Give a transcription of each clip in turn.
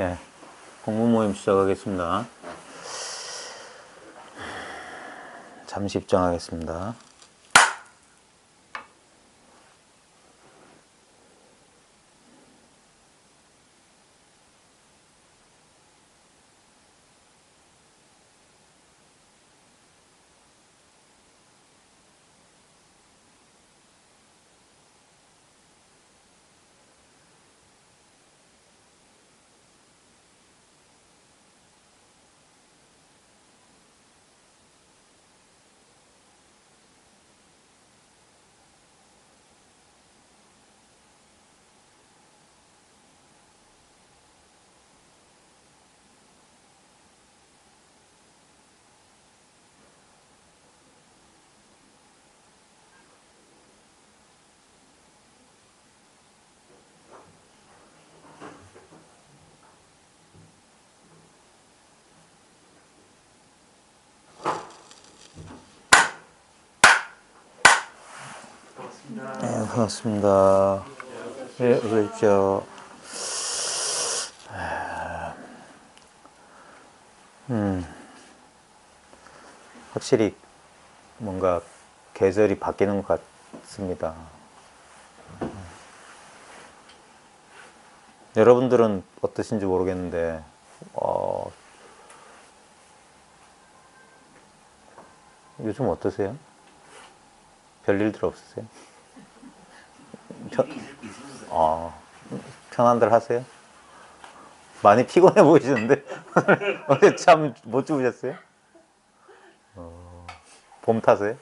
예, 공부 모임 시작하겠습니다. 잠시 입장하겠습니다. 네, 반갑습니다. 네, 어서 오십시오. 확실히 뭔가 계절이 바뀌는 것 같습니다. 여러분들은 어떠신지 모르겠는데, 요즘 어떠세요? 별일들 없으세요? 편안들 하세요? 많이 피곤해 보이시는데? 어제 참 못 주무셨어요? 봄 타세요?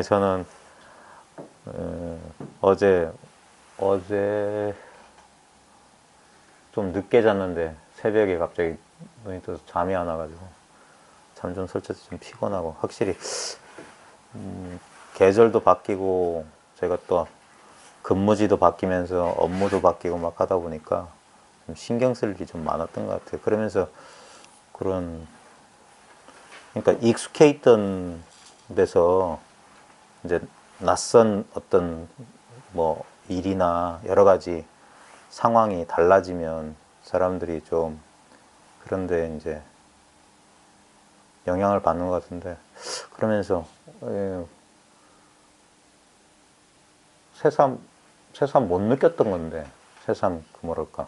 저는 어제 좀 늦게 잤는데 새벽에 갑자기 눈이 떠서 잠이 안 와가지고 잠 좀 설쳐서 좀 피곤하고, 확실히 계절도 바뀌고 제가 또 근무지도 바뀌면서 업무도 바뀌고 막 하다 보니까 좀 신경 쓸 일이 좀 많았던 것 같아요. 그러면서 그러니까 익숙해 있던 데서 이제 낯선 어떤 뭐 일이나 여러 가지 상황이 달라지면 사람들이 좀 그런데 이제 영향을 받는 것 같은데, 그러면서 새삼 못 느꼈던 건데, 새삼 뭐랄까,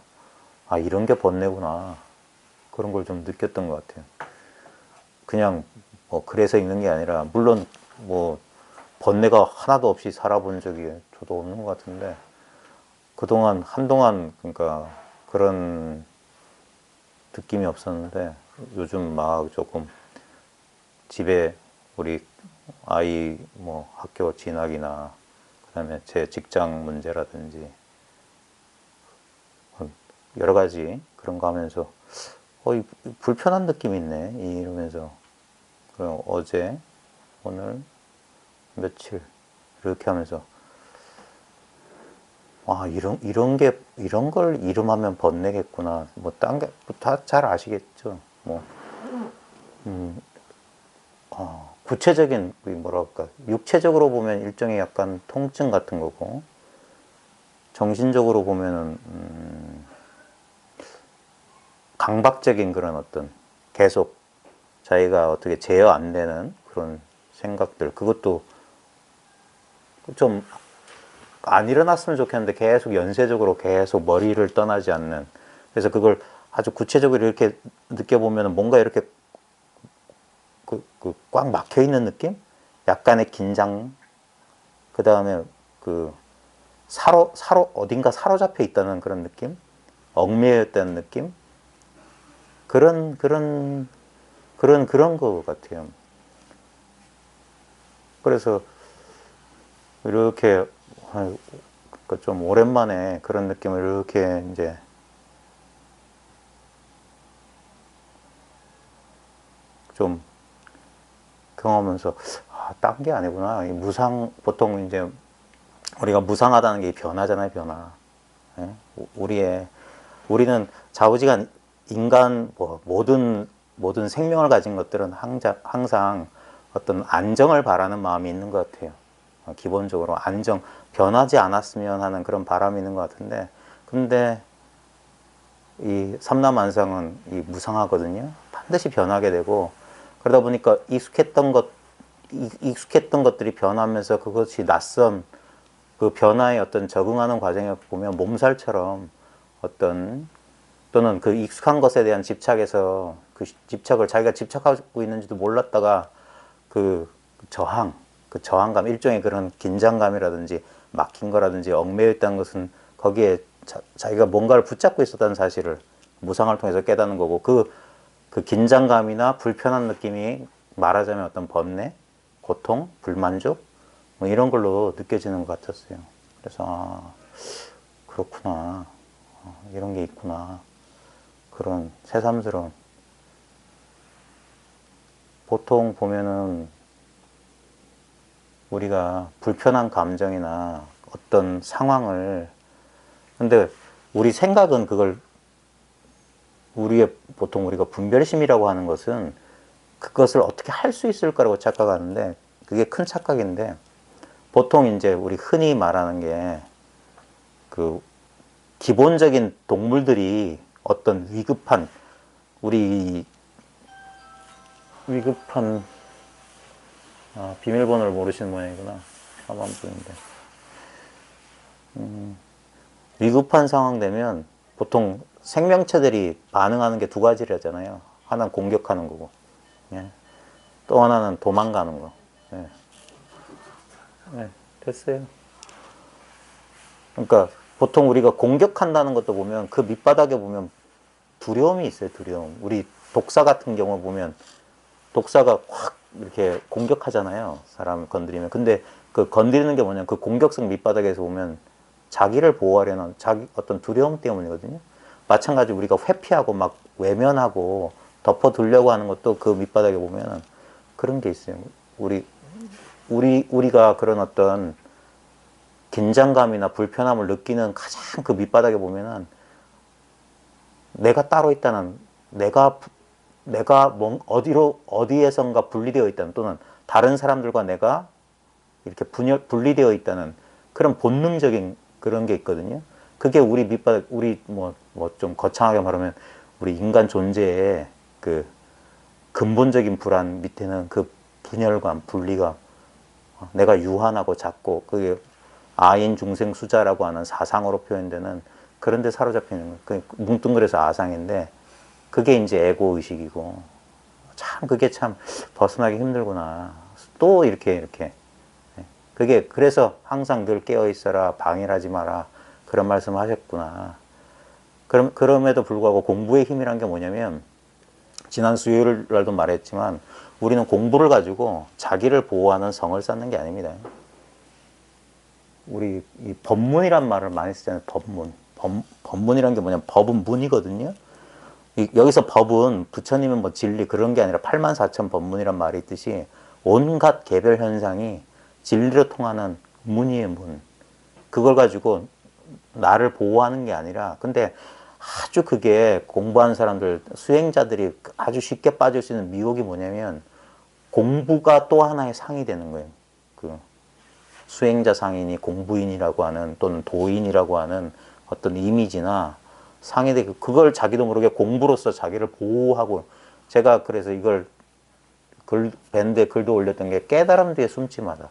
이런 게 번뇌구나, 그런 걸 좀 느꼈던 것 같아요. 그냥 뭐 그래서 있는 게 아니라, 물론 뭐 번뇌가 하나도 없이 살아본 적이 저도 없는 것 같은데, 한동안 그러니까 그런 느낌이 없었는데, 요즘 막 조금 집에 우리 아이 뭐 학교 진학이나 그다음에 제 직장 문제라든지 여러 가지 그런 거 하면서 불편한 느낌이 있네 이러면서, 그럼 어제 오늘 며칠 이렇게 하면서 이런 걸 이름하면 번뇌겠구나, 뭐 딴 게 다 잘 아시겠죠. 뭐 구체적인 뭐랄까, 육체적으로 보면 일종의 약간 통증 같은 거고, 정신적으로 보면은 강박적인 그런 어떤 계속 자기가 어떻게 제어 안 되는 그런 생각들, 그것도 좀 안 일어났으면 좋겠는데 계속 연쇄적으로 계속 머리를 떠나지 않는, 그래서 그걸 아주 구체적으로 이렇게 느껴보면 뭔가 이렇게 꽉 막혀 있는 느낌? 약간의 긴장, 그 다음에 어딘가 사로잡혀 있다는 그런 느낌? 얽매여 있다는 느낌? 그런 것 같아요. 그래서 이렇게 좀 오랜만에 그런 느낌을 이렇게 이제 좀 경험하면서, 딴 게 아니구나. 보통 이제 우리가 무상하다는 게 변화잖아요, 변화. 예? 우리는 좌우지간 인간, 모든 생명을 가진 것들은 항상 어떤 안정을 바라는 마음이 있는 것 같아요. 기본적으로 변하지 않았으면 하는 그런 바람이 있는 것 같은데, 근데 이 삼라만상은 이 무상하거든요. 반드시 변하게 되고, 그러다 보니까 익숙했던 것들이 변하면서 그것이 낯선 그 변화에 어떤 적응하는 과정에 보면 몸살처럼 어떤, 또는 그 익숙한 것에 대한 집착에서 그 집착을 자기가 집착하고 있는지도 몰랐다가 그 그 저항감, 일종의 그런 긴장감이라든지 막힌 거라든지 얽매여 있다는 것은 거기에 자기가 뭔가를 붙잡고 있었다는 사실을 무상을 통해서 깨닫는 거고, 그 긴장감이나 불편한 느낌이 말하자면 어떤 번뇌, 고통, 불만족 뭐 이런 걸로 느껴지는 것 같았어요. 그래서 그렇구나, 이런 게 있구나, 그런 새삼스러운. 보통 보면은 우리가 불편한 감정이나 어떤 상황을, 근데 우리 생각은 그걸 보통 우리가 분별심이라고 하는 것은 그것을 어떻게 할 수 있을 거라고 착각하는데, 그게 큰 착각인데, 보통 이제 우리 흔히 말하는 게 그 기본적인 동물들이 어떤 우리 위급한, 비밀번호를 모르시는 모양이구나. 사망분인데. 위급한 상황 되면 보통 생명체들이 반응하는 게 두 가지라잖아요. 하나는 공격하는 거고, 예. 또 하나는 도망가는 거. 예. 예, 됐어요. 그러니까 보통 우리가 공격한다는 것도 보면 그 밑바닥에 보면 두려움이 있어요. 두려움. 우리 독사 같은 경우 보면 독사가 확 이렇게 공격하잖아요. 사람 건드리면. 근데 그 건드리는 게 뭐냐면 그 공격성 밑바닥에서 보면 자기를 보호하려는 자기 어떤 두려움 때문이거든요. 마찬가지 우리가 회피하고 막 외면하고 덮어두려고 하는 것도 그 밑바닥에 보면 그런 게 있어요. 우리가 그런 어떤 긴장감이나 불편함을 느끼는 가장 그 밑바닥에 보면은 내가 따로 있다는, 내가 어디에선가 분리되어 있다는, 또는 다른 사람들과 내가 이렇게 분리되어 있다는 그런 본능적인 그런 게 있거든요. 그게 우리 밑바닥, 우리 뭐 좀 거창하게 말하면 우리 인간 존재의 그 근본적인 불안 밑에는 그 분열감, 분리감, 내가 유한하고 작고, 그게 아인 중생 수자라고 하는 사상으로 표현되는 그런 데 사로잡혀 있는 거예요. 뭉뚱그려서 아상인데 그게 이제 에고 의식이고, 참 그게 참 벗어나기 힘들구나. 또 이렇게 그게 그래서 항상 늘 깨어 있어라, 방해하지 마라, 그런 말씀을 하셨구나. 그럼에도 불구하고 공부의 힘이란 게 뭐냐면, 지난 수요일 날도 말했지만 우리는 공부를 가지고 자기를 보호하는 성을 쌓는 게 아닙니다. 우리 이 법문이란 말을 많이 쓰잖아요. 법문이란 게 뭐냐면 법은 문이거든요. 여기서 법은 부처님은 뭐 진리 그런 게 아니라 84,000 법문이란 말이 있듯이 온갖 개별 현상이 진리로 통하는 문이에요, 문. 그걸 가지고 나를 보호하는 게 아니라, 근데 아주 그게 공부하는 사람들, 수행자들이 아주 쉽게 빠질 수 있는 미혹이 뭐냐면 공부가 또 하나의 상이 되는 거예요. 그 수행자 상인이 공부인이라고 하는, 또는 도인이라고 하는 어떤 이미지나 상이 되고, 그걸 자기도 모르게 공부로서 자기를 보호하고, 제가 그래서 이걸 밴드에 글도 올렸던 게 깨달음 뒤에 숨지 마라.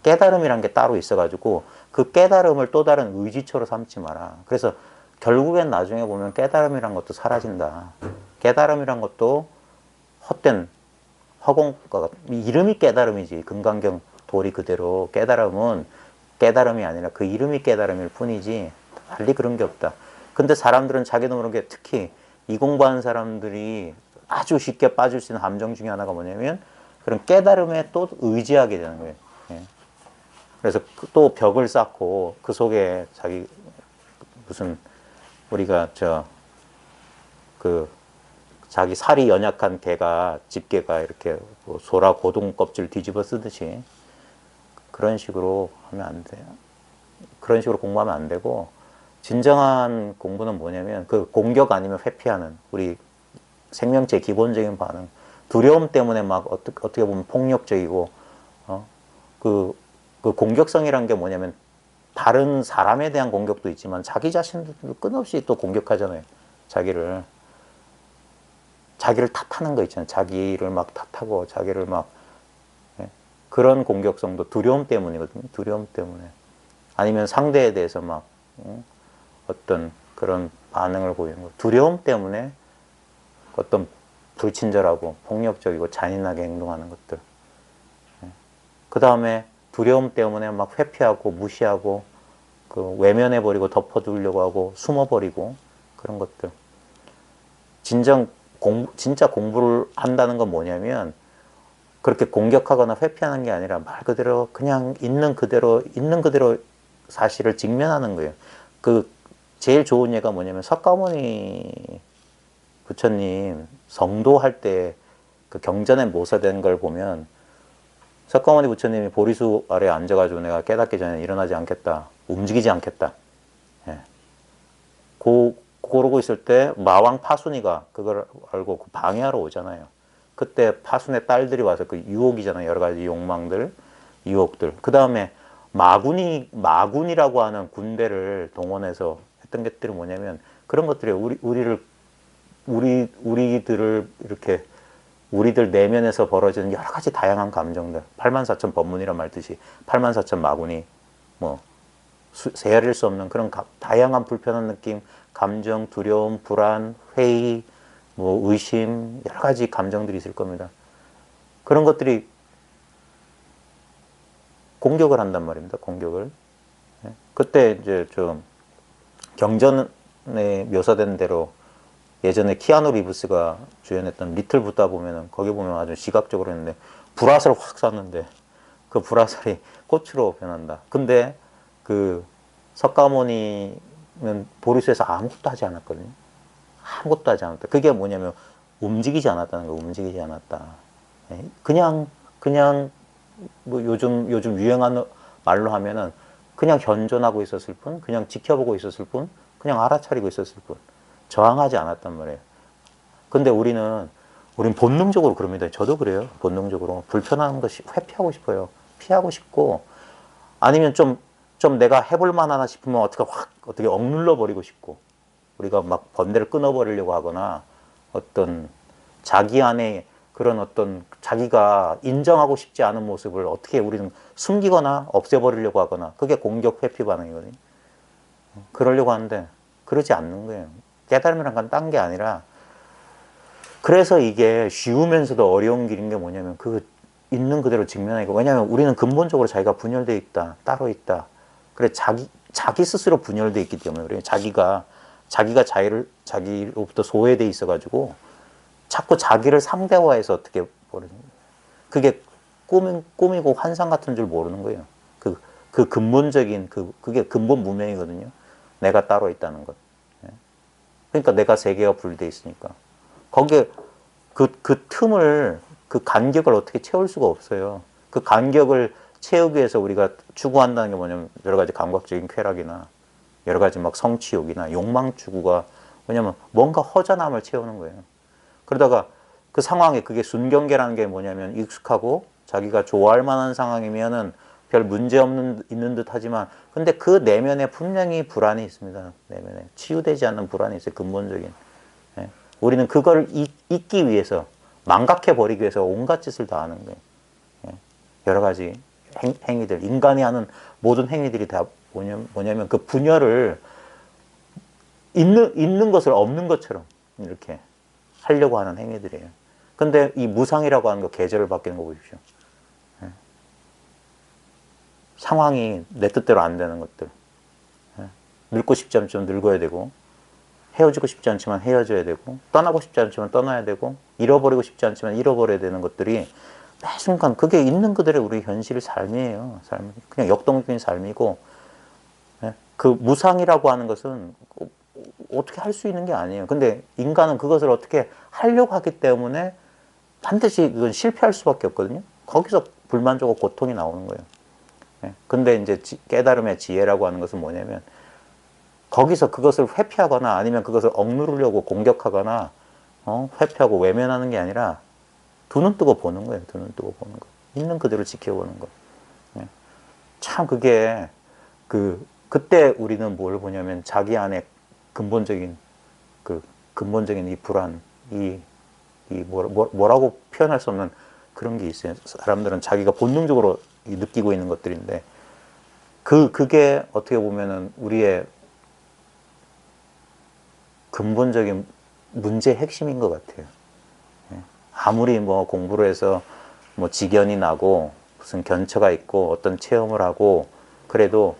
깨달음이란 게 따로 있어가지고 그 깨달음을 또 다른 의지처로 삼지 마라. 그래서 결국엔 나중에 보면 깨달음이란 것도 사라진다. 깨달음이란 것도 헛된 허공과, 이름이 깨달음이지. 금강경 도리 그대로 깨달음은 깨달음이 아니라 그 이름이 깨달음일 뿐이지 달리 그런 게 없다. 근데 사람들은 자기도 모르게, 특히 이 공부하는 사람들이 아주 쉽게 빠질 수 있는 함정 중에 하나가 뭐냐면 그런 깨달음에 또 의지하게 되는 거예요. 예. 그래서 또 벽을 쌓고 그 속에 자기 무슨, 우리가 자기 살이 연약한 개가, 집게가 이렇게 뭐 소라 고동 껍질 뒤집어 쓰듯이 그런 식으로 하면 안 돼요. 그런 식으로 공부하면 안 되고, 진정한 공부는 뭐냐면 그 공격 아니면 회피하는 우리 생명체의 기본적인 반응. 두려움 때문에 막 어떻게 보면 폭력적이고, 그 공격성이란 게 뭐냐면 다른 사람에 대한 공격도 있지만 자기 자신도 끊없이 또 공격하잖아요. 자기를 탓하는 거 있잖아요. 자기를 막 탓하고 자기를 막 예? 그런 공격성도 두려움 때문이거든요. 두려움 때문에. 아니면 상대에 대해서 막 어떤 그런 반응을 보이는 거. 두려움 때문에 어떤 불친절하고 폭력적이고 잔인하게 행동하는 것들. 그 다음에 두려움 때문에 막 회피하고 무시하고 그 외면해버리고 덮어두려고 하고 숨어버리고 그런 것들. 진짜 공부를 한다는 건 뭐냐면 그렇게 공격하거나 회피하는 게 아니라 말 그대로 그냥 있는 그대로 사실을 직면하는 거예요. 그 제일 좋은 예가 뭐냐면 석가모니 부처님 성도할 때 그 경전에 모사된 걸 보면 석가모니 부처님이 보리수 아래에 앉아가지고 내가 깨닫기 전에 일어나지 않겠다. 움직이지 않겠다. 예. 그러고 있을 때 마왕 파순이가 그걸 알고 그 방해하러 오잖아요. 그때 파순의 딸들이 와서 그 유혹이잖아요. 여러 가지 욕망들, 유혹들. 그 다음에 마군이라고 하는 군대를 동원해서 했던 것들이 뭐냐면 그런 것들이 우리들을 이렇게 우리들 내면에서 벌어지는 여러 가지 다양한 감정들, 84,000 법문이란 말듯이 84,000 마군이 뭐 세어릴 수 없는 그런 다양한 불편한 느낌, 감정, 두려움, 불안, 회의, 뭐 의심, 여러 가지 감정들이 있을 겁니다. 그런 것들이 공격을 한단 말입니다. 공격을. 그때 이제 좀 경전에 묘사된 대로 예전에 키아누 리브스가 주연했던 리틀 부다 보면은 거기 보면 아주 시각적으로 했는데 불화살을 확 쐈는데 그 불화살이 꽃으로 변한다. 근데 그 석가모니는 보리수에서 아무것도 하지 않았거든요. 아무것도 하지 않았다. 그게 뭐냐면 움직이지 않았다는 거. 움직이지 않았다. 그냥 뭐 요즘 유행하는 말로 하면은 그냥 현존하고 있었을 뿐, 그냥 지켜보고 있었을 뿐, 그냥 알아차리고 있었을 뿐. 저항하지 않았단 말이에요. 근데 우리는 본능적으로 그럽니다. 저도 그래요. 본능적으로 불편한 것이 회피하고 싶어요. 피하고 싶고 아니면 좀 내가 해볼 만하나 싶으면 어떻게 억눌러 버리고 싶고 우리가 막 번뇌를 끊어버리려고 하거나 어떤 자기 안에 그런 어떤 자기가 인정하고 싶지 않은 모습을 어떻게 우리는 숨기거나 없애버리려고 하거나 그게 공격 회피 반응이거든요. 그러려고 하는데 그러지 않는 거예요. 깨달음이란 건 딴 게 아니라 그래서 이게 쉬우면서도 어려운 길인 게 뭐냐면 그 있는 그대로 직면하고 왜냐하면 우리는 근본적으로 자기가 분열되어 있다. 따로 있다. 그래 자기 스스로 분열되어 있기 때문에 그래요. 자기가 자기로부터 소외되어 있어가지고 자꾸 자기를 상대화해서 어떻게 버리는 거예요. 그게 꿈이고 환상 같은 줄 모르는 거예요. 그 근본적인 그게 근본 무명이거든요. 내가 따로 있다는 것. 그러니까 내가 세계가 분리되어 있으니까 거기에 그 틈을 그 간격을 어떻게 채울 수가 없어요. 그 간격을 채우기 위해서 우리가 추구한다는 게 뭐냐면 여러 가지 감각적인 쾌락이나 여러 가지 막 성취욕이나 욕망 추구가 뭐냐면 뭔가 허전함을 채우는 거예요. 그러다가 그 상황에 그게 순경계라는 게 뭐냐면 익숙하고 자기가 좋아할 만한 상황이면은 별 문제 있는 듯 하지만 근데 그 내면에 분명히 불안이 있습니다. 내면에 치유되지 않는 불안이 있어요. 근본적인. 예. 우리는 그걸 잊기 위해서 망각해 버리기 위해서 온갖 짓을 다 하는 거예요. 예. 여러 가지 행위들 인간이 하는 모든 행위들이 다 뭐냐면 그 분열을 있는 것을 없는 것처럼 이렇게 하려고 하는 행위들이에요. 근데 이 무상이라고 하는 거 계절을 바뀌는 거 보십시오. 상황이 내 뜻대로 안 되는 것들. 늙고 싶지 않지만 늙어야 되고 헤어지고 싶지 않지만 헤어져야 되고 떠나고 싶지 않지만 떠나야 되고 잃어버리고 싶지 않지만 잃어버려야 되는 것들이 매 순간 그게 있는 그대로 우리 현실 삶이에요. 삶. 그냥 역동적인 삶이고 그 무상이라고 하는 것은 어떻게 할 수 있는 게 아니에요. 근데 인간은 그것을 어떻게 하려고 하기 때문에 반드시 그건 실패할 수밖에 없거든요. 거기서 불만족하고 고통이 나오는 거예요. 근데 이제 깨달음의 지혜라고 하는 것은 뭐냐면 거기서 그것을 회피하거나 아니면 그것을 억누르려고 공격하거나 회피하고 외면하는 게 아니라 두 눈 뜨고 보는 거예요. 두 눈 뜨고 보는 거. 있는 그대로 지켜보는 거. 참 그게 그때 우리는 뭘 보냐면 자기 안에 근본적인 근본적인 이 불안, 뭐라고 표현할 수 없는 그런 게 있어요. 사람들은 자기가 본능적으로 느끼고 있는 것들인데, 그게 어떻게 보면은 우리의 근본적인 문제의 핵심인 것 같아요. 아무리 뭐 공부를 해서 뭐 직연이 나고 무슨 견처가 있고 어떤 체험을 하고 그래도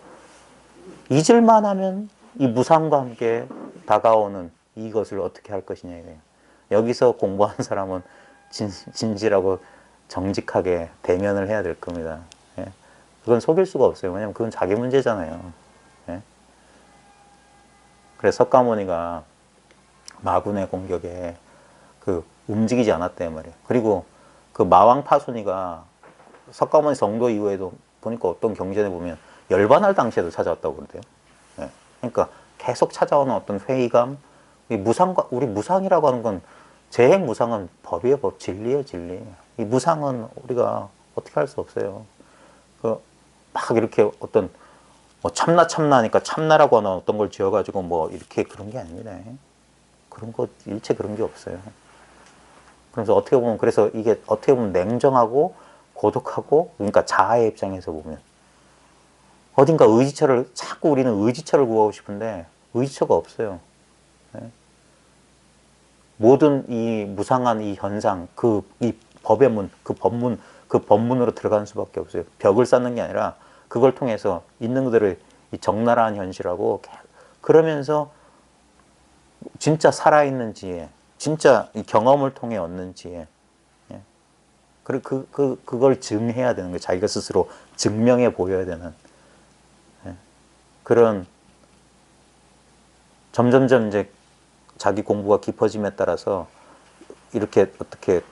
잊을만 하면 이 무상과 함께 다가오는 이것을 어떻게 할 것이냐 이거예요. 여기서 공부하는 사람은 진실하고 정직하게 대면을 해야 될 겁니다. 예? 그건 속일 수가 없어요. 왜냐면 그건 자기 문제잖아요. 예? 그래서 석가모니가 마군의 공격에 움직이지 않았단 말이에요. 그리고 그 마왕 파순이가 석가모니 성도 이후에도 보니까 어떤 경전에 보면 열반할 당시에도 찾아왔다고 그러대요. 예. 그러니까 계속 찾아오는 어떤 회의감, 우리 무상이라고 하는 건 재행 무상은 법이에요, 법. 진리예요, 진리. 이 무상은 우리가 어떻게 할 수 없어요. 막 이렇게 어떤 뭐 참나니까 참나라고 하는 어떤 걸 지어가지고 뭐 이렇게 그런 게 아닙니다. 그런 거 일체 그런 게 없어요. 그래서 어떻게 보면 그래서 이게 어떻게 보면 냉정하고 고독하고 그러니까 자아의 입장에서 보면 어딘가 의지처를 자꾸 우리는 의지처를 구하고 싶은데 의지처가 없어요. 네? 모든 이 무상한 이 현상, 이 법의 문, 그 법문으로 들어가는 수밖에 없어요. 벽을 쌓는 게 아니라 그걸 통해서 있는 그대로 이 적나라한 현실하고 그러면서 진짜 살아있는 지혜, 진짜 이 경험을 통해 얻는 지혜. 예. 그리고 그걸 증해야 되는 거예요. 자기가 스스로 증명해 보여야 되는. 예. 그런 점점점 이제 자기 공부가 깊어짐에 따라서 이렇게 어떻게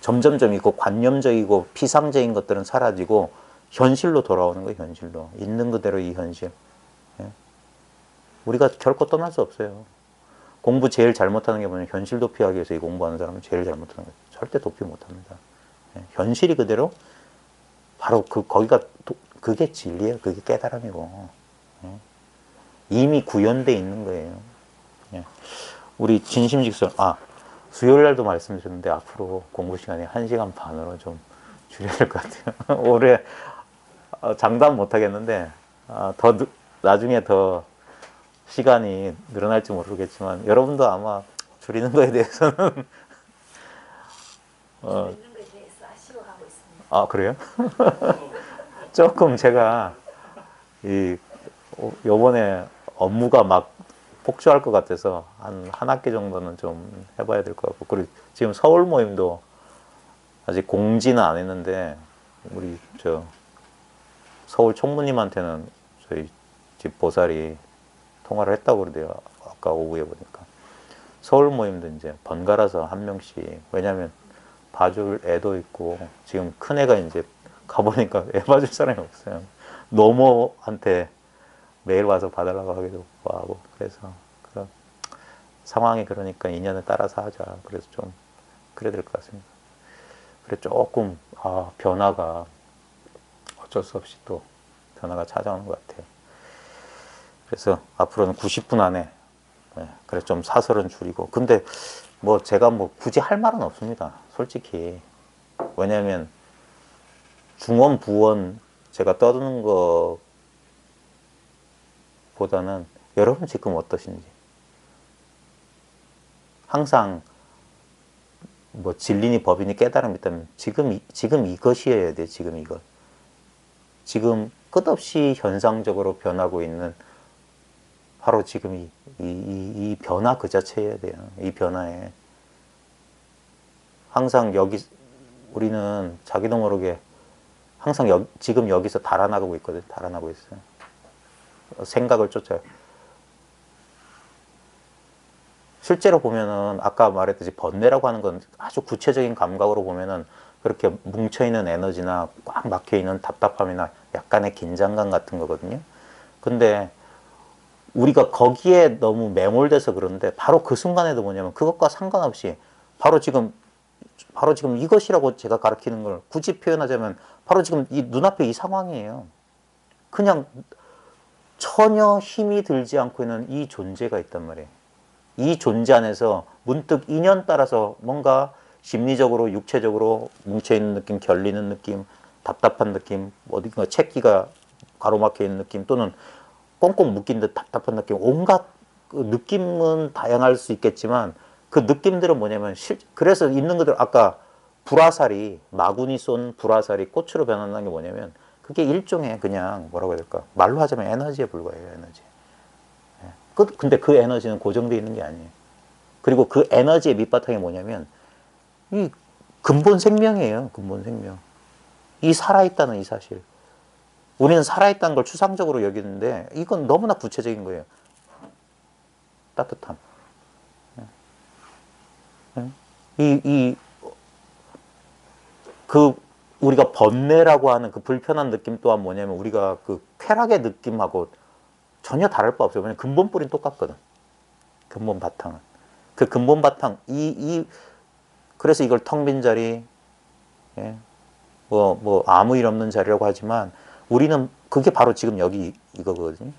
점점점 이거 관념적이고 피상적인 것들은 사라지고 현실로 돌아오는 거예요. 현실로. 있는 그대로 이 현실. 예. 우리가 결코 떠날 수 없어요. 공부 제일 잘못하는 게 뭐냐면 현실 도피하기 위해서 이 공부하는 사람은 제일 잘못하는 거예요. 절대 도피 못합니다. 예. 현실이 그대로 바로 그게 진리예요. 그게 깨달음이고. 예. 이미 구현되어 있는 거예요. 예. 우리 진심직설, 수요일 날도 말씀드렸는데 앞으로 공부 시간이 1시간 반으로 좀 줄여야 될 것 같아요. 올해 장담 못 하겠는데, 나중에 더 시간이 늘어날지 모르겠지만, 여러분도 아마 줄이는 거에 대해서는, 줄이는 거에 대해서 아쉬워하고 있습니다. 그래요? 조금 제가, 요번에 업무가 막 폭주할 것 같아서 한 학기 정도는 좀 해봐야 될 것 같고, 그리고 지금 서울 모임도 아직 공지는 안 했는데, 우리 서울 총무님한테는 저희 집 보살이 통화를 했다고 그러대요. 아까 오후에 보니까. 서울 모임도 이제 번갈아서 한 명씩, 왜냐면 봐줄 애도 있고, 지금 큰 애가 이제 가보니까 애 봐줄 사람이 없어요. 노모한테 매일 와서 봐달라고 하기도 하고, 그래서 상황이 그러니까 인연에 따라서 하자. 그래서 좀 그래야 될 것 같습니다. 그래 조금 변화가 어쩔 수 없이 또 변화가 찾아오는 것 같아요. 그래서 앞으로는 90분 안에 그래 좀 사설은 줄이고 근데 뭐 제가 뭐 굳이 할 말은 없습니다. 솔직히 왜냐하면 중원 부원 제가 떠드는 것보다는 여러분 지금 어떠신지 항상 뭐 진리니 법이니 깨달음이 있다면 지금 이것이어야 돼. 지금 이것. 지금 끝없이 현상적으로 변하고 있는 바로 지금 이 변화 그 자체여야 돼요. 이 변화에 항상 우리는 자기도 모르게 항상 지금 여기서 달아나가고 있거든. 달아나고 있어요. 생각을 쫓아요. 실제로 보면은 아까 말했듯이 번뇌라고 하는 건 아주 구체적인 감각으로 보면은 그렇게 뭉쳐있는 에너지나 꽉 막혀있는 답답함이나 약간의 긴장감 같은 거거든요. 근데 우리가 거기에 너무 매몰돼서 그러는데 바로 그 순간에도 뭐냐면 그것과 상관없이 바로 지금 이것이라고 제가 가르치는 걸 굳이 표현하자면 바로 지금 이 눈앞에 이 상황이에요. 그냥 전혀 힘이 들지 않고 있는 이 존재가 있단 말이에요. 이 존재 안에서 문득 인연 따라서 뭔가 심리적으로 육체적으로 뭉쳐있는 느낌, 결리는 느낌, 답답한 느낌, 어딘가 채기가 가로막혀 있는 느낌, 또는 꽁꽁 묶인 듯 답답한 느낌, 온갖 그 느낌은 다양할 수 있겠지만 그 느낌들은 뭐냐면 그래서 있는 것들 아까 불화살이 마군이 쏜 불화살이 꽃으로 변한다는 게 뭐냐면 그게 일종의 그냥 뭐라고 해야 될까, 말로 하자면 에너지에 불과해요. 에너지. 근데 그 에너지는 고정되어 있는 게 아니에요. 그리고 그 에너지의 밑바탕이 뭐냐면 이 근본 생명이에요. 근본 생명. 이 살아있다는 이 사실. 우리는 살아있다는 걸 추상적으로 여기는데 이건 너무나 구체적인 거예요. 따뜻함. 그 우리가 번뇌라고 하는 그 불편한 느낌 또한 뭐냐면 우리가 그 쾌락의 느낌하고 전혀 다를 바 없어요. 왜냐면 근본 뿌리는 똑같거든. 근본 바탕은. 그 근본 바탕, 그래서 이걸 텅 빈 자리, 예, 아무 일 없는 자리라고 하지만 우리는 그게 바로 지금 여기 이거거든요.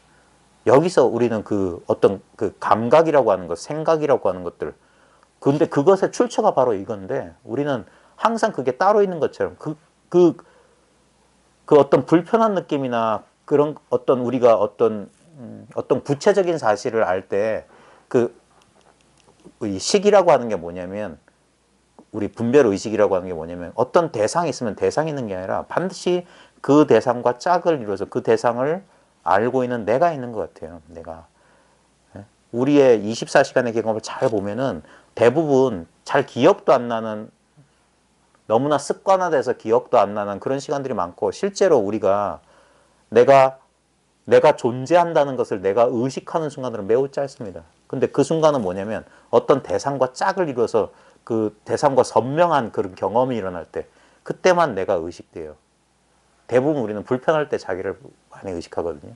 여기서 우리는 그 어떤 그 감각이라고 하는 것, 생각이라고 하는 것들, 근데 그것의 출처가 바로 이건데 우리는 항상 그게 따로 있는 것처럼 그 어떤 불편한 느낌이나 그런 어떤 우리가 어떤 구체적인 사실을 알 때 그 식이라고 하는 게 뭐냐면 우리 분별 의식이라고 하는 게 뭐냐면 어떤 대상이 있으면 대상이 있는 게 아니라 반드시 그 대상과 짝을 이루어서 그 대상을 알고 있는 내가 있는 것 같아요. 내가. 우리의 24시간의 경험을 잘 보면은 대부분 잘 기억도 안 나는, 너무나 습관화돼서 기억도 안 나는 그런 시간들이 많고, 실제로 우리가 내가 존재한다는 것을 내가 의식하는 순간들은 매우 짧습니다. 근데 그 순간은 뭐냐면 어떤 대상과 짝을 이루어서 그 대상과 선명한 그런 경험이 일어날 때 그때만 내가 의식돼요. 대부분 우리는 불편할 때 자기를 많이 의식하거든요.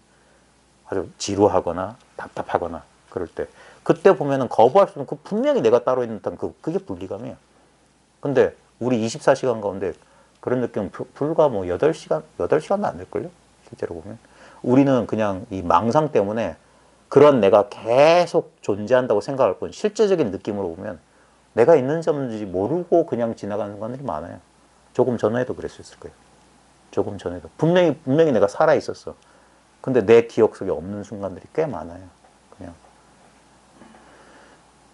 아주 지루하거나 답답하거나 그럴 때. 그때 보면은 거부할 수 없는, 그 분명히 내가 따로 있는 듯한 그게 분리감이에요. 근데 우리 24시간 가운데 그런 느낌은 불과 뭐 8시간도 안 될걸요? 실제로 보면. 우리는 그냥 이 망상 때문에 그런 내가 계속 존재한다고 생각할 뿐 실제적인 느낌으로 보면 내가 있는지 없는지 모르고 그냥 지나가는 순간들이 많아요. 조금 전에도 그랬을 거예요. 조금 전에도. 분명히 내가 살아 있었어. 근데 내 기억 속에 없는 순간들이 꽤 많아요. 그냥.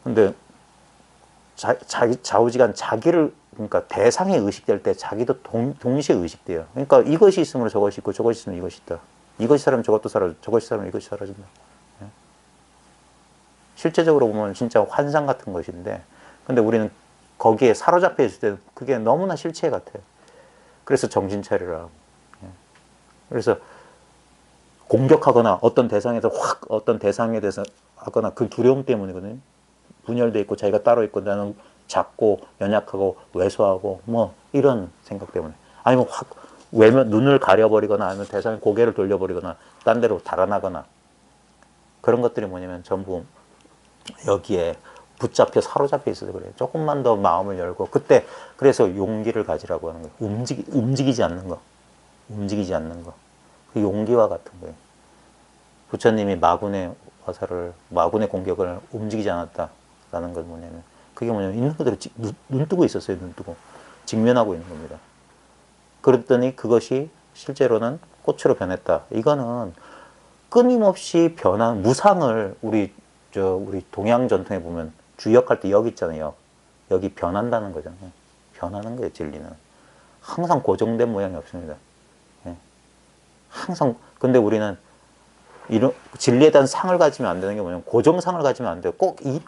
근데 좌우지간 자기를, 그러니까 대상이 의식될 때 자기도 동시에 의식돼요. 그러니까 이것이 있으면 저것이 있고 저것이 있으면 이것이 있다. 이것이 사라지면 저것도 사라져. 저것이 사라지면 이것이 사라진다. 실제적으로 보면 진짜 환상 같은 것인데, 근데 우리는 거기에 사로잡혀 있을 때 그게 너무나 실체 같아요. 그래서 정신 차리라. 그래서 공격하거나 어떤 대상에서 확 어떤 대상에 대해서 하거나 그 두려움 때문이거든요. 분열돼 있고 자기가 따로 있고 나는 작고 연약하고 왜소하고 뭐 이런 생각 때문에, 아니면 확 외면 눈을 가려버리거나 아니면 대상에 고개를 돌려버리거나 딴 데로 달아나거나, 그런 것들이 뭐냐면 전부 여기에 붙잡혀 사로잡혀 있어서 그래요. 조금만 더 마음을 열고, 그때 그래서 용기를 가지라고 하는 거예요. 움직이지 않는 거. 움직이지 않는 거. 그 용기와 같은 거예요. 부처님이 마군의 공격을 움직이지 않았다라는 건 뭐냐면 그게 뭐냐면 있는 그대로 눈 뜨고 있었어요. 눈 뜨고 직면하고 있는 겁니다. 그랬더니 그것이 실제로는 꽃으로 변했다. 이거는 끊임없이 변한 무상을 우리 동양 전통에 보면 주역할 때 역 있잖아요. 여기 변한다는 거잖아요. 변하는 거예요. 진리는 항상 고정된 모양이 없습니다. 항상. 근데 우리는 이런 진리에 대한 상을 가지면 안 되는 게 뭐냐면 고정상을 가지면 안 돼요.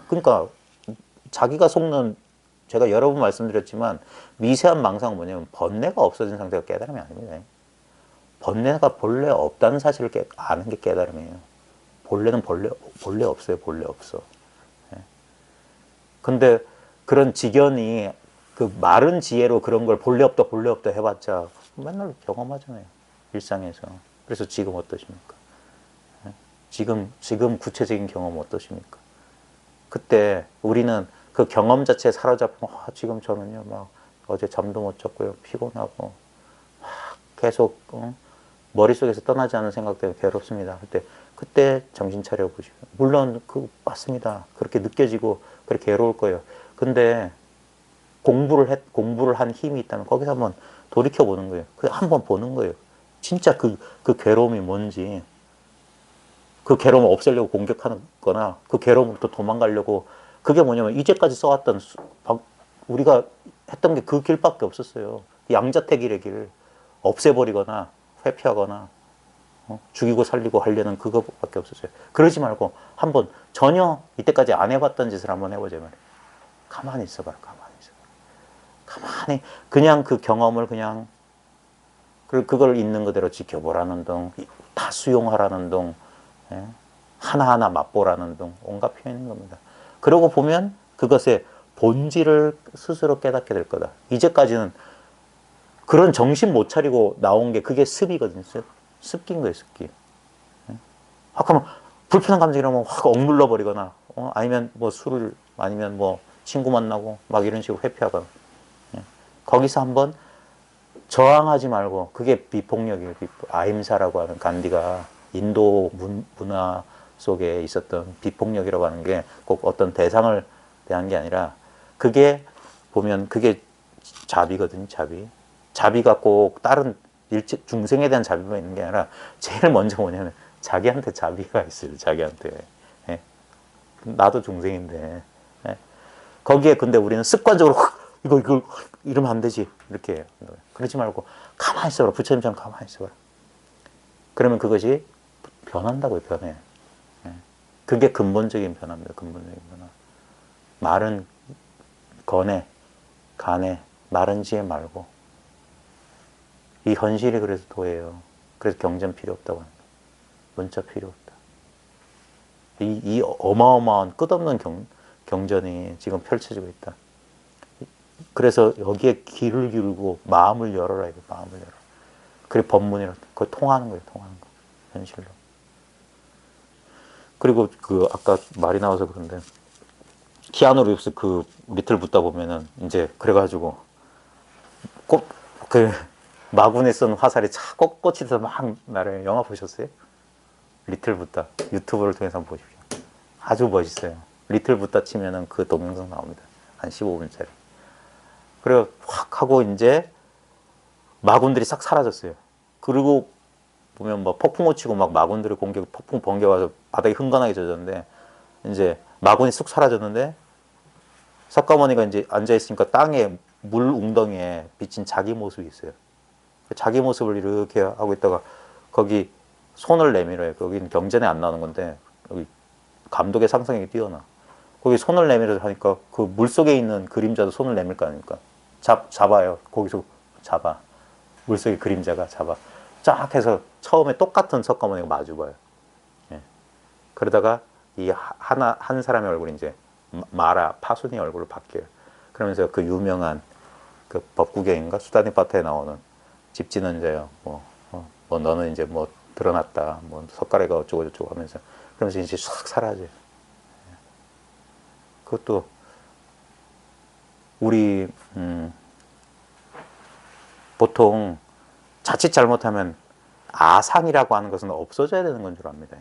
그러니까 자기가 속는, 제가 여러 번 말씀드렸지만 미세한 망상은 뭐냐면 번뇌가 없어진 상태가 깨달음이 아닙니다. 번뇌가 본래 없다는 사실을 아는 게 깨달음이에요. 본래는 본래 없어요. 본래 없어. 근데 그런 직연이 그 마른 지혜로 그런 걸 본래 없다 해봤자 맨날 경험하잖아요. 일상에서. 그래서 지금 어떠십니까? 지금 구체적인 경험 어떠십니까? 그때 우리는 그 경험 자체에 사로잡히면 지금 저는요 막 어제 잠도 못 잤고요, 피곤하고 막 계속 머릿속에서 떠나지 않는 생각 때문에 괴롭습니다. 그때 그때 정신 차려 보시면 물론 그 맞습니다. 그렇게 느껴지고 그렇게 괴로울 거예요. 근데 공부를 한 힘이 있다면 거기서 한번 돌이켜 보는 거예요. 그 한번 보는 거예요. 진짜 그 괴로움이 뭔지, 그 괴로움을 없애려고 공격하는 거나 그 괴로움부터 도망가려고, 그게 뭐냐면 이제까지 써왔던 우리가 했던 게 그 길밖에 없었어요. 양자택일의 길, 없애버리거나 회피하거나 죽이고 살리고 하려는 그거밖에 없었어요. 그러지 말고 한번 전혀 이때까지 안 해봤던 짓을 한번 해보자 말이에요. 가만히 있어봐요. 가만히 있어봐요. 가만히 그냥 그 경험을 그냥 그걸 있는 그대로 지켜보라는 등, 다 수용하라는 등, 예? 하나하나 맛보라는 등 온갖 표현인 겁니다. 그러고 보면 그것의 본질을 스스로 깨닫게 될 거다. 이제까지는 그런 정신 못 차리고 나온 게 그게 습이거든요. 습기인 거예요, 습기. 확 하면 불편한 감정이 라면 확 억눌러 버리거나, 아니면 뭐 술을, 아니면 뭐 친구 만나고 막 이런 식으로 회피하거나. 거기서 한번 저항하지 말고, 그게 비폭력이에요. 아임사라고 하는 간디가 인도 문화 속에 있었던 비폭력이라고 하는 게 꼭 어떤 대상을 대한 게 아니라, 그게 보면 그게 자비거든요. 자비가 꼭 다른 중생에 대한 자비만 있는 게 아니라 제일 먼저 뭐냐면 자기한테 자비가 있어요. 자기한테. 예? 나도 중생인데. 예? 거기에 근데 우리는 습관적으로 이걸 이러면 안 되지. 이렇게 해요. 그러지 말고 가만히 있어라. 부처님처럼 가만히 있어라. 그러면 그것이 변한다고요. 변해. 예? 그게 근본적인 변화입니다. 근본적인 변화. 말은 건해, 간해, 말은 지혜 말고. 이 현실이 그래서 도예요. 그래서 경전 필요 없다고 합니다. 문자 필요 없다. 이 어마어마한 끝없는 경전이 지금 펼쳐지고 있다. 그래서 여기에 귀를 기울고 마음을 열어라. 이거 마음을 열어라. 그게 법문이라. 그거 통하는 거예요. 통하는 거. 현실로. 그리고 그 아까 말이 나와서 그런데, 키아누 리브스 그 리틀 붓다 보면은 이제 그래가지고 꼭 그 마군에 쏜 화살이 착 꽂히면서 막 나를, 영화 보셨어요? 리틀 붓다. 유튜브를 통해서 한번 보십시오. 아주 멋있어요. 리틀 붓다 치면은 그 동영상 나옵니다. 한 15분짜리. 그리고 확 하고 이제 마군들이 싹 사라졌어요. 그리고 보면 뭐 폭풍우 치고 막 마군들의 공격, 폭풍 번개 와서 바닥이 흥건하게 젖었는데, 이제 마군이 쑥 사라졌는데 석가모니가 이제 앉아있으니까 땅에 물 웅덩이에 비친 자기 모습이 있어요. 자기 모습을 이렇게 하고 있다가 거기 손을 내밀어요. 거기는 경전에 안 나오는 건데 여기 감독의 상상력이 뛰어나. 거기 손을 내밀어서 하니까 그 물속에 있는 그림자도 손을 내밀 거 아닙니까? 잡아요. 거기서 잡아. 물속의 그림자가 잡아. 쫙 해서 처음에 똑같은 석가모니가 마주봐요. 예. 그러다가 한 사람의 얼굴이 이제 마라, 파순이 얼굴로 바뀌어요. 그러면서 그 유명한 그 법구경인가 수다니파트에 나오는 집지는 자요. 뭐 너는 이제 뭐 드러났다. 뭐 석가래가 어쩌고 저쩌고 하면서, 그러면서 이제 싹 사라져요. 그것도 우리 보통 자칫 잘못하면 아상이라고 하는 것은 없어져야 되는 건 줄 압니다.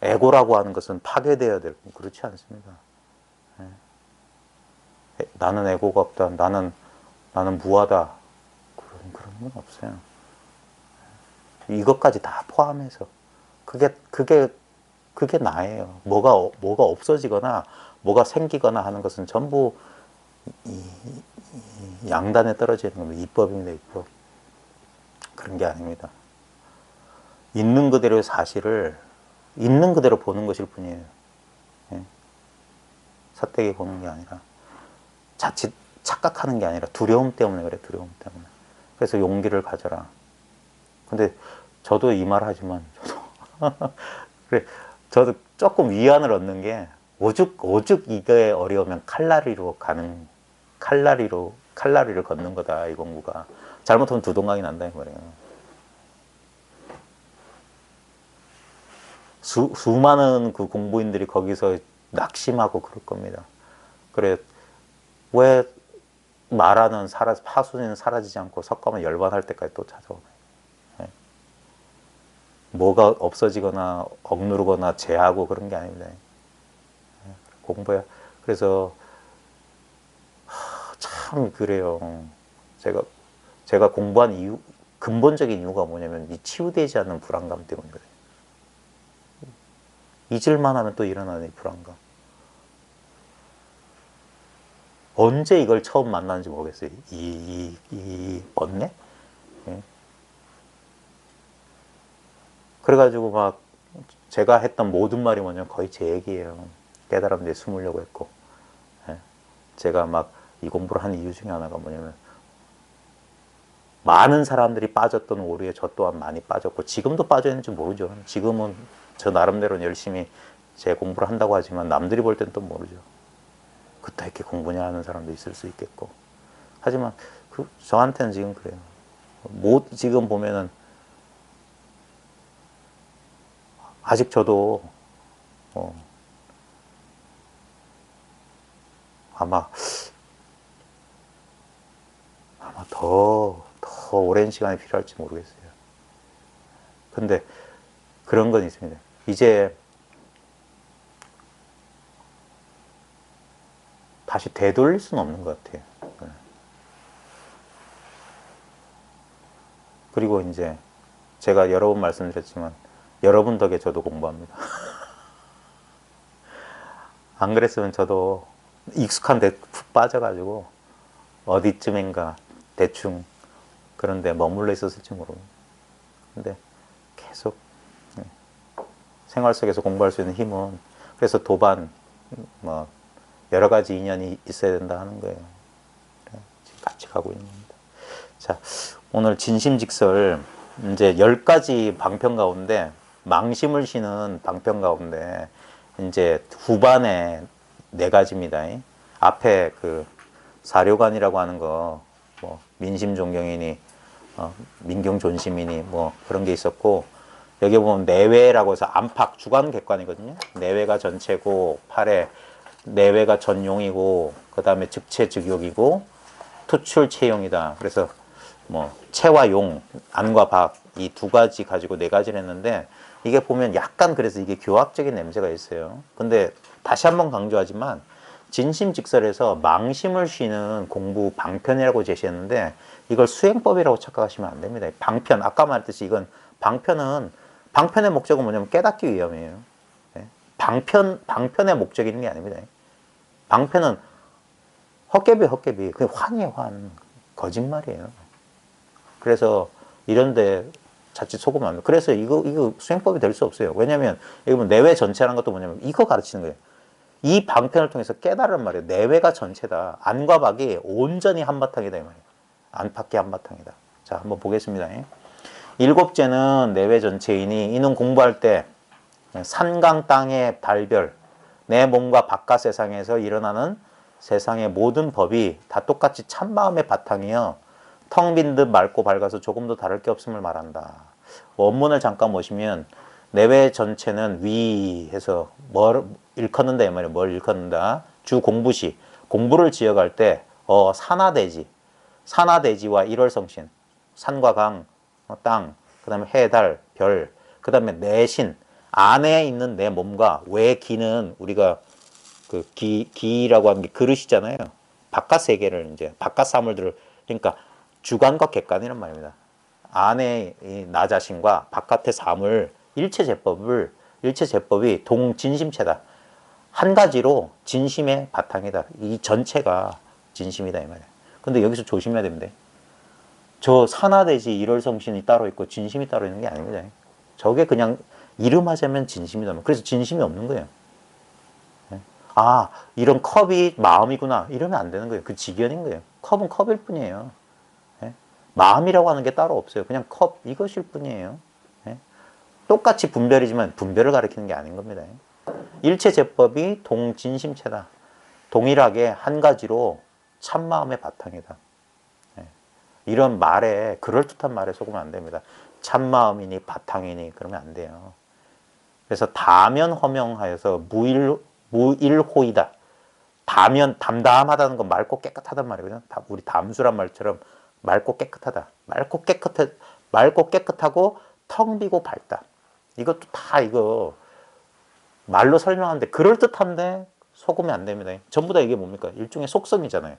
에고라고 하는 것은 파괴되어야 되고, 그렇지 않습니다. 나는 에고가 없다. 나는 무하다. 그런 건 없어요. 이것까지 다 포함해서 그게 나예요. 뭐가 없어지거나 뭐가 생기거나 하는 것은 전부 이 양단에 떨어지는 겁니다. 이법입니다. 이법. 그런 게 아닙니다. 있는 그대로의 사실을 있는 그대로 보는 것일 뿐이에요. 예? 삿대기 보는 게 아니라, 자칫 착각하는 게 아니라 두려움 때문에 그래. 두려움 때문에. 그래서 용기를 가져라. 근데 저도 이 말 하지만 그래, 저도 조금 위안을 얻는 게, 오죽 이거에 어려우면 칼라리로 칼라리를 걷는 거다. 이 공부가 잘못하면 두동강이 난다 이 말이에요. 수많은 그 공부인들이 거기서 낙심하고 그럴 겁니다. 그래, 왜 말하는 파순이는 사라지지 않고 석가모니 열반할 때까지 또 찾아오나요? 네. 뭐가 없어지거나 억누르거나 제하고 그런 게 아닙니다. 공부야. 그래서 참 그래요. 제가 공부한 이유, 근본적인 이유가 뭐냐면 이 치유되지 않는 불안감 때문이거든요. 잊을만 하면 또 일어나는 이 불안감. 언제 이걸 처음 만났는지 모르겠어요. 언네? 예. 그래가지고 막 제가 했던 모든 말이 뭐냐면 거의 제 얘기예요. 깨달은 데 숨으려고 했고. 예. 제가 막 이 공부를 한 이유 중에 하나가 뭐냐면 많은 사람들이 빠졌던 오류에 저 또한 많이 빠졌고 지금도 빠져 있는지 모르죠. 지금은 저 나름대로 열심히 제 공부를 한다고 하지만 남들이 볼 땐 또 모르죠. 그때 이렇게 공부냐 하는 사람도 있을 수 있겠고. 하지만 저한테는 지금 그래요. 지금 보면은 아직 저도 아마 더 오랜 시간이 필요할지 모르겠어요. 근데 그런 건 있습니다. 이제 다시 되돌릴 수는 없는 것 같아요. 그리고 이제 제가 여러 번 말씀드렸지만 여러분 덕에 저도 공부합니다. 안 그랬으면 저도 익숙한 데 푹 빠져가지고 어디쯤인가 대충 그런 데 머물러 있었을지 모릅니다. 근데 계속 생활 속에서 공부할 수 있는 힘은 그래서 도반 뭐 여러 가지 인연이 있어야 된다 하는 거예요. 지금 같이 가고 있는 겁니다. 자, 오늘 진심직설 이제 10가지 방편 가운데 망심을 쉬는 방편 가운데 이제 후반에 4가지입니다. 앞에 그 사료관이라고 하는 거, 뭐 민심존경이니 민경존심이니 뭐 그런 게 있었고 여기 보면 내외라고 해서 안팎 주관객관이거든요. 내외가 전체고 팔에 내외가 전용이고 그 다음에 즉체즉욕이고 투출체용이다. 그래서 뭐 체와 용, 안과 박 이 2가지 가지고 4가지를 했는데 이게 보면 약간 그래서 이게 교학적인 냄새가 있어요. 근데 다시 한번 강조하지만 진심직설에서 망심을 쉬는 공부 방편이라고 제시했는데 이걸 수행법이라고 착각하시면 안 됩니다. 방편, 아까 말했듯이 이건 방편의 목적은 뭐냐면 깨닫기 위함이에요. 방편의 목적이 있는 게 아닙니다. 방편은 헛개비. 그게 환이에요, 환. 거짓말이에요. 그래서 이런데 자칫 속으면 안 돼. 그래서 이거 수행법이 될 수 없어요. 왜냐면, 여기 보면 내외 전체라는 것도 뭐냐면 이거 가르치는 거예요. 이 방편을 통해서 깨달은 말이에요. 내외가 전체다. 안과 밖이 온전히 한바탕이다. 이 말이에요. 안팎이 한바탕이다. 자, 한번 보겠습니다. 7째는 내외 전체이니 이는 공부할 때 산강 땅의 발별, 내 몸과 바깥 세상에서 일어나는 세상의 모든 법이 다 똑같이 참마음의 바탕이여 텅 빈 듯 맑고 밝아서 조금도 다를 게 없음을 말한다. 원문을 잠깐 보시면 내외 전체는 위해서 뭘 일컫는다 이 말이에요. 뭘 일컫는다. 주 공부시 공부를 지어갈 때 산하대지와 일월성신 산과 강, 땅, 그 다음에 해, 달, 별, 그 다음에 내신 안에 있는 내 몸과 외 기는 우리가 그 기라고 하는 게 그릇이잖아요. 바깥 세계를 이제 바깥 사물들을 그러니까 주관과 객관이란 말입니다. 안에 나 자신과 바깥의 사물 일체제법이 동진심체다. 한 가지로 진심의 바탕이다. 이 전체가 진심이다 이 말이에요. 근데 여기서 조심해야 됩니다. 저 산하대지 일월성신이 따로 있고 진심이 따로 있는 게 아닙니다. 저게 그냥 이름하자면 진심이다. 그래서 진심이 없는 거예요. 아, 이런 컵이 마음이구나. 이러면 안 되는 거예요. 그 직연인 거예요. 컵은 컵일 뿐이에요. 마음이라고 하는 게 따로 없어요. 그냥 컵 이것일 뿐이에요. 똑같이 분별이지만 분별을 가리키는 게 아닌 겁니다. 일체제법이 동진심체다. 동일하게 한 가지로 참마음의 바탕이다. 이런 말에 그럴듯한 말에 속으면 안 됩니다. 참마음이니 바탕이니 그러면 안 돼요. 그래서 다면 허명하여서 무일호이다. 담담하다는 건 맑고 깨끗하단 말이거든요. 우리 담수란 말처럼 맑고 깨끗하다. 맑고 깨끗하고 텅 비고 밝다. 이것도 다 이거 말로 설명하는데 그럴듯한데 속으면 안 됩니다. 전부 다 이게 뭡니까? 일종의 속성이잖아요.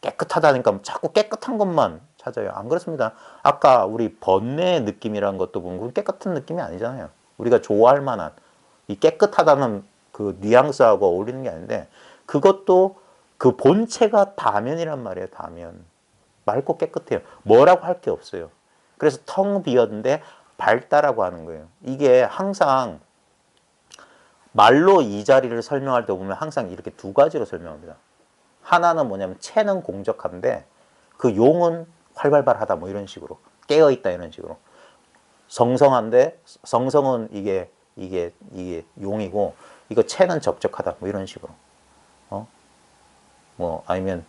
깨끗하다니까 자꾸 깨끗한 것만 찾아요. 안 그렇습니다. 아까 우리 번뇌의 느낌이라는 것도 보면 그건 깨끗한 느낌이 아니잖아요. 우리가 좋아할 만한 이 깨끗하다는 그 뉘앙스하고 어울리는 게 아닌데 그것도 그 본체가 다면이란 말이에요. 다면. 맑고 깨끗해요. 뭐라고 할 게 없어요. 그래서 텅 비었는데 밝다라고 하는 거예요. 이게 항상 말로 이 자리를 설명할 때 보면 항상 이렇게 두 가지로 설명합니다. 하나는 뭐냐면 체는 공적한데 그 용은 활발하다 뭐 이런 식으로 깨어있다 이런 식으로 성성한데 성성은 이게 용이고 이거 체는 적적하다 뭐 이런 식으로 뭐 아니면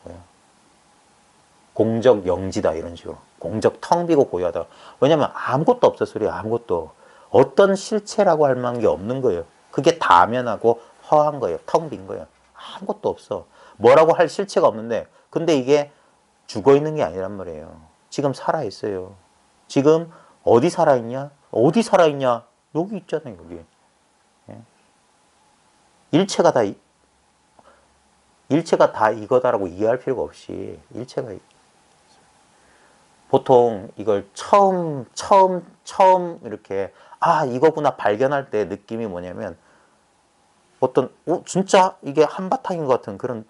뭐야 공적 영지다 이런 식으로 공적 텅 비고 고요하다. 왜냐면 아무것도 없어 소리 아무것도 어떤 실체라고 할 만한 게 없는 거예요. 그게 다면하고 허한 거예요. 텅 빈 거예요. 아무것도 없어. 뭐라고 할 실체가 없는데 근데 이게 죽어 있는 게 아니란 말이에요. 지금 살아 있어요. 지금 어디 살아 있냐? 어디 살아 있냐? 여기 있잖아요. 여기. 일체가 다 이거다라고 이해할 필요가 없이 일체가 보통 이걸 처음 이렇게 이거구나 발견할 때 느낌이 뭐냐면 어떤 진짜 이게 한바탕인 것 같은 그런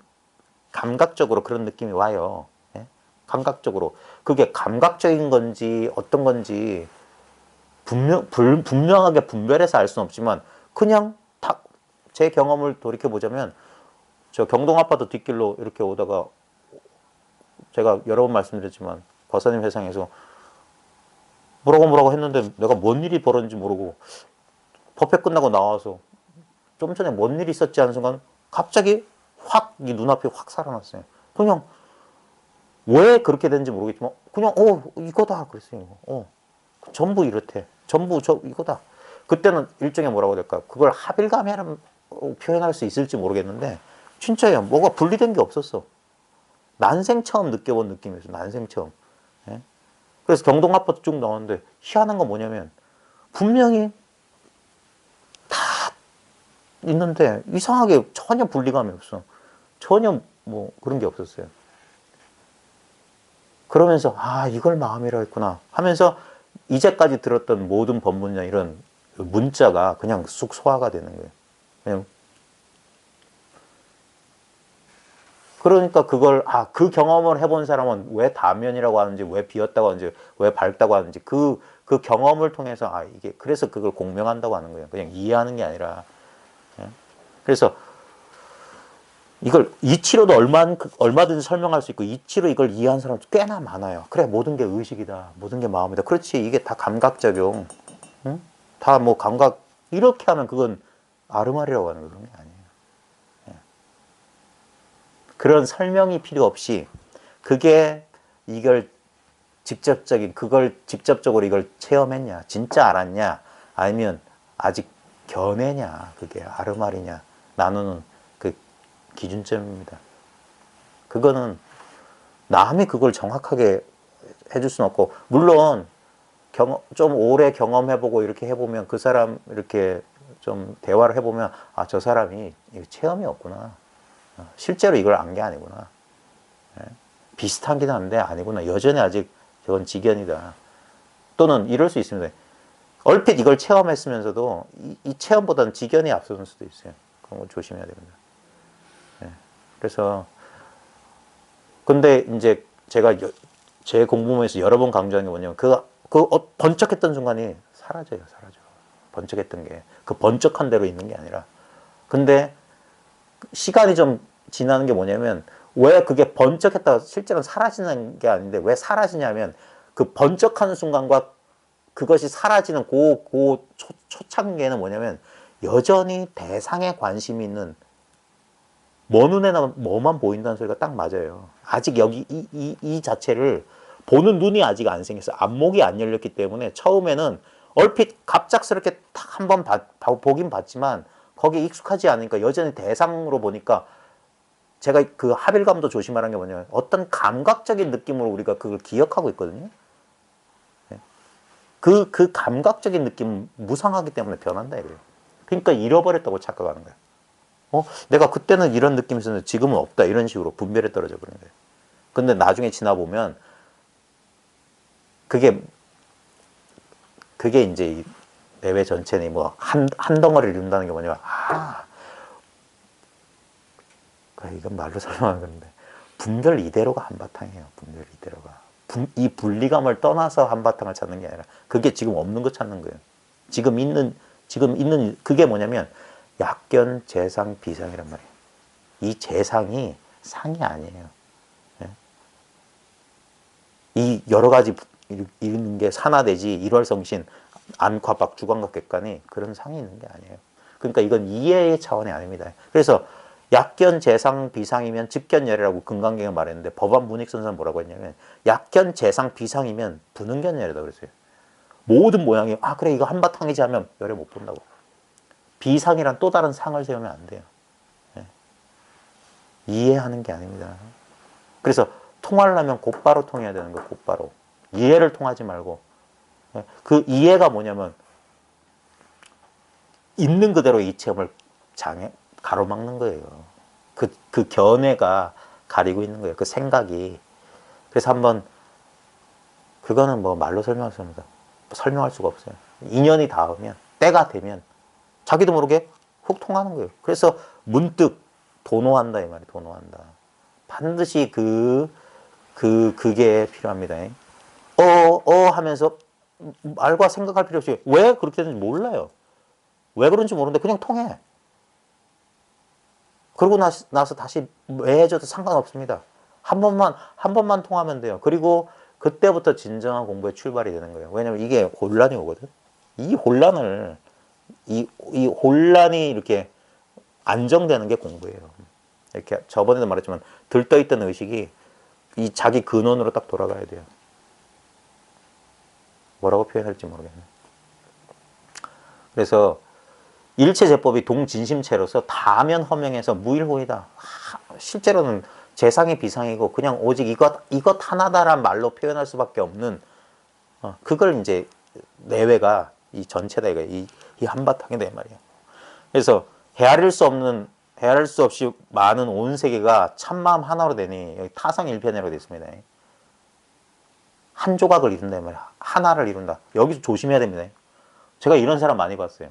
감각적으로 그런 느낌이 와요. 예? 감각적으로 그게 감각적인 건지 어떤 건지 분명하게 분별해서 알 수는 없지만 그냥 제 경험을 돌이켜 보자면 저 경동 아파트 뒷길로 이렇게 오다가 제가 여러 번 말씀드렸지만 과사님 회상에서 뭐라고 했는데 내가 뭔 일이 벌어졌는지 모르고 법회 끝나고 나와서 좀 전에 뭔 일이 있었지 하는 순간 갑자기 확 이 눈앞이 확 살아났어요. 그냥 왜 그렇게 됐는지 모르겠지만 그냥 이거다 그랬어요. 전부 이렇대. 전부 이거다. 그때는 일종의 뭐라고 해야 될까? 그걸 합일감이라는 표현할 수 있을지 모르겠는데 진짜요. 뭐가 분리된 게 없었어. 난생 처음 느껴본 느낌이었어. 난생 처음. 예? 그래서 경동 아파트 쭉 나왔는데 희한한 건 뭐냐면 분명히 다 있는데 이상하게 전혀 분리감이 없어. 전혀 뭐 그런 게 없었어요. 그러면서 이걸 마음이라 했구나 하면서 이제까지 들었던 모든 법문이나 이런 문자가 그냥 쑥 소화가 되는 거예요. 그냥 그러니까 그걸 그 경험을 해본 사람은 왜 다면이라고 하는지 왜 비었다고 하는지 왜 밝다고 하는지 그 경험을 통해서 이게 그래서 그걸 공명한다고 하는 거예요. 그냥 이해하는 게 아니라 그래서 이걸 이치로도 얼마든지 설명할 수 있고 이치로 이걸 이해한 사람 꽤나 많아요. 그래 모든 게 의식이다. 모든 게 마음이다. 그렇지 이게 다 감각작용. 응? 다 뭐 감각 이렇게 하면 그건 아르마리라고 하는 그런 게 아니에요. 그런 설명이 필요 없이 그게 이걸 그걸 직접적으로 이걸 체험했냐 진짜 알았냐 아니면 아직 견해냐 그게 아르마리냐 나누는 그 기준점입니다. 그거는 남이 그걸 정확하게 해줄 수는 없고 물론 좀 오래 경험해보고 이렇게 해보면 그 사람 이렇게 좀 대화를 해보면 저 사람이 체험이 없구나. 실제로 이걸 안 게 아니구나. 비슷하긴 한데 아니구나. 여전히 아직 저건 지견이다. 또는 이럴 수 있습니다. 얼핏 이걸 체험했으면서도 이 체험보다는 지견이 앞서는 수도 있어요. 그런 거 조심해야 됩니다. 그래서 근데 이제 제가 제 공부문에서 여러 번 강조한 게 뭐냐면 번쩍했던 순간이 사라져요. 번쩍했던 게 그 번쩍한 대로 있는 게 아니라 근데 시간이 좀 지나는 게 뭐냐면 왜 그게 번쩍했다가 실제로는 사라지는 게 아닌데 왜 사라지냐면 그 번쩍하는 순간과 그것이 사라지는 초창기에는 뭐냐면 여전히 대상에 관심이 있는 먼 눈에는 뭐만 보인다는 소리가 딱 맞아요. 아직 여기 이 자체를 보는 눈이 아직 안 생겼어요. 안목이 안 열렸기 때문에 처음에는 얼핏 갑작스럽게 딱 한번 보긴 봤지만 거기에 익숙하지 않으니까 여전히 대상으로 보니까 제가 그 합일감도 조심하라는 게 뭐냐면 어떤 감각적인 느낌으로 우리가 그걸 기억하고 있거든요. 그 감각적인 느낌 무상하기 때문에 변한다 이거예요. 그러니까 잃어버렸다고 착각하는 거야. 내가 그때는 이런 느낌이 있었는데 지금은 없다. 이런 식으로 분별이 떨어져 버리는 거예요. 근데 나중에 지나보면 그게 이제 이 내외 전체니 뭐 한 덩어리를 이룬다는 게 뭐냐면 이건 말로 설명하는 건데 분별 이대로가 한바탕이에요. 분별 이대로가. 이 분리감을 떠나서 한바탕을 찾는 게 아니라 그게 지금 없는 거 찾는 거예요. 지금 있는 그게 뭐냐면 약견, 재상, 비상이란 말이에요. 이 재상이 상이 아니에요. 예? 이 여러 가지 있는 게 산화되지 일월성신, 안과박, 주관각, 객관이 그런 상이 있는 게 아니에요. 그러니까 이건 이해의 차원이 아닙니다. 그래서 약견, 재상, 비상이면 집견열이라고 금강경에 말했는데 법안 문익선사는 뭐라고 했냐면 약견, 재상, 비상이면 분응견열이다 그랬어요. 모든 모양이 그래 이거 한바탕이지 하면 열에 못 본다고. 비상이란 또 다른 상을 세우면 안 돼요. 예. 이해하는 게 아닙니다. 그래서 통하려면 곧바로 통해야 되는 거예요. 곧바로. 이해를 통하지 말고. 예. 그 이해가 뭐냐면 있는 그대로 이 체험을 가로막는 거예요. 그 견해가 가리고 있는 거예요. 그 생각이. 그래서 한번 그거는 뭐 말로 설명할 수가 없어요. 인연이 닿으면 때가 되면 자기도 모르게 훅 통하는 거예요. 그래서 문득 도노한다 이 말이에요. 도노한다. 반드시 그게 필요합니다. 하면서 말과 생각할 필요 없이 왜 그렇게 되는지 몰라요. 왜 그런지 모르는데 그냥 통해. 그러고 나서 다시 왜 해줘도 상관없습니다. 한 번만 통하면 돼요. 그리고 그때부터 진정한 공부의 출발이 되는 거예요. 왜냐면 이게 혼란이 오거든. 이 혼란이 이렇게 안정되는 게 공부예요. 이렇게 저번에도 말했지만 들떠있던 의식이 이 자기 근원으로 딱 돌아가야 돼요. 뭐라고 표현할지 모르겠네. 그래서 일체제법이 동진심체로서 다면 허명해서 무일호이다. 실제로는 재상이 비상이고 그냥 오직 이것 하나다란 말로 표현할 수밖에 없는 그걸 이제 내외가 이 전체다 이 한바탕이다 이 말이에요. 그래서 헤아릴 수 없이 많은 온 세계가 참마음 하나로 되니 여기 타성일편이라고 되어 있습니다. 한 조각을 이룬다 이 말이야. 하나를 이룬다. 여기서 조심해야 됩니다. 제가 이런 사람 많이 봤어요.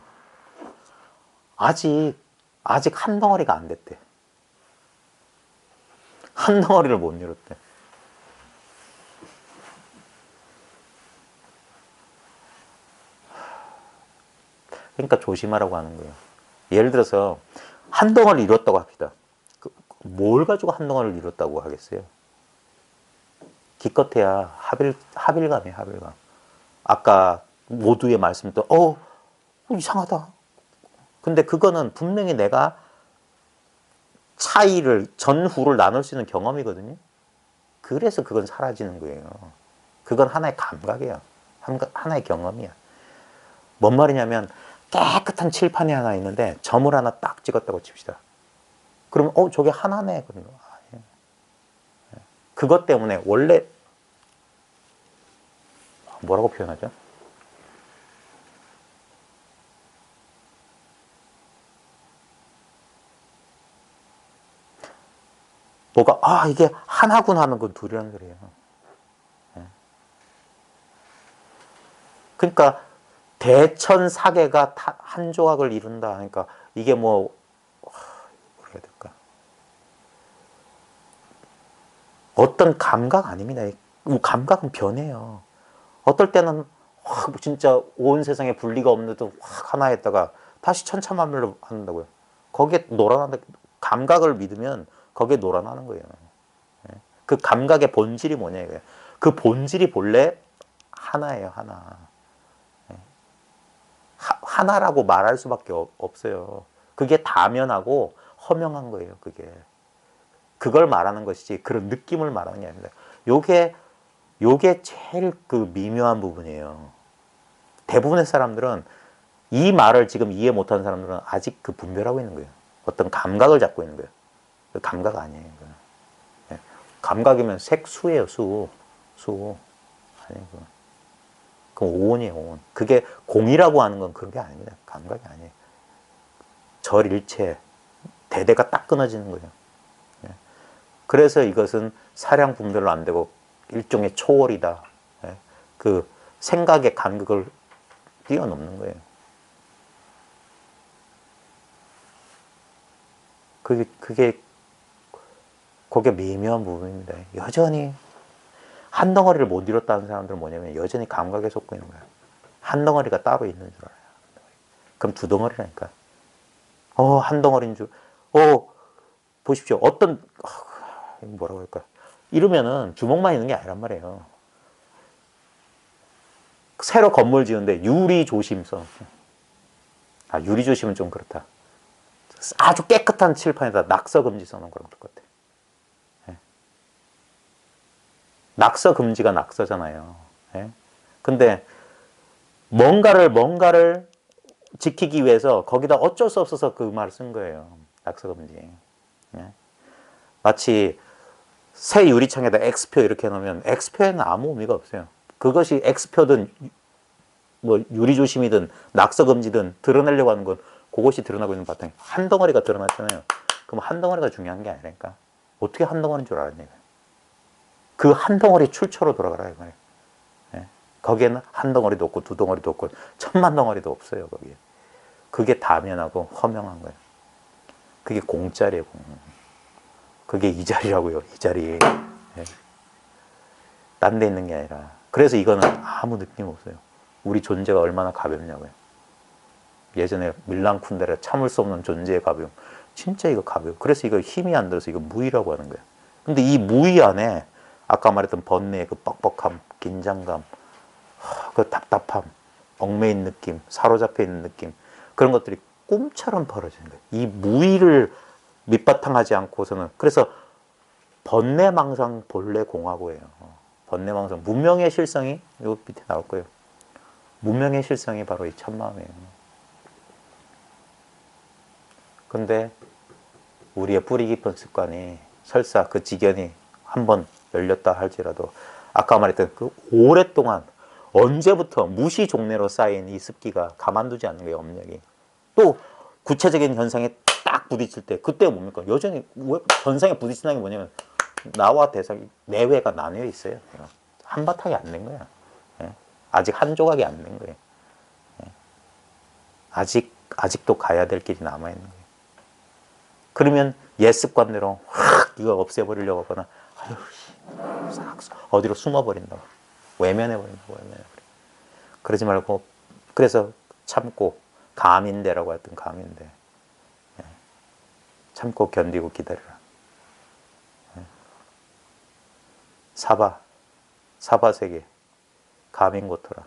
아직 한 덩어리가 안 됐대. 한 덩어리를 못 이뤘대. 그러니까 조심하라고 하는 거예요. 예를 들어서 한 덩어리를 이뤘다고 합시다. 뭘 가지고 한 덩어리를 이뤘다고 하겠어요? 기껏해야 합일감이에요. 합일감. 아까 모두의 말씀도 이상하다. 근데 그거는 분명히 내가 차이를 전후를 나눌 수 있는 경험이거든요. 그래서 그건 사라지는 거예요. 그건 하나의 감각이에요. 하나의 경험이야. 뭔 말이냐면 깨끗한 칠판이 하나 있는데 점을 하나 딱 찍었다고 칩시다. 그러면 저게 하나네. 그러면 그것 때문에 원래 뭐라고 표현하죠? 뭐가 이게 하나군 하면 그건 둘이라는 소리예요. 그러니까 대천사계가 한 조각을 이룬다. 그러니까 이게 뭐라 해야 될까? 어떤 감각 아닙니다. 감각은 변해요. 어떨 때는 진짜 온 세상에 분리가 없는데도 확 하나 했다가 다시 천차만별로 한다고요. 거기에 놀아나는 감각을 믿으면 거기에 놀아나는 거예요. 그 감각의 본질이 뭐냐 이거예요. 그 본질이 본래 하나예요. 하나. 하나라고 말할 수밖에 없어요. 그게 다면하고 허명한 거예요. 그걸 말하는 것이지 그런 느낌을 말하는 게 아닙니다. 요게 제일 그 미묘한 부분이에요. 대부분의 사람들은 이 말을 지금 이해 못하는 사람들은 아직 그 분별하고 있는 거예요. 어떤 감각을 잡고 있는 거예요. 그 감각 아니에요. 감각이면 색수예요. 수. 아니에요. 그럼 오온이에요, 오온. 그게 공이라고 하는 건 그런 게 아닙니다. 감각이 아니에요. 절일체, 대대가 딱 끊어지는 거예요. 예. 그래서 이것은 사량 분별로 안 되고 일종의 초월이다. 예. 그 생각의 간극을 뛰어넘는 거예요. 그게 미묘한 부분입니다. 여전히 한 덩어리를 못 이뤘다는 사람들은 뭐냐면 여전히 감각에 속고 있는 거야. 한 덩어리가 따로 있는 줄 알아요. 그럼 두 덩어리라니까. 한 덩어리인 줄. 보십시오. 뭐라고 할까. 이러면은 주먹만 있는 게 아니란 말이에요. 새로 건물 지은데 유리 조심성. 유리 조심은 좀 그렇다. 아주 깨끗한 칠판에다 낙서 금지 써놓은 거랑 똑같아. 예. 낙서 금지가 낙서잖아요. 예. 근데 뭔가를 지키기 위해서 거기다 어쩔 수 없어서 그 말을 쓴 거예요. 낙서 금지. 예. 마치 새 유리창에다 X표 이렇게 해놓으면 X표에는 아무 의미가 없어요. 그것이 X표든 뭐 유리조심이든 낙서금지든 드러내려고 하는 건 그것이 드러나고 있는 바탕에 한 덩어리가 드러났잖아요. 그럼 한 덩어리가 중요한 게 아니라니까. 어떻게 한 덩어리인 줄 알았냐. 그 한 덩어리 출처로 돌아가라 이거예요. 예? 거기에는 한 덩어리도 없고 두 덩어리도 없고 천만 덩어리도 없어요. 거기에. 그게 다면하고 허명한 거예요. 그게 공짜리예요. 공. 그게 이 자리라고요. 이 자리. 예? 딴 데 있는 게 아니라. 그래서 이거는 아무 느낌 없어요. 우리 존재가 얼마나 가볍냐고요. 예전에 밀란 쿤데라 참을 수 없는 존재의 가벼움. 진짜 이거 가벼워. 그래서 이거 힘이 안 들어서 이거 무의라고 하는 거예요. 근데 이 무의 안에 아까 말했던 번뇌의 그 뻑뻑함, 긴장감, 그 답답함, 얽매인 느낌, 사로잡혀 있는 느낌, 그런 것들이 꿈처럼 벌어지는 거예요. 이 무의를 밑바탕하지 않고서는. 그래서 번뇌망상 본래 공하고예요. 번뇌망상 무명의 실성이 요 밑에 나올 거예요. 무명의 실성이 바로 이 참마음이에요. 근데 우리의 뿌리 깊은 습관이 설사 그 지견이 한번 열렸다 할지라도 아까 말했던 그 오랫동안 언제부터 무시종래로 쌓인 이 습기가 가만두지 않는 거예요. 업력이. 또 구체적인 현상에 딱 부딪힐 때 그때가 뭡니까? 여전히 현상에 부딪힌다는 게 뭐냐면 나와 대상이 내외가 나뉘어 있어요. 한바탕이 안 된 거야. 아직 한 조각이 안 된 거예요. 아직도 가야 될 길이 남아있는 거예요. 그러면 옛 습관대로 확 이거 없애버리려고 하거나 어디로 숨어버린다고. 외면해버린다고. 그러지 말고, 그래서 참고, 감인대라고 했던 감인대. 참고 견디고 기다려라. 사바세계, 감인고토라.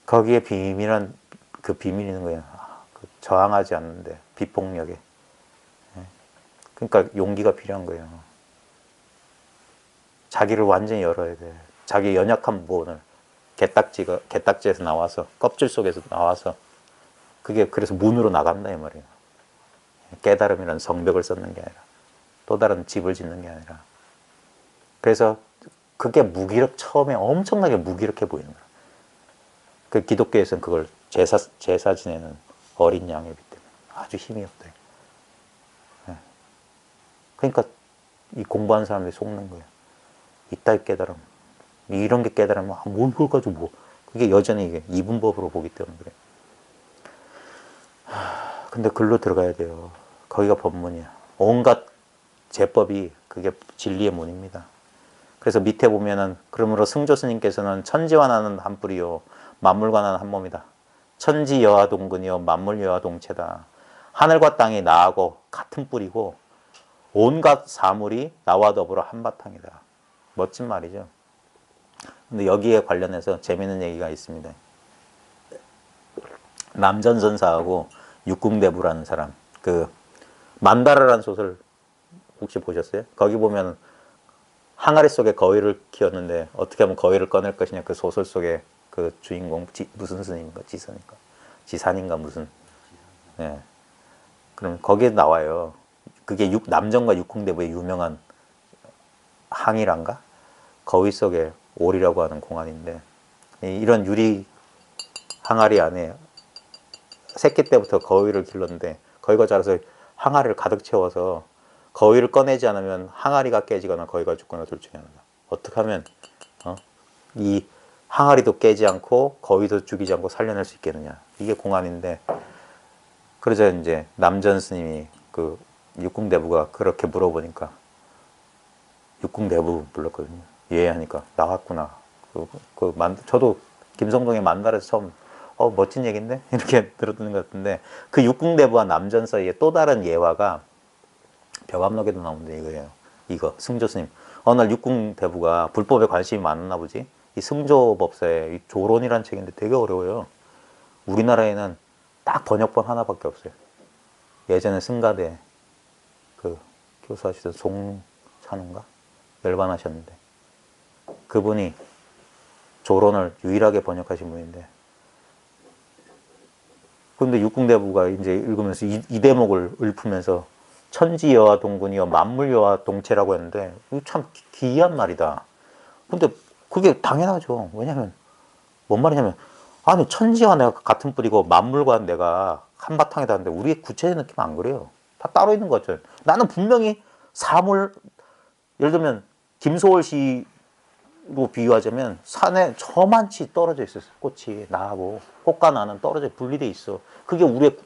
거기에 비밀한 그 비밀이 있는 거예요. 저항하지 않는데 비폭력에. 그러니까 용기가 필요한 거예요. 자기를 완전히 열어야 돼. 자기 연약한 부분을 개딱지에서 나와서 껍질 속에서 나와서 그게 그래서 문으로 나간다 이 말이에요. 깨달음이라는 성벽을 쌓는 게 아니라 또 다른 집을 짓는 게 아니라. 그래서 그게 처음에 엄청나게 무기력해 보이는 거예요. 그 기독교에서는 그걸 제사 지내는 어린 양이기 때문에 아주 힘이 없다. 그러니까 이 공부하는 사람들이 속는 거예요. 이따위 깨달음. 이런 게 깨달으면 뭘 그걸 가지고 뭐. 그게 여전히 이게 이분법으로 보기 때문에 그래요. 근데 글로 들어가야 돼요. 거기가 법문이야. 온갖 제법이 그게 진리의 문입니다. 그래서 밑에 보면은 그러므로 승조 스님께서는 천지와 나는 한 뿌리요 만물과 나는 한 몸이다. 천지 여하 동근이요 만물 여하 동체다. 하늘과 땅이 나하고 같은 뿌리고 온갖 사물이 나와 더불어 한바탕이다. 멋진 말이죠. 근데 여기에 관련해서 재미있는 얘기가 있습니다. 남전선사하고 육궁대부라는 사람, 그 만다라라는 소설 혹시 보셨어요? 거기 보면 항아리 속에 거위를 키웠는데 어떻게 하면 거위를 꺼낼 것이냐. 그 소설 속에 그 주인공 무슨 스님인가 지산인가 무슨. 예. 그럼 거기에 나와요. 그게 남전과 육궁대부의 유명한 항일한가? 거위 속에 올이라고 하는 공안인데 이런 유리 항아리 안에 새끼 때부터 거위를 길렀는데 거위가 자라서 항아리를 가득 채워서 거위를 꺼내지 않으면 항아리가 깨지거나 거위가 죽거나 둘 중에 하나다. 어떻게 하면 이 항아리도 깨지 않고 거위도 죽이지 않고 살려낼 수 있겠느냐. 이게 공안인데 그러자 이제 남전 스님이 그 육궁대부가 그렇게 물어보니까 육궁대부 불렀거든요. 예 하니까 나왔구나. 저도 김성동의 만달에서 처음 멋진 얘기인데 이렇게 들었던 것 같은데 그 육궁대부와 남전 사이에 또 다른 예화가 벽암록에도 나오는데 이거예요. 이거 승조스님 어느 날 육궁대부가 불법에 관심이 많았나 보지. 이 승조법사의 이 조론이라는 책인데 되게 어려워요. 우리나라에는 딱 번역본 하나밖에 없어요. 예전에 승가대 그 교수하시던 송찬호인가 열반하셨는데 그분이 조론을 유일하게 번역하신 분인데 근데 육궁대부가 이제 읽으면서 이 대목을 읊으면서 천지여와 동군이여 만물여와 동체라고 했는데 이거 참 기이한 말이다. 근데 그게 당연하죠. 왜냐하면 뭔 말이냐면 아니 천지와 내가 같은 뿌리고 만물과 내가 한바탕이다 하는데 우리의 구체적인 느낌은 안 그래요. 다 따로 있는 거죠. 나는 분명히 사물 예를 들면 김소월 시로 비유하자면 산에 저만치 떨어져 있었어. 꽃이 나하고 꽃과 나는 떨어져 분리돼 있어. 그게 우리의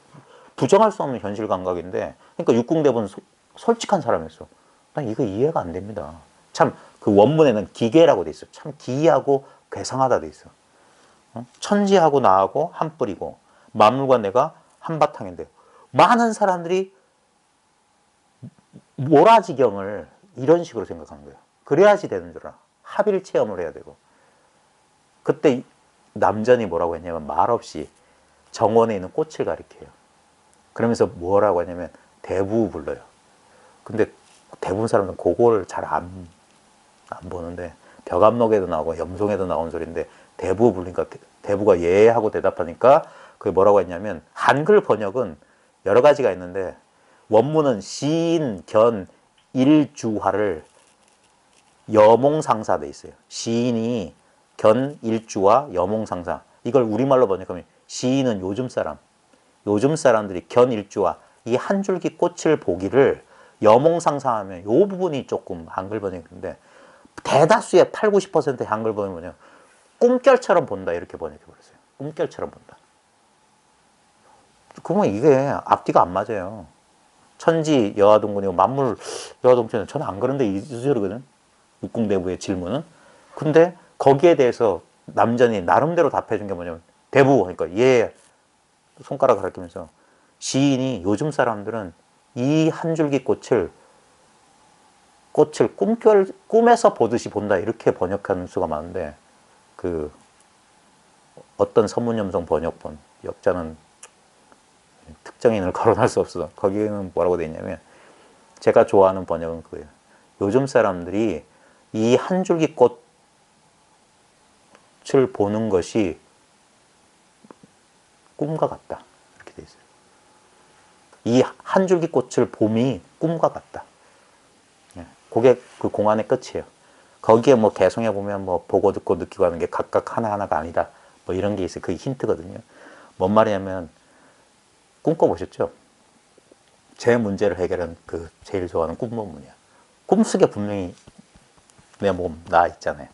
부정할 수 없는 현실 감각인데 그러니까 육궁대부는 솔직한 사람이었어. 난 이거 이해가 안 됩니다. 참 그 원문에는 기계라고 돼 있어. 참 기이하고 괴상하다 돼 있어. 천지하고 나하고 한 뿌리고 만물과 내가 한바탕인데 많은 사람들이 모라지경을 이런 식으로 생각하는 거예요. 그래야지 되는 줄 알아. 합일 체험을 해야 되고. 그때 남전이 뭐라고 했냐면 말없이 정원에 있는 꽃을 가리켜요. 그러면서 뭐라고 하냐면 대부 불러요. 근데 대부분 사람들은 그걸 잘 안 보는데 벽암록에도 나오고 염송에도 나온 소리인데 대부 불리니까 대부가 예 하고 대답하니까 그게 뭐라고 했냐면 한글 번역은 여러 가지가 있는데 원문은 시인 견 일주화를 여몽상사 돼 있어요. 시인이 견 일주와 여몽상사 이걸 우리말로 번역하면 시인은 요즘 사람들이 견 일주와 이 한 줄기 꽃을 보기를 여몽상사하면 이 부분이 조금 한글 번역인데 대다수의 8, 90%의 한글 번역은 뭐냐 꿈결처럼 본다 이렇게 번역해버렸어요. 꿈결처럼 본다. 그러면 이게 앞뒤가 안 맞아요. 천지 여하동군이고 만물 여하동체는 저는 안 그런데 이소리거든. 육궁대부의 질문은. 근데 거기에 대해서 남전이 나름대로 답해준 게 뭐냐면 대부 그러니까 예 손가락 가리키면서 시인이 요즘 사람들은 이 한 줄기 꽃을 꿈에서 보듯이 본다 이렇게 번역하는 수가 많은데 그 어떤 선문염송 번역본 역자는 특정인을 거론할 수 없어. 거기에는 뭐라고 돼 있냐면 제가 좋아하는 번역은 그거예요. 요즘 사람들이 이 한 줄기 꽃을 보는 것이 꿈과 같다 이렇게 돼 있어요. 이 한 줄기 꽃을 봄이 꿈과 같다. 그게 그 공안의 끝이에요. 거기에 뭐 개성해 보면 뭐 보고 듣고 느끼고 하는 게 각각 하나하나가 아니다. 뭐 이런 게 있어요. 그게 힌트거든요. 뭔 말이냐면 꿈꿔보셨죠? 제 문제를 해결한 그 제일 좋아하는 꿈법문이야. 꿈속에 분명히 내 몸 나 있잖아요.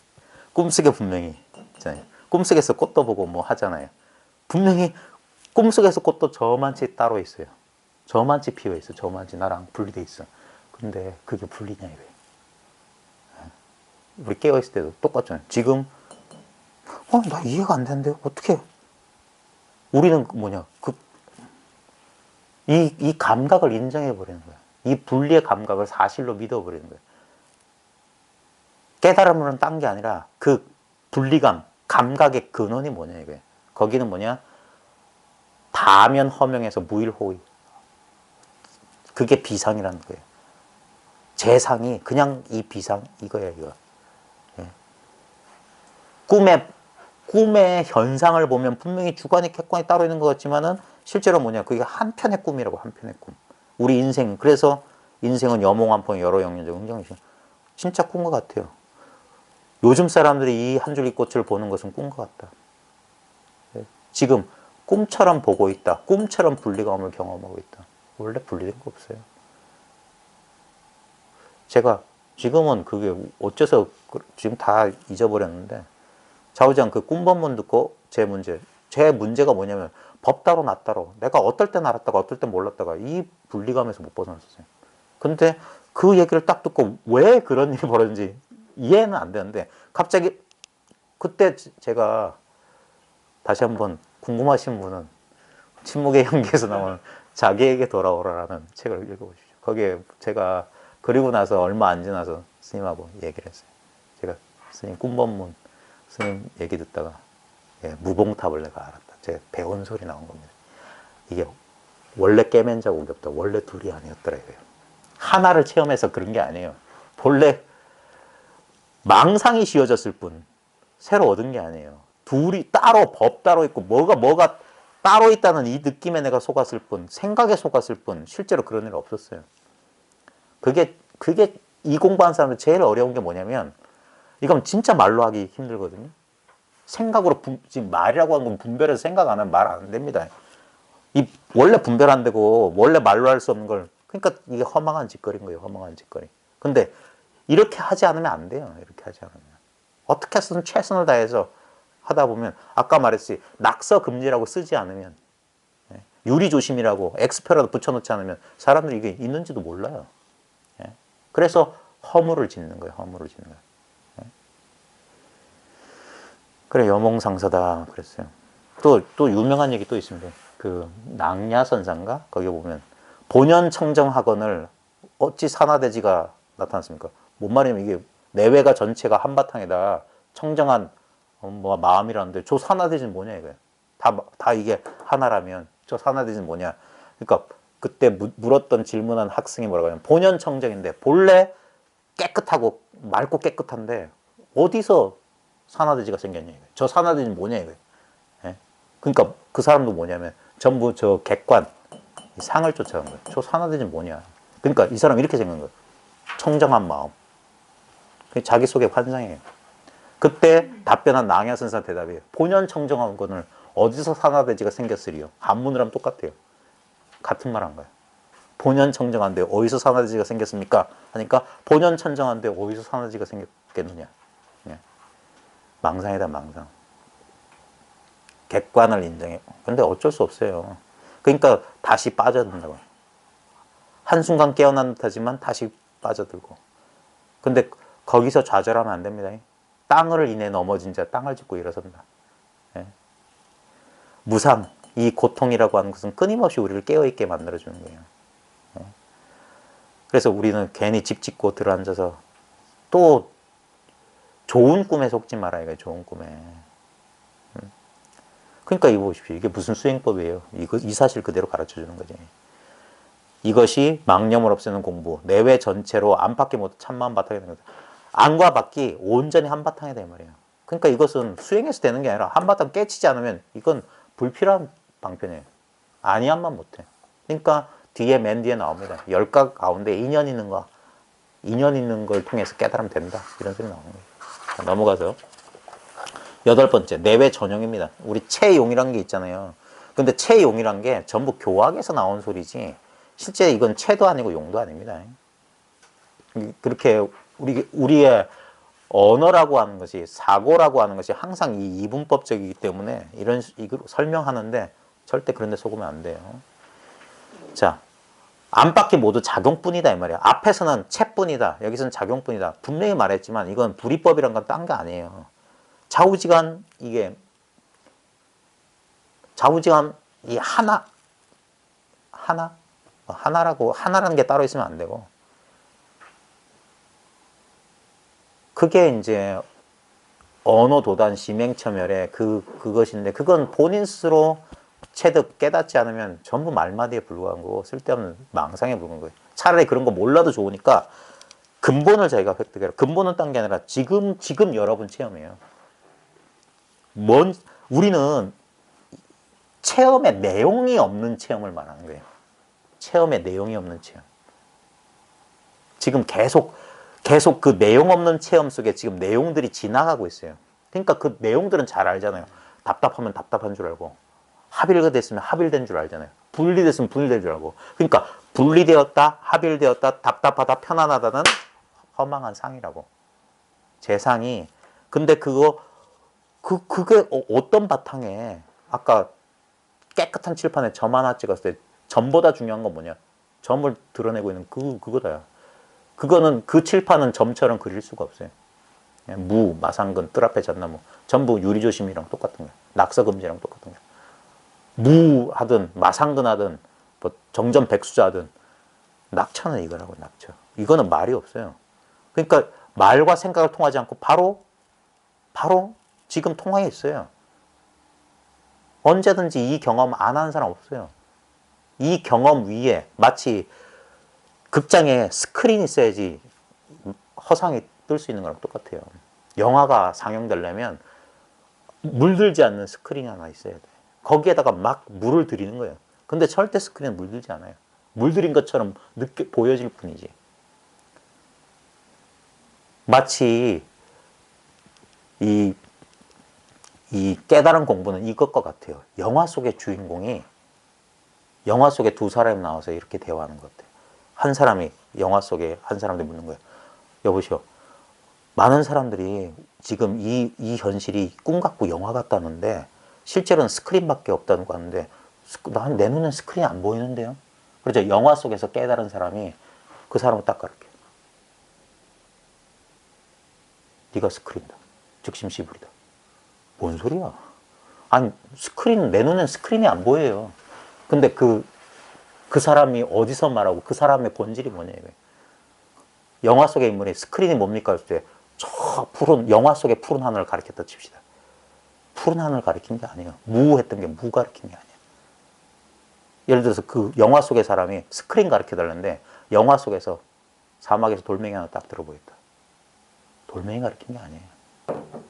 꿈속에 분명히 있잖아요. 꿈속에서 꽃도 보고 뭐 하잖아요. 분명히 꿈속에서 꽃도 저만치 따로 있어요. 저만치 피어 있어. 저만치 나랑 분리돼 있어. 근데 그게 분리냐 이거예요. 우리 깨어있을 때도 똑같잖아요. 지금 나 이해가 안 되는데 어떻게 우리는 뭐냐 이 감각을 인정해 버리는 거야. 이 분리의 감각을 사실로 믿어 버리는 거야. 깨달음으로는 딴 게 아니라 그 분리감 감각의 근원이 뭐냐 이거예요. 거기는 뭐냐 다면 허명에서 무일호의 그게 비상이라는 거예요. 재상이 그냥 이 비상 이거야 이거. 꿈의 현상을 보면 분명히 주관이 객관이 따로 있는 것 같지만은 실제로 뭐냐 그게 한 편의 꿈이라고. 한 편의 꿈. 우리 인생 그래서 인생은 여몽 한 phong 여러 영년적 흥정이죠. 진짜 꿈과 같아요. 요즘 사람들이 이 한 줄기 꽃을 보는 것은 꿈 것 같다. 지금 꿈처럼 보고 있다. 꿈처럼 분리감을 경험하고 있다. 원래 분리된 거 없어요. 제가 지금은 그게 어째서 지금 다 잊어버렸는데 좌우지간 그 꿈법문 듣고 제 문제가 뭐냐면 법 따로 나 따로 내가 어떨 땐 알았다가 어떨 땐 몰랐다가 이 분리감에서 못 벗어났었어요. 근데 그 얘기를 딱 듣고 왜 그런 일이 벌어졌는지 이해는 안 되는데 갑자기 그때 제가 다시 한번 궁금하신 분은 침묵의 향기에서 나오는 자기에게 돌아오라라는 책을 읽어보십시오. 거기에 제가 그리고 나서 얼마 안 지나서 스님하고 얘기를 했어요. 제가 스님 꿈법문 스님 얘기 듣다가 무봉탑을 내가 알았다. 제가 배운 소리 나온 겁니다. 이게 원래 깨맨 자국이 없다. 원래 둘이 아니었더라 이거예요. 하나를 체험해서 그런 게 아니에요. 본래 망상이 씌워졌을 뿐 새로 얻은 게 아니에요. 둘이 따로 법 따로 있고 뭐가 따로 있다는 이 느낌에 내가 속았을 뿐 생각에 속았을 뿐 실제로 그런 일 없었어요. 그게 이 공부하는 사람들 제일 어려운 게 뭐냐면 이건 진짜 말로 하기 힘들거든요. 생각으로 지금 말이라고 하는 건 분별해서 생각 안 하면 말 안 됩니다. 이 원래 분별 안 되고 원래 말로 할 수 없는 걸 그러니까 이게 허망한 짓거리인 거예요. 허망한 짓거리. 근데 이렇게 하지 않으면 안 돼요. 이렇게 하지 않으면 어떻게 해서든 최선을 다해서 하다 보면 아까 말했지 낙서 금지라고 쓰지 않으면 유리 조심이라고 엑스표라도 붙여놓지 않으면 사람들이 이게 있는지도 몰라요. 그래서 허물을 짓는 거예요. 허물을 짓는 거예요. 그래 여몽상서다 그랬어요. 또 유명한 얘기 또 있습니다. 그 낭야선상가 거기 보면 본연청정학원을 어찌 산화대지가 나타났습니까? 뭔 말이냐면 이게 내외가 전체가 한바탕에다 청정한 뭐 마음이라는데 저 산화대지는 뭐냐 이거예요. 다 이게 하나라면 저 산화대지는 뭐냐. 그러니까 그때 물었던 질문한 학생이 뭐라고 하냐면 본연청정인데 본래 깨끗하고 맑고 깨끗한데 어디서 산화대지가 생겼냐 이거예요. 저 산화대지는 뭐냐 이거예요. 그러니까 그 사람도 뭐냐면 전부 저 객관 상을 쫓아간 거예요. 저 산화대지는 뭐냐. 그러니까 이 사람 이렇게 생긴 거예요. 청정한 마음. 자기 속의 환상이에요. 그때 답변한 낭야선사 대답이에요. 본연 청정한 거는 어디서 산화대지가 생겼으리요. 한문을 하면 똑같아요. 같은 말 한 거예요. 본연 청정한데 어디서 산화대지가 생겼습니까? 하니까 본연 청정한데 어디서 산화대지가 생겼겠느냐. 망상이다 망상. 객관을 인정해. 근데 어쩔 수 없어요. 그러니까 다시 빠져든다고. 한순간 깨어난 듯하지만 다시 빠져들고. 근데 거기서 좌절하면 안 됩니다. 땅을 인해 넘어진 자 땅을 짚고 일어선다. 무상, 이 고통이라고 하는 것은 끊임없이 우리를 깨어있게 만들어주는 거예요. 그래서 우리는 괜히 집 짓고 들어앉아서 또 좋은 꿈에 속지 말아야 해요. 좋은 꿈에. 그러니까 이거 보십시오. 이게 무슨 수행법이에요. 이 사실 그대로 가르쳐주는 거지. 이것이 망념을 없애는 공부. 내외 전체로 안팎이 모두 참마음 바탕이 되는 거다. 안과 밖이 온전히 한바탕이 돼 말이에요. 그러니까 이것은 수행해서 되는 게 아니라 한바탕 깨치지 않으면 이건 불필요한 방편이에요. 아니함만 못해. 그러니까 맨 뒤에 나옵니다. 열각 가운데 인연 있는 걸 통해서 깨달으면 된다. 이런 소리 나오는 거예요. 자, 넘어가서 8번째 내외 전용입니다. 우리 채용이란 게 있잖아요. 근데 채용이란 게 전부 교학에서 나온 소리지 실제 이건 채도 아니고 용도 아닙니다. 그렇게 우리의 언어라고 하는 것이 사고라고 하는 것이 항상 이 이분법적이기 때문에 이걸 설명하는데 절대 그런 데 속으면 안 돼요. 자, 안팎이 모두 작용뿐이다 이 말이야. 앞에서는 채뿐이다. 여기서는 작용뿐이다. 분명히 말했지만 이건 불이법이란 건 딴 게 아니에요. 좌우지간 이 하나라는 게 따로 있으면 안 되고 그게 이제 언어도단 심행처멸의 그것인데 그건 본인 스스로 체득 깨닫지 않으면 전부 말마디에 불과한 거고 쓸데없는 망상에 불과한 거예요. 차라리 그런 거 몰라도 좋으니까 근본을 자기가 획득해라. 근본은 딴 게 아니라 지금 여러분 체험이에요. 우리는 체험의 내용이 없는 체험을 말하는 거예요. 체험의 내용이 없는 체험. 지금 계속 계속 그 내용 없는 체험 속에 지금 내용들이 지나가고 있어요. 그러니까 그 내용들은 잘 알잖아요. 답답하면 답답한 줄 알고, 합일가 됐으면 합일된 줄 알잖아요. 분리됐으면 분리된 줄 알고. 그러니까 분리되었다, 합일되었다, 답답하다, 편안하다는 허망한 상이라고. 제 상이. 근데 그게 어떤 바탕에, 아까 깨끗한 칠판에 점 하나 찍었을 때 점보다 중요한 건 뭐냐? 점을 드러내고 있는 그거다요. 그거는 그 칠판은 점처럼 그릴 수가 없어요. 무, 마상근, 뜰 앞에 잣나무 전부 유리조심이랑 똑같은 거예요. 낙서금지랑 똑같은 거예요. 무 하든 마상근 하든 뭐 정전 백수자 하든 낙처는 이거라고. 낙처. 이거는 말이 없어요. 그러니까 말과 생각을 통하지 않고 바로 지금 통하에 있어요. 언제든지 이 경험 안 하는 사람 없어요. 이 경험 위에 마치 극장에 스크린이 있어야지 허상이 뜰 수 있는 거랑 똑같아요. 영화가 상영되려면 물들지 않는 스크린이 하나 있어야 돼. 거기에다가 막 물을 들이는 거예요. 근데 절대 스크린은 물들지 않아요. 물들인 것처럼 보여질 뿐이지. 마치 이 깨달은 공부는 이것과 같아요. 영화 속의 주인공이 영화 속에 두 사람이 나와서 이렇게 대화하는 것 같아요. 한 사람이 영화 속에 한 사람한테 묻는 거예요. 여보시오. 많은 사람들이 지금 이 현실이 꿈 같고 영화 같다는데 실제로는 스크린밖에 없다는 거 하는데 내 눈엔 스크린이 안 보이는데요. 그렇죠. 영화 속에서 깨달은 사람이 그 사람을 딱 가르쳐요. 네가 스크린이다. 즉심시불이다. 뭔 소리야? 아니 내 눈엔 스크린이 안 보여요. 근데 그 사람이 어디서 말하고 그 사람의 본질이 뭐냐 이거예요. 영화 속의 인물이 스크린이 뭡니까? 했을 때 저 푸른 영화 속의 푸른 하늘을 가리켰다 칩시다. 푸른 하늘을 가리킨 게 아니에요. 무했던 게 무 가리킨 게 아니에요. 예를 들어서 그 영화 속의 사람이 스크린 가르쳐 달라는데 영화 속에서 사막에서 돌멩이 하나 딱 들어보였다. 돌멩이 가르친 게 아니에요.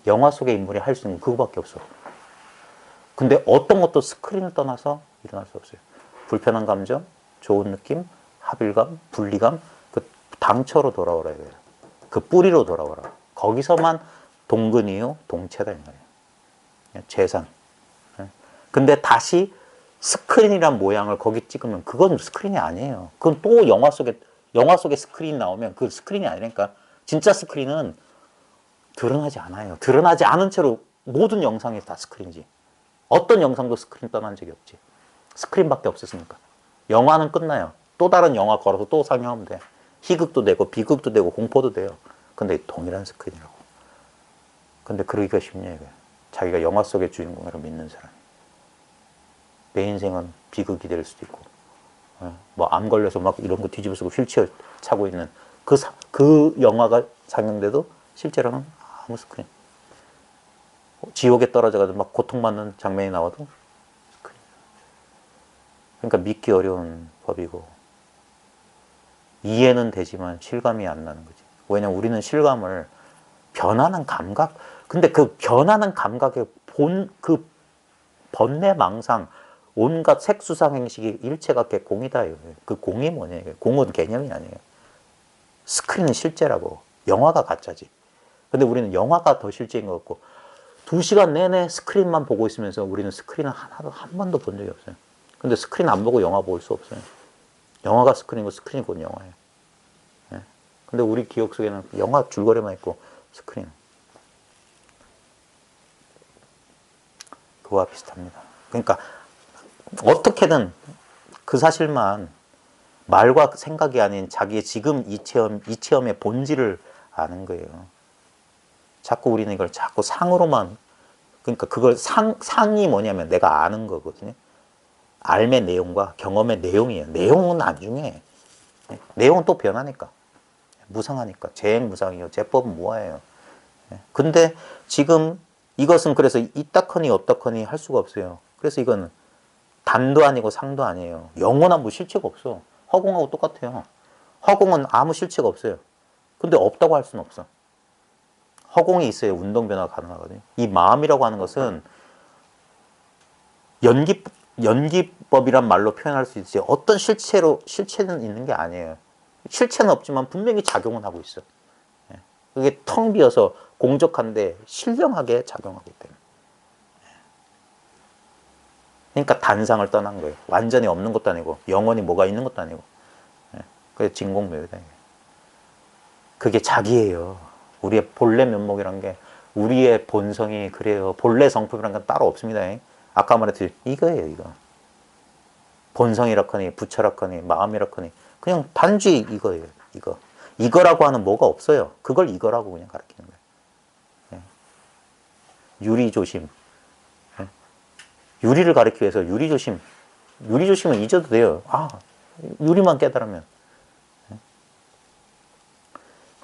영화 속의 인물이 할 수 있는 건 그거밖에 없어. 근데 어떤 것도 스크린을 떠나서 일어날 수 없어요. 불편한 감정, 좋은 느낌, 합일감, 분리감, 그 당처로 돌아오라 이거예요. 그 뿌리로 돌아오라. 거기서만 동근이요, 동체다 이 말이에요. 재산. 근데 다시 스크린이란 모양을 거기 찍으면 그건 스크린이 아니에요. 그건 또 영화 속에 스크린 나오면 그 스크린이 아니니까. 진짜 스크린은 드러나지 않아요. 드러나지 않은 채로 모든 영상이 다 스크린이지. 어떤 영상도 스크린 떠난 적이 없지. 스크린밖에 없었으니까. 영화는 끝나요. 또 다른 영화 걸어서 또 상영하면 돼. 희극도 되고 비극도 되고 공포도 돼요. 근데 동일한 스크린이라고. 근데 그러기가 쉽냐 이거야. 자기가 영화 속의 주인공이라고 믿는 사람이. 내 인생은 비극이 될 수도 있고 뭐 암 걸려서 막 이런 거 뒤집어 쓰고 휠체어 차고 있는 그 영화가 상영돼도 실제로는 아무 스크린. 지옥에 떨어져가지고 막 고통받는 장면이 나와도 스크린. 그러니까 믿기 어려운 법이고 이해는 되지만 실감이 안 나는 거지. 왜냐면 우리는 실감을 변하는 감각, 근데 그 변하는 감각의 그 번뇌망상, 온갖 색수상 행식이 일체가 공이다. 그 공이 뭐냐. 공은 개념이 아니에요. 스크린은 실제라고. 영화가 가짜지. 근데 우리는 영화가 더 실제인 것 같고 2시간 내내 스크린만 보고 있으면서 우리는 스크린을 한 번도 본 적이 없어요. 근데 스크린 안 보고 영화 볼 수 없어요. 영화가 스크린이고 스크린이 곧 영화예요. 네? 근데 우리 기억 속에는 영화 줄거리만 있고 스크린. 그와 비슷합니다. 그러니까 어떻게든 그 사실만 말과 생각이 아닌 자기의 지금 이 체험의 본질을 아는 거예요. 자꾸 우리는 이걸 자꾸 상으로만, 그러니까 그걸 상이 뭐냐면 내가 아는 거거든요. 알의 내용과 경험의 내용이에요. 내용은 안 중요해. 내용은 또 변하니까. 무상하니까. 재행무상이요. 제법은 무아예요. 근데 지금 이것은 그래서 있다커니 없다커니 할 수가 없어요. 그래서 이건 단도 아니고 상도 아니에요. 영원한 뭐 실체가 없어. 허공하고 똑같아요. 허공은 아무 실체가 없어요. 근데 없다고 할 수는 없어. 허공이 있어야 운동 변화가 가능하거든요. 이 마음이라고 하는 것은 연기법이란 말로 표현할 수 있지 어떤 실체는 있는 게 아니에요. 실체는 없지만 분명히 작용은 하고 있어. 그게 텅 비어서 공적한데 신령하게 작용하기 때문에. 그러니까 단상을 떠난 거예요. 완전히 없는 것도 아니고 영원히 뭐가 있는 것도 아니고. 그게 진공묘유다. 그게 자기예요. 우리의 본래 면목이란 게 우리의 본성이 그래요. 본래 성품이란 건 따로 없습니다. 아까 말했듯이 이거예요. 이거. 본성이라거니 부처라거니 마음이라거니 그냥 단지 이거예요. 이거. 이거라고 하는 뭐가 없어요. 그걸 이거라고 그냥 가르치는 거예요. 유리조심. 유리를 가르치기 위해서 유리조심. 유리조심은 잊어도 돼요. 아, 유리만 깨달으면.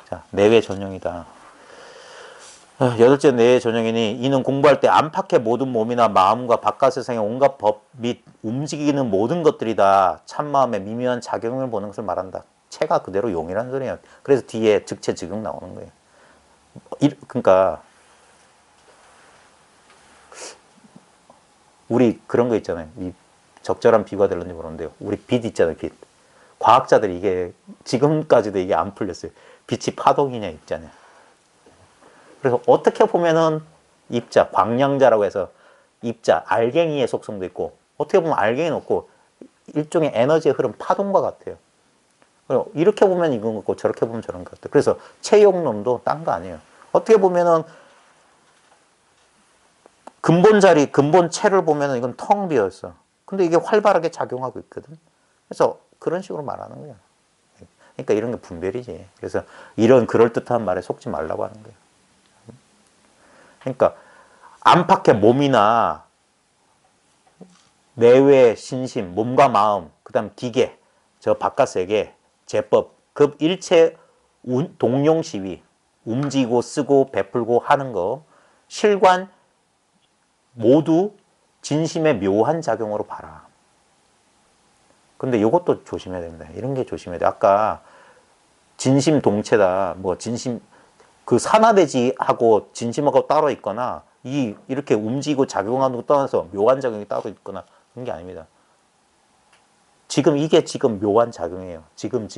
자, 내외 전형이다. 여덟째 내외 전형이니 이는 공부할 때 안팎의 모든 몸이나 마음과 바깥 세상의 온갖 법 및 움직이는 모든 것들이 다 참마음의 미묘한 작용을 보는 것을 말한다. 체가 그대로 용이라는 소리예요. 그래서 뒤에 즉체 즉용 나오는 거예요. 그러니까 우리 그런 거 있잖아요. 이 적절한 비유가 될런지 모르는데요. 우리 빛 있잖아요. 빛. 과학자들이 이게 지금까지도 이게 안 풀렸어요. 빛이 파동이냐 입자냐. 그래서 어떻게 보면은 입자, 광량자라고 해서 입자, 알갱이의 속성도 있고 어떻게 보면 알갱이는 없고 일종의 에너지의 흐름, 파동과 같아요. 이렇게 보면 이건 같고 저렇게 보면 저런 것 같아요. 그래서 체용론도 딴 거 아니에요. 어떻게 보면은 근본 자리, 근본 체를 보면은 이건 텅 비어 있어. 근데 이게 활발하게 작용하고 있거든. 그래서 그런 식으로 말하는 거예요. 그러니까 이런 게 분별이지. 그래서 이런 그럴듯한 말에 속지 말라고 하는 거예요. 그러니까 안팎의 몸이나 내외 신심, 몸과 마음, 그 다음 기계, 저 바깥 세계, 제법, 급 일체 동용시위, 움직이고 쓰고 베풀고 하는 거, 실관 모두 진심의 묘한 작용으로 봐라. 근데 이것도 조심해야 됩니다. 이런 게 조심해야 돼. 아까 진심 동체다, 뭐 진심 그 산화대지하고 진심하고 따로 있거나 이렇게 움직이고 작용하는 거 떠나서 묘한 작용이 따로 있거나 그런 게 아닙니다. 이게 지금 묘한 작용이에요. 지금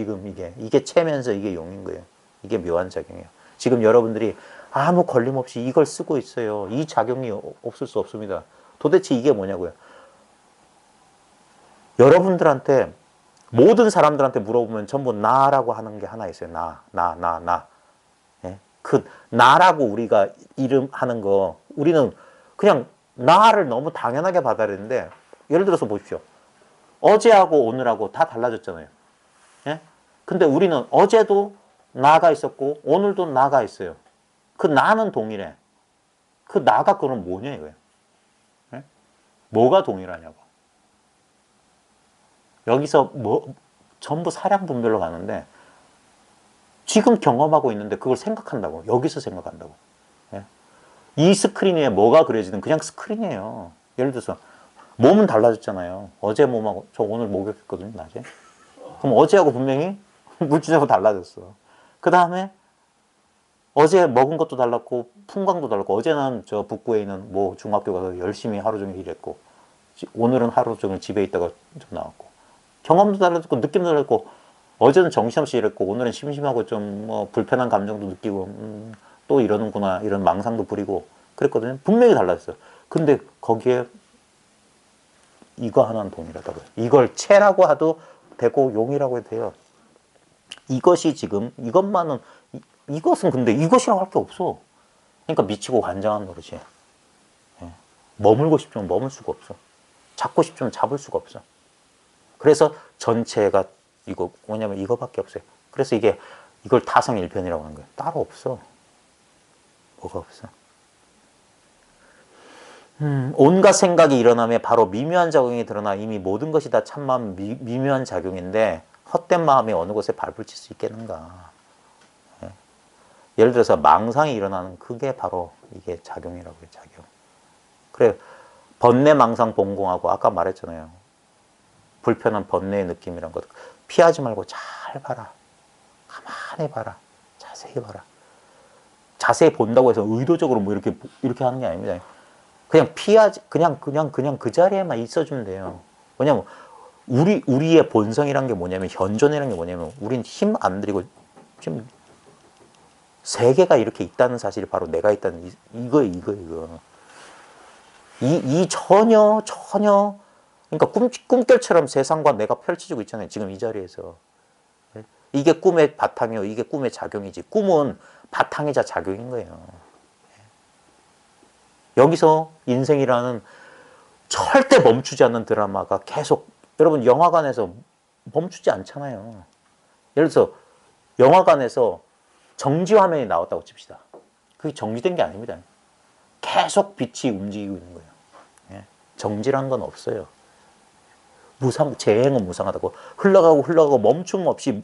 이게 체면서 이게 용인 거예요. 이게 묘한 작용이에요. 지금 여러분들이 아무 걸림없이 이걸 쓰고 있어요. 이 작용이 없을 수 없습니다. 도대체 이게 뭐냐고요. 여러분들한테 모든 사람들한테 물어보면 전부 나라고 하는 게 하나 있어요. 나. 예? 그 나라고 우리가 이름하는 거 우리는 그냥 나를 너무 당연하게 받아들이는데 예를 들어서 보십시오. 어제하고 오늘하고 다 달라졌잖아요. 예? 근데 우리는 어제도 나가 있었고 오늘도 나가 있어요. 그 나는 동일해. 그 나가 그럼 뭐냐 이거예요. 예? 뭐가 동일하냐고. 여기서 전부 사량 분별로 가는데 지금 경험하고 있는데 그걸 생각한다고. 여기서 생각한다고. 예? 이 스크린 위에 뭐가 그려지든 그냥 스크린이에요. 예를 들어서 몸은 달라졌잖아요. 어제 몸하고 저 오늘 목욕했거든요. 낮에. 그럼 어제하고 분명히 물질하고 달라졌어. 그 다음에 어제 먹은 것도 달랐고 풍광도 달랐고 어제는 저 북구에 있는 뭐 중학교 가서 열심히 하루 종일 일했고 오늘은 하루 종일 집에 있다가 좀 나왔고 경험도 달랐고 느낌도 달랐고 어제는 정신없이 일했고 오늘은 심심하고 좀 뭐 불편한 감정도 느끼고 또 이러는구나 이런 망상도 부리고 그랬거든요. 분명히 달랐어요. 근데 거기에 이거 하나는 동일하다고요. 이걸 체라고 해도 되고 용이라고 해도 돼요. 이것이 지금 이것은 근데 이것이라고 할 게 없어. 그러니까 미치고 관장한 노릇이에요. 예. 머물고 싶으면 머물 수가 없어. 잡고 싶으면 잡을 수가 없어. 그래서 전체가 이거 뭐냐면 이거밖에 없어요. 그래서 이걸 타성일편이라고 하는 거예요. 따로 없어. 뭐가 없어. 온갖 생각이 일어나며 바로 미묘한 작용이 드러나 이미 모든 것이 다 참마음 미묘한 작용인데 헛된 마음이 어느 곳에 발붙일 수 있겠는가. 예. 예를 들어서 망상이 일어나는 그게 바로 이게 작용이라고 해요. 작용. 그래 번뇌 망상 본공하고 아까 말했잖아요. 불편한 번뇌의 느낌이란 것 피하지 말고 잘 봐라. 가만히 봐라. 자세히 봐라. 자세히 본다고 해서 의도적으로 뭐 이렇게 하는 게 아닙니다. 그냥 피하지, 그냥 그 자리에만 있어주면 돼요. 왜냐면, 우리의 본성이란 게 뭐냐면, 현존이란 게 뭐냐면, 우린 힘 안 들이고, 지금 세계가 이렇게 있다는 사실이 바로 내가 있다는 이거. 이 전혀 그러니까 꿈결처럼 세상과 내가 펼쳐지고 있잖아요. 지금 이 자리에서. 이게 꿈의 바탕이요. 이게 꿈의 작용이지. 꿈은 바탕이자 작용인 거예요. 여기서 인생이라는 절대 멈추지 않는 드라마가 계속, 여러분 영화관에서 멈추지 않잖아요. 예를 들어서 영화관에서 정지 화면이 나왔다고 칩시다. 그게 정지된 게 아닙니다. 계속 빛이 움직이고 있는 거예요. 정지란 건 없어요. 재행은 무상하다고 흘러가고 멈춤 없이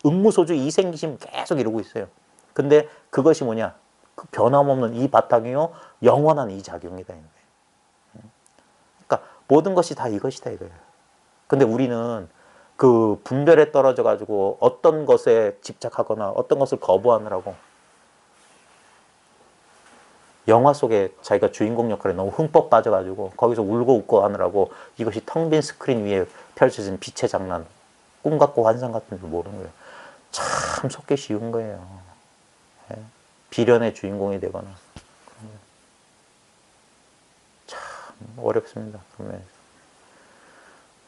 응무소주 이생기심 계속 이러고 있어요. 근데 그것이 뭐냐? 그 변함없는 이 바탕이요, 영원한 이 작용이다. 그러니까 모든 것이 다 이것이다 이거예요. 근데 우리는 그 분별에 떨어져 가지고 어떤 것에 집착하거나 어떤 것을 거부하느라고 영화 속에 자기가 주인공 역할에 너무 흠뻑 빠져가지고 거기서 울고 웃고 하느라고 이것이 텅 빈 스크린 위에 펼쳐진 빛의 장난, 꿈 같고 환상 같은 줄 모르는 거예요. 참 속기 쉬운 거예요. 비련의 주인공이 되거나 참 어렵습니다.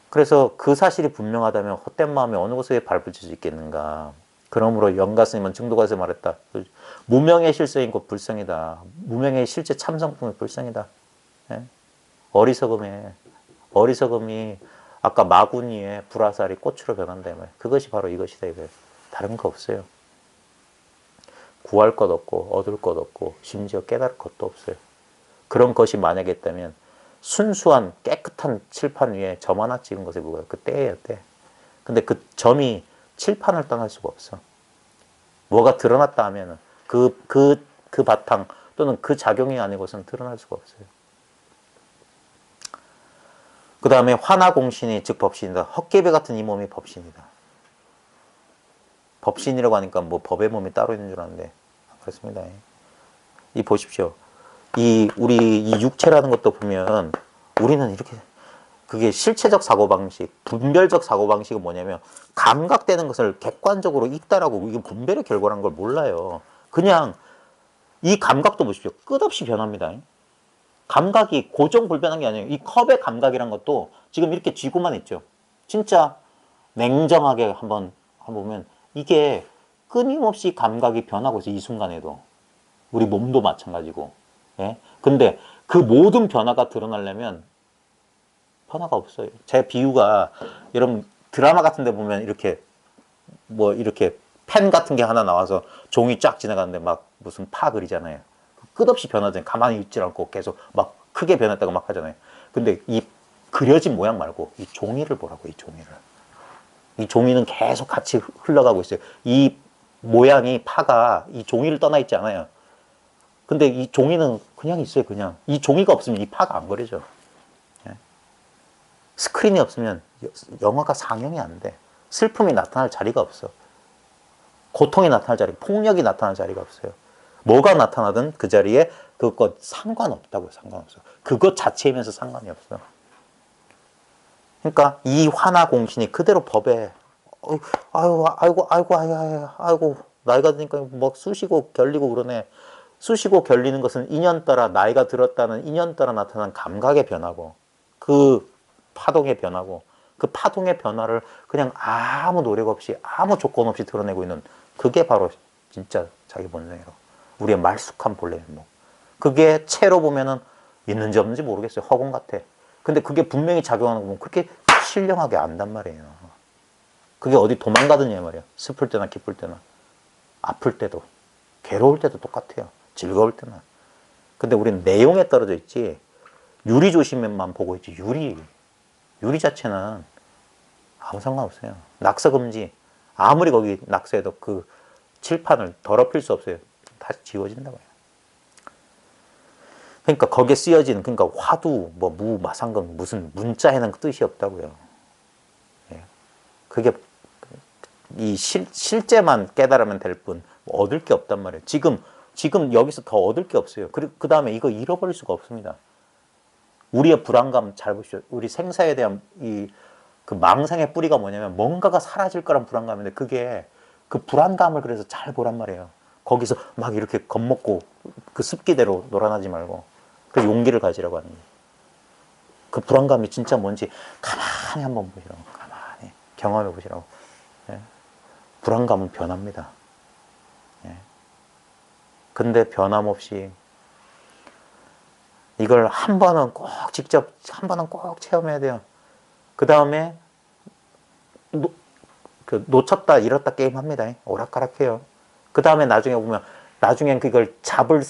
그래서 그 사실이 분명하다면 헛된 마음에 어느 곳에 발붙일 수 있겠는가. 그러므로 영가 스님은 증도가에서 말했다. 무명의 실세인 곧 불성이다. 무명의 실제 참성품의 불성이다. 어리석음이 아까 마구니의 불화살이 꽃으로 변한다. 그것이 바로 이것이다. 이거예요. 다른 거 없어요. 구할 것 없고 얻을 것 없고 심지어 깨달을 것도 없어요. 그런 것이 만약에 있다면 순수한 깨끗한 칠판 위에 점 하나 찍은 것에 뭐가 그 때예요, 때. 근데 그 점이 칠판을 떠날 수가 없어. 뭐가 드러났다 하면은 그 바탕 또는 그 작용이 아니고서는 드러날 수가 없어요. 그 다음에 화나공신이 즉 법신이다. 헛개비 같은 이 몸이 법신이다. 법신이라고 하니까 뭐 법의 몸이 따로 있는 줄 아는데 그렇습니다. 이 보십시오. 우리 이 육체라는 것도 보면 우리는 이렇게 그게 실체적 사고방식, 분별적 사고방식은 뭐냐면 감각되는 것을 객관적으로 있다라고 이게 분별의 결과라는 걸 몰라요. 그냥 이 감각도 보십시오. 끝없이 변합니다. 감각이 고정불변한 게 아니에요. 이 컵의 감각이란 것도 지금 이렇게 쥐고만 있죠. 진짜 냉정하게 한번 보면 이게 끊임없이 감각이 변하고 있어요. 이 순간에도. 우리 몸도 마찬가지고. 예? 근데 그 모든 변화가 드러나려면 변화가 없어요. 제 비유가 여러분 드라마 같은 데 보면 이렇게 펜 같은 게 하나 나와서 종이 쫙 지나가는데 막 무슨 파 그리잖아요. 끝없이 변하잖아요. 가만히 있지 않고 계속 막 크게 변했다고 막 하잖아요. 근데 이 그려진 모양 말고 이 종이를 보라고, 이 종이를. 이 종이는 계속 같이 흘러가고 있어요. 이 모양이 파가 이 종이를 떠나 있지 않아요. 근데 이 종이는 그냥 있어요. 그냥 이 종이가 없으면 이 파가 안 그려져. 스크린이 없으면 영화가 상영이 안 돼. 슬픔이 나타날 자리가 없어. 고통이 나타날 자리, 폭력이 나타날 자리가 없어요. 뭐가 나타나든 그 자리에 그것 상관없다고요. 상관없어. 그것 자체이면서 상관이 없어. 그러니까 이 화나 공신이 그대로 법에 아이고 나이가 드니까 막 쑤시고 결리고 그러네. 쑤시고 결리는 것은 인연 따라 나이가 들었다는 인연 따라 나타난 감각의 변화고 그 파동의 변화고 그 파동의 변화를 그냥 아무 노력 없이 아무 조건 없이 드러내고 있는 그게 바로 진짜 자기 본성이라고. 우리의 말쑥한 본래 면목. 그게 채로 보면은 있는지 없는지 모르겠어요. 허공 같아. 근데 그게 분명히 작용하는 거 보면 그렇게 신령하게 안단 말이에요. 그게 어디 도망가느냐 말이야. 슬플 때나 기쁠 때나 아플 때도 괴로울 때도 똑같아요. 즐거울 때나. 근데 우리는 내용에 떨어져 있지 유리 조심만 보고 있지. 유리 자체는 아무 상관없어요. 낙서 금지. 아무리 거기 낙서해도 그 칠판을 더럽힐 수 없어요. 다시 지워진다고요. 그러니까 거기에 쓰여진 그러니까 화두 뭐 무 마상금 무슨 문자에는 뜻이 없다고요. 예. 그게 이 실제만 깨달으면 될 뿐 얻을 게 없단 말이에요. 지금 여기서 더 얻을 게 없어요. 그리고 그 다음에 이거 잃어버릴 수가 없습니다. 우리의 불안감 잘 보십시오. 우리 생사에 대한 그 망상의 뿌리가 뭐냐면 뭔가가 사라질 거란 불안감인데 그게 그 불안감을 그래서 잘 보란 말이에요. 거기서 막 이렇게 겁먹고 그 습기대로 놀아나지 말고 그 용기를 가지라고 하는 거예요. 그 불안감이 진짜 뭔지 가만히 한번 보시라고. 가만히 경험해 보시라고. 예. 불안감은 변합니다. 예. 근데 변함없이 이걸 한 번은 꼭 직접 한 번은 꼭 체험해야 돼요. 그 다음에 놓쳤다 잃었다 게임 합니다. 오락가락해요. 그 다음에 나중에 보면 나중엔 그걸 잡을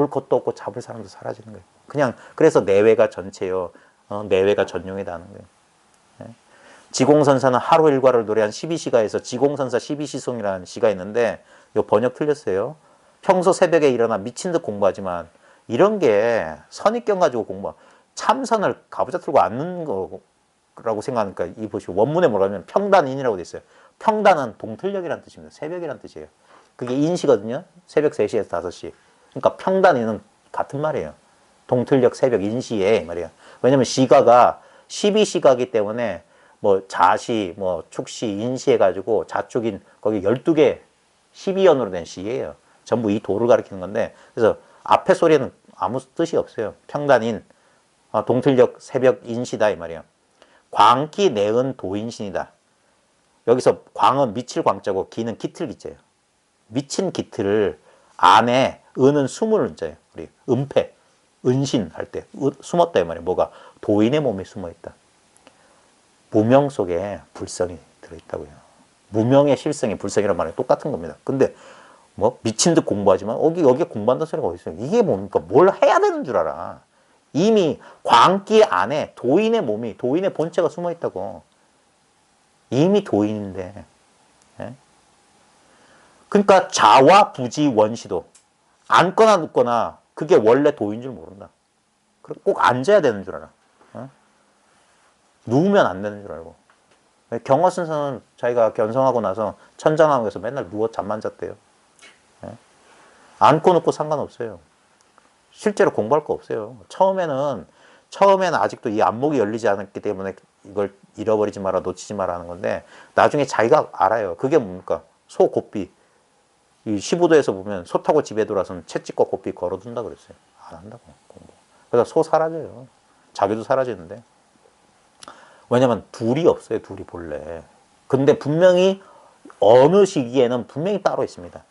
것도 없고 잡을 사람도 사라지는 거예요. 그냥 그래서 내외가 전체요. 내외가 전용이다는 거예요. 예. 지공선사는 하루 일과를 노래한 12시가에서 지공선사 12시송이라는 시가 있는데 이 번역 틀렸어요. 평소 새벽에 일어나 미친 듯 공부하지만 이런 게 선입견 가지고 참선을 가부좌 틀고 앉는 거라고 생각하니까 이 보시고 원문에 뭐라면 평단인이라고 돼 있어요. 평단은 동틀력이라는 뜻입니다. 새벽이라는 뜻이에요. 그게 인시거든요. 새벽 3시에서 5시. 그러니까 평단인은 같은 말이에요. 동틀력 새벽 인시에 말이에요. 왜냐면 시가가 12시가기 때문에 뭐 자시, 뭐 축시, 인시 해가지고 자축인 거기 12개 12연으로 된 시예요. 전부 이 도를 가리키는 건데 그래서 앞에 소리는 아무 뜻이 없어요. 평단인, 동틀력 새벽 인시다 이 말이에요. 광기 내은 도인신이다. 여기서 광은 미칠 광자고 기는 기틀 기자예요. 미친 기틀을 안에 은은 숨을 은자예요. 우리 은패, 은신 할 때 숨었다 이 말이에요. 뭐가 도인의 몸에 숨어 있다. 무명 속에 불성이 들어있다고요. 무명의 실성이 불성이란 말이 똑같은 겁니다. 근데 뭐 미친 듯 공부하지만 여기에 공부한다는 소리가 어디 있어요? 이게 뭡니까? 뭘 해야 되는 줄 알아. 이미 광기 안에 도인의 몸이 도인의 본체가 숨어 있다고. 이미 도인인데. 예? 그러니까 자와 부지 원시도 앉거나 눕거나 그게 원래 도인 줄 모른다. 꼭 앉아야 되는 줄 알아. 어? 누우면 안 되는 줄 알고. 경허선생은 자기가 견성하고 나서 천장암에서 맨날 누워 잠만 잤대요. 예? 앉고 눕고 상관없어요. 실제로 공부할 거 없어요. 처음에는 아직도 이 안목이 열리지 않았기 때문에 이걸 잃어버리지 마라, 놓치지 마라 하는 건데 나중에 자기가 알아요. 그게 뭡니까? 소 고삐. 이 15도에서 보면 소 타고 집에 돌아서는 채찍과 고삐 걸어둔다 그랬어요. 안 한다고 공부. 그래서 소 사라져요. 자기도 사라지는데. 왜냐면 둘이 없어요. 둘이 본래. 근데 분명히 어느 시기에는 분명히 따로 있습니다.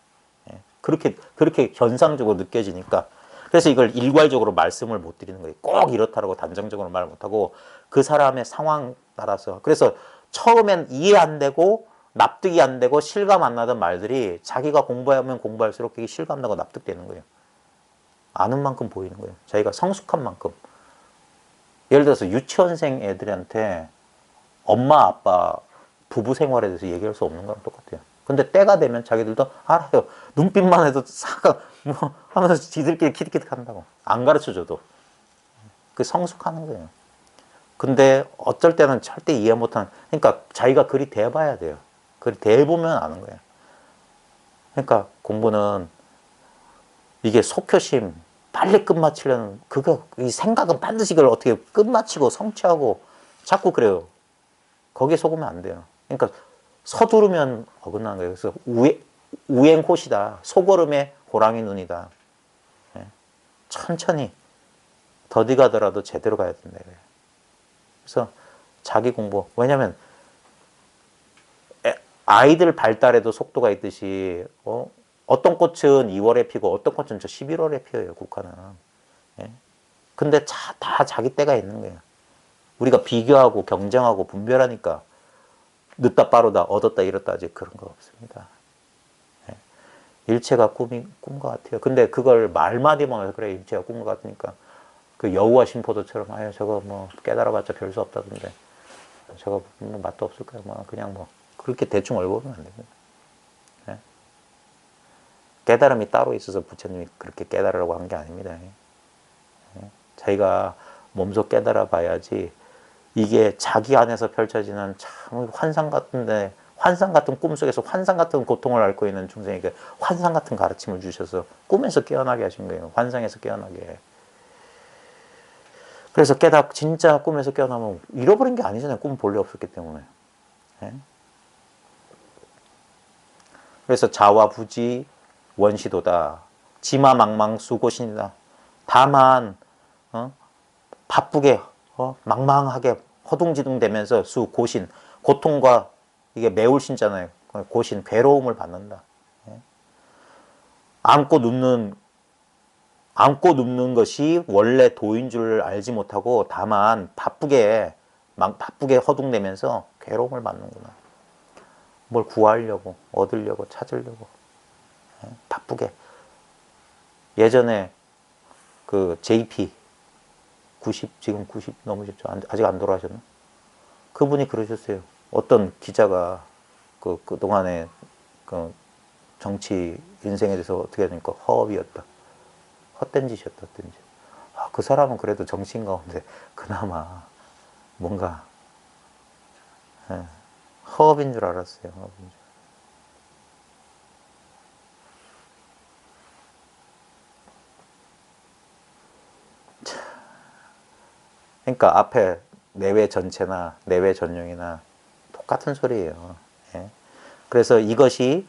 예. 그렇게 현상적으로 느껴지니까. 그래서 이걸 일괄적으로 말씀을 못 드리는 거예요. 꼭 이렇다라고 단정적으로 말 못하고 그 사람의 상황 따라서. 그래서 처음엔 이해 안 되고 납득이 안 되고 실감 안 나던 말들이 자기가 공부하면 공부할수록 그게 실감나고 납득되는 거예요. 아는 만큼 보이는 거예요. 자기가 성숙한 만큼. 예를 들어서 유치원생 애들한테 엄마 아빠 부부 생활에 대해서 얘기할 수 없는 거랑 똑같아요. 근데 때가 되면 자기들도 알아요. 눈빛만 해도 사가 뭐 하면서 지들끼리 키득키득 한다고. 안 가르쳐줘도. 그 성숙하는 거예요. 근데 어쩔 때는 절대 이해 못하는, 그러니까 자기가 그리 대봐야 돼요. 그리 대보면 아는 거예요. 그러니까 공부는 이게 속효심, 빨리 끝마치려는, 이 생각은 반드시 그걸 어떻게 끝마치고 성취하고 자꾸 그래요. 거기에 속으면 안 돼요. 그러니까 서두르면 어긋나는 거예요. 그래서 우행호시다. 속얼음에 호랑이 눈이다. 예. 천천히 더디 가더라도 제대로 가야 된다. 그래서 자기 공부. 왜냐하면 아이들 발달에도 속도가 있듯이 어떤 꽃은 2월에 피고 어떤 꽃은 11월에 피어요. 국화는. 예. 근데 다 자기 때가 있는 거예요. 우리가 비교하고 경쟁하고 분별하니까 늦다 빠르다 얻었다 잃었다 아직 그런 거 없습니다. 예. 일체가 꿈인 것 같아요. 근데 그걸 말마디만 해서 그래 일체가 꿈인 것 같으니까 그 여우와 신포도처럼 아유 저거 뭐 깨달아봤자 별 수 없다던데 저거 뭐 맛도 없을 거야 뭐 그냥 뭐 그렇게 대충 얼버무면 안 됩니다. 예. 깨달음이 따로 있어서 부처님이 그렇게 깨달으라고 한 게 아닙니다. 예. 자기가 몸소 깨달아 봐야지 이게 자기 안에서 펼쳐지는 참 환상 같은 꿈속에서 환상 같은 고통을 앓고 있는 중생에게 환상 같은 가르침을 주셔서 꿈에서 깨어나게 하신 거예요. 환상에서 깨어나게. 그래서 진짜 꿈에서 깨어나면 잃어버린 게 아니잖아요. 꿈은 본래 없었기 때문에. 예? 그래서 자와 부지, 원시도다. 지마망망수고신이다. 다만 바쁘게 망망하게 허둥지둥 되면서 수고신, 고통과 이게 매울신잖아요. 고신, 괴로움을 받는다. 안고 눕는 것이 원래 도인 줄 알지 못하고 다만 바쁘게 허둥대면서 괴로움을 받는구나. 뭘 구하려고, 얻으려고, 찾으려고 바쁘게. 예전에 그 JP 90 지금 90 넘으셨죠? 아직 안 돌아가셨나? 그분이 그러셨어요. 어떤 기자가 그동안에 그 정치 인생에 대해서 어떻게 하니까 허업이었다. 헛된 짓이었다. 헛된 짓. 그 사람은 그래도 정치인 가운데 그나마 뭔가 허업인 줄 알았어요. 허업인 줄. 그러니까 앞에 내외 전체나 내외 전용이나 똑같은 소리예요. 예? 그래서 이것이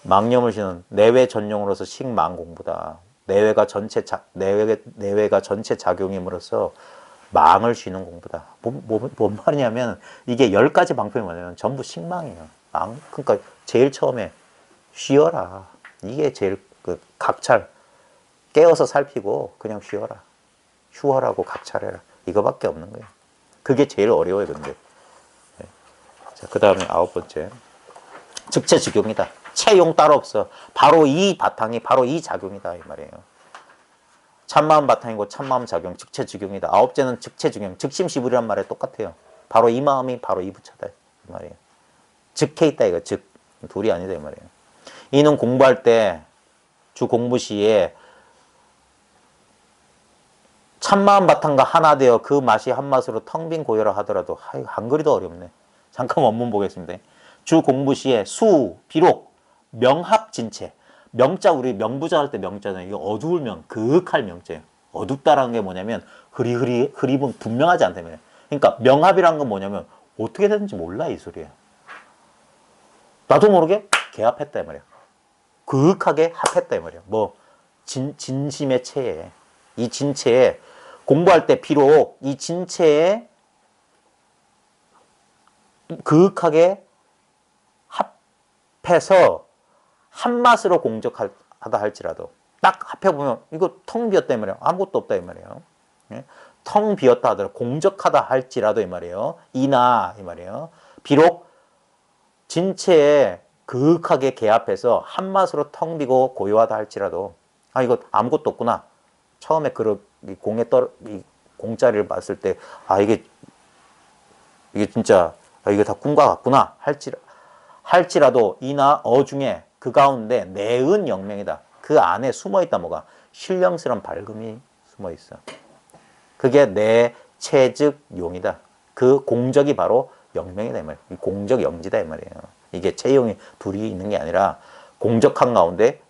망념을 신은 내외 전용으로서 식망 공부다. 내외가 전체 작용임으로써 망을 쉬는 공부다. 뭔 말이냐면 이게 10가지 방법이 뭐냐면 전부 식망이에요. 그러니까 제일 처음에 쉬어라. 이게 제일 각찰. 깨어서 살피고 그냥 쉬어라. 휴어라고 각찰해라. 이거밖에 없는 거예요. 그게 제일 어려워요, 근데. 자, 그 다음에 9번째. 즉체즉용이다. 채용 따로 없어. 바로 이 바탕이 바로 이 작용이다. 이 말이에요. 참마음 바탕이고 참마음 작용, 즉체즉용이다. 9째는 즉체즉용. 즉심시불이란 말에 똑같아요. 바로 이 마음이 바로 이 부처다. 이 말이에요. 즉해 있다. 이거 즉. 둘이 아니다. 이 말이에요. 이는 공부할 때 주 공부 시에 참마음 바탕과 하나 되어 그 맛이 한 맛으로 텅 빈 고요라 하더라도 한글이도 어렵네. 잠깐 원문 보겠습니다. 주 공부 시에 비록 명합진체. 명자 우리 명부자 할 때 명자는 이게 어두울 명, 그윽할 명자예요. 어둡다라는 게 뭐냐면 흐리분 분명하지 않다면. 그러니까 명합이라는 건 뭐냐면 어떻게 되는지 몰라 이 소리예요. 나도 모르게 개합했다 이 말이야. 그윽하게 합했다 이 말이야. 뭐 진심의 체에 이 진체에 공부할 때 비록 이 진체에 그윽하게 합해서 한맛으로 공적하다 할지라도 딱 합해보면 이거 텅 비었다 이 말이에요. 아무것도 없다 이 말이에요. 텅 비었다 하더라도 공적하다 할지라도 이 말이에요. 이나 이 말이에요. 비록 진체에 그윽하게 개합해서 한맛으로 텅 비고 고요하다 할지라도 이거 아무것도 없구나. 처음에 이 공짜리를 봤을 때 이게 진짜 이게 다 꿈과 같구나 할지라도 이나 중에 그 가운데 내은 영명이다. 그 안에 숨어있다 뭐가 신령스러운 밝음이 숨어있어. 그게 내 체즉 용이다. 그 공적이 바로 영명이다 이 말이에요. 공적 영지다 이 말이에요. 이게 체용이 둘이 있는 게 아니라 공적한 가운데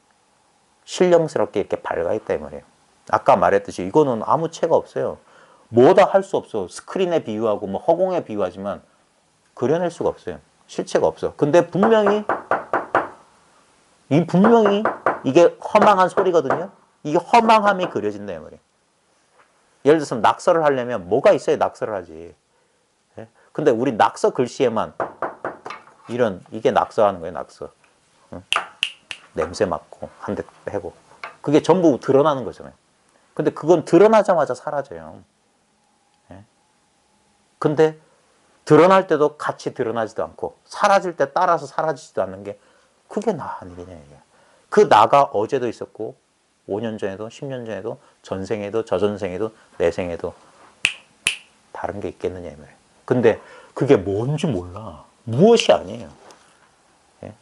신령스럽게 이렇게 밝아있다 이 말이에요. 아까 말했듯이 이거는 아무 체가 없어요. 뭐다 할 수 없어. 스크린에 비유하고 뭐 허공에 비유하지만 그려낼 수가 없어요. 실체가 없어. 근데 분명히 이게 허망한 소리거든요. 이게 허망함이 그려진다 이 말이에요. 예를 들어서 낙서를 하려면 뭐가 있어야 낙서를 하지. 근데 우리 낙서 글씨에만 이게 낙서하는 거예요. 낙서. 냄새 맡고 한 대 해고 그게 전부 드러나는 거잖아요. 근데 그건 드러나자마자 사라져요. 근데 드러날 때도 같이 드러나지도 않고 사라질 때 따라서 사라지지도 않는 게 그게 나 아니겠냐 이게. 그 나가 어제도 있었고 5년 전에도 10년 전에도 전생에도 저전생에도 내생에도 다른 게 있겠느냐 이 말이에요. 근데 그게 뭔지 몰라. 무엇이 아니에요.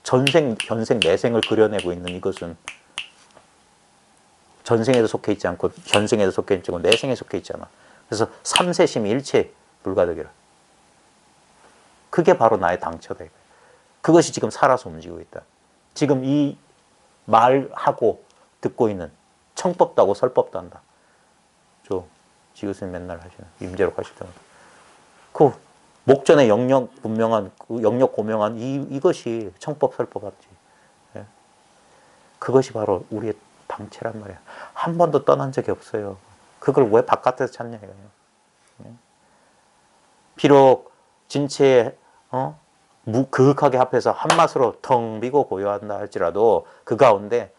전생, 현생, 내생을 그려내고 있는 이것은 전생에도 속해 있지 않고 현생에도 속해 있지 않고 내생에 속해 있잖아. 그래서 삼세심이 일체 불가득이라. 그게 바로 나의 당처다. 그것이 지금 살아서 움직이고 있다. 지금 이 말하고 듣고 있는 청법도 하고 설법도 한다. 지그슨 맨날 하시는 임재록 하시던 그 목전에 영역 분명한 영역 고명한 이것이 청법 설법 합지. 그것이 바로 우리의 당체란 말이야. 한 번도 떠난 적이 없어요. 그걸 왜 바깥에서 찾냐 이거예요. 비록 진체에 그윽하게 합해서 한맛으로 텅 비고 고요한다 할지라도 그 가운데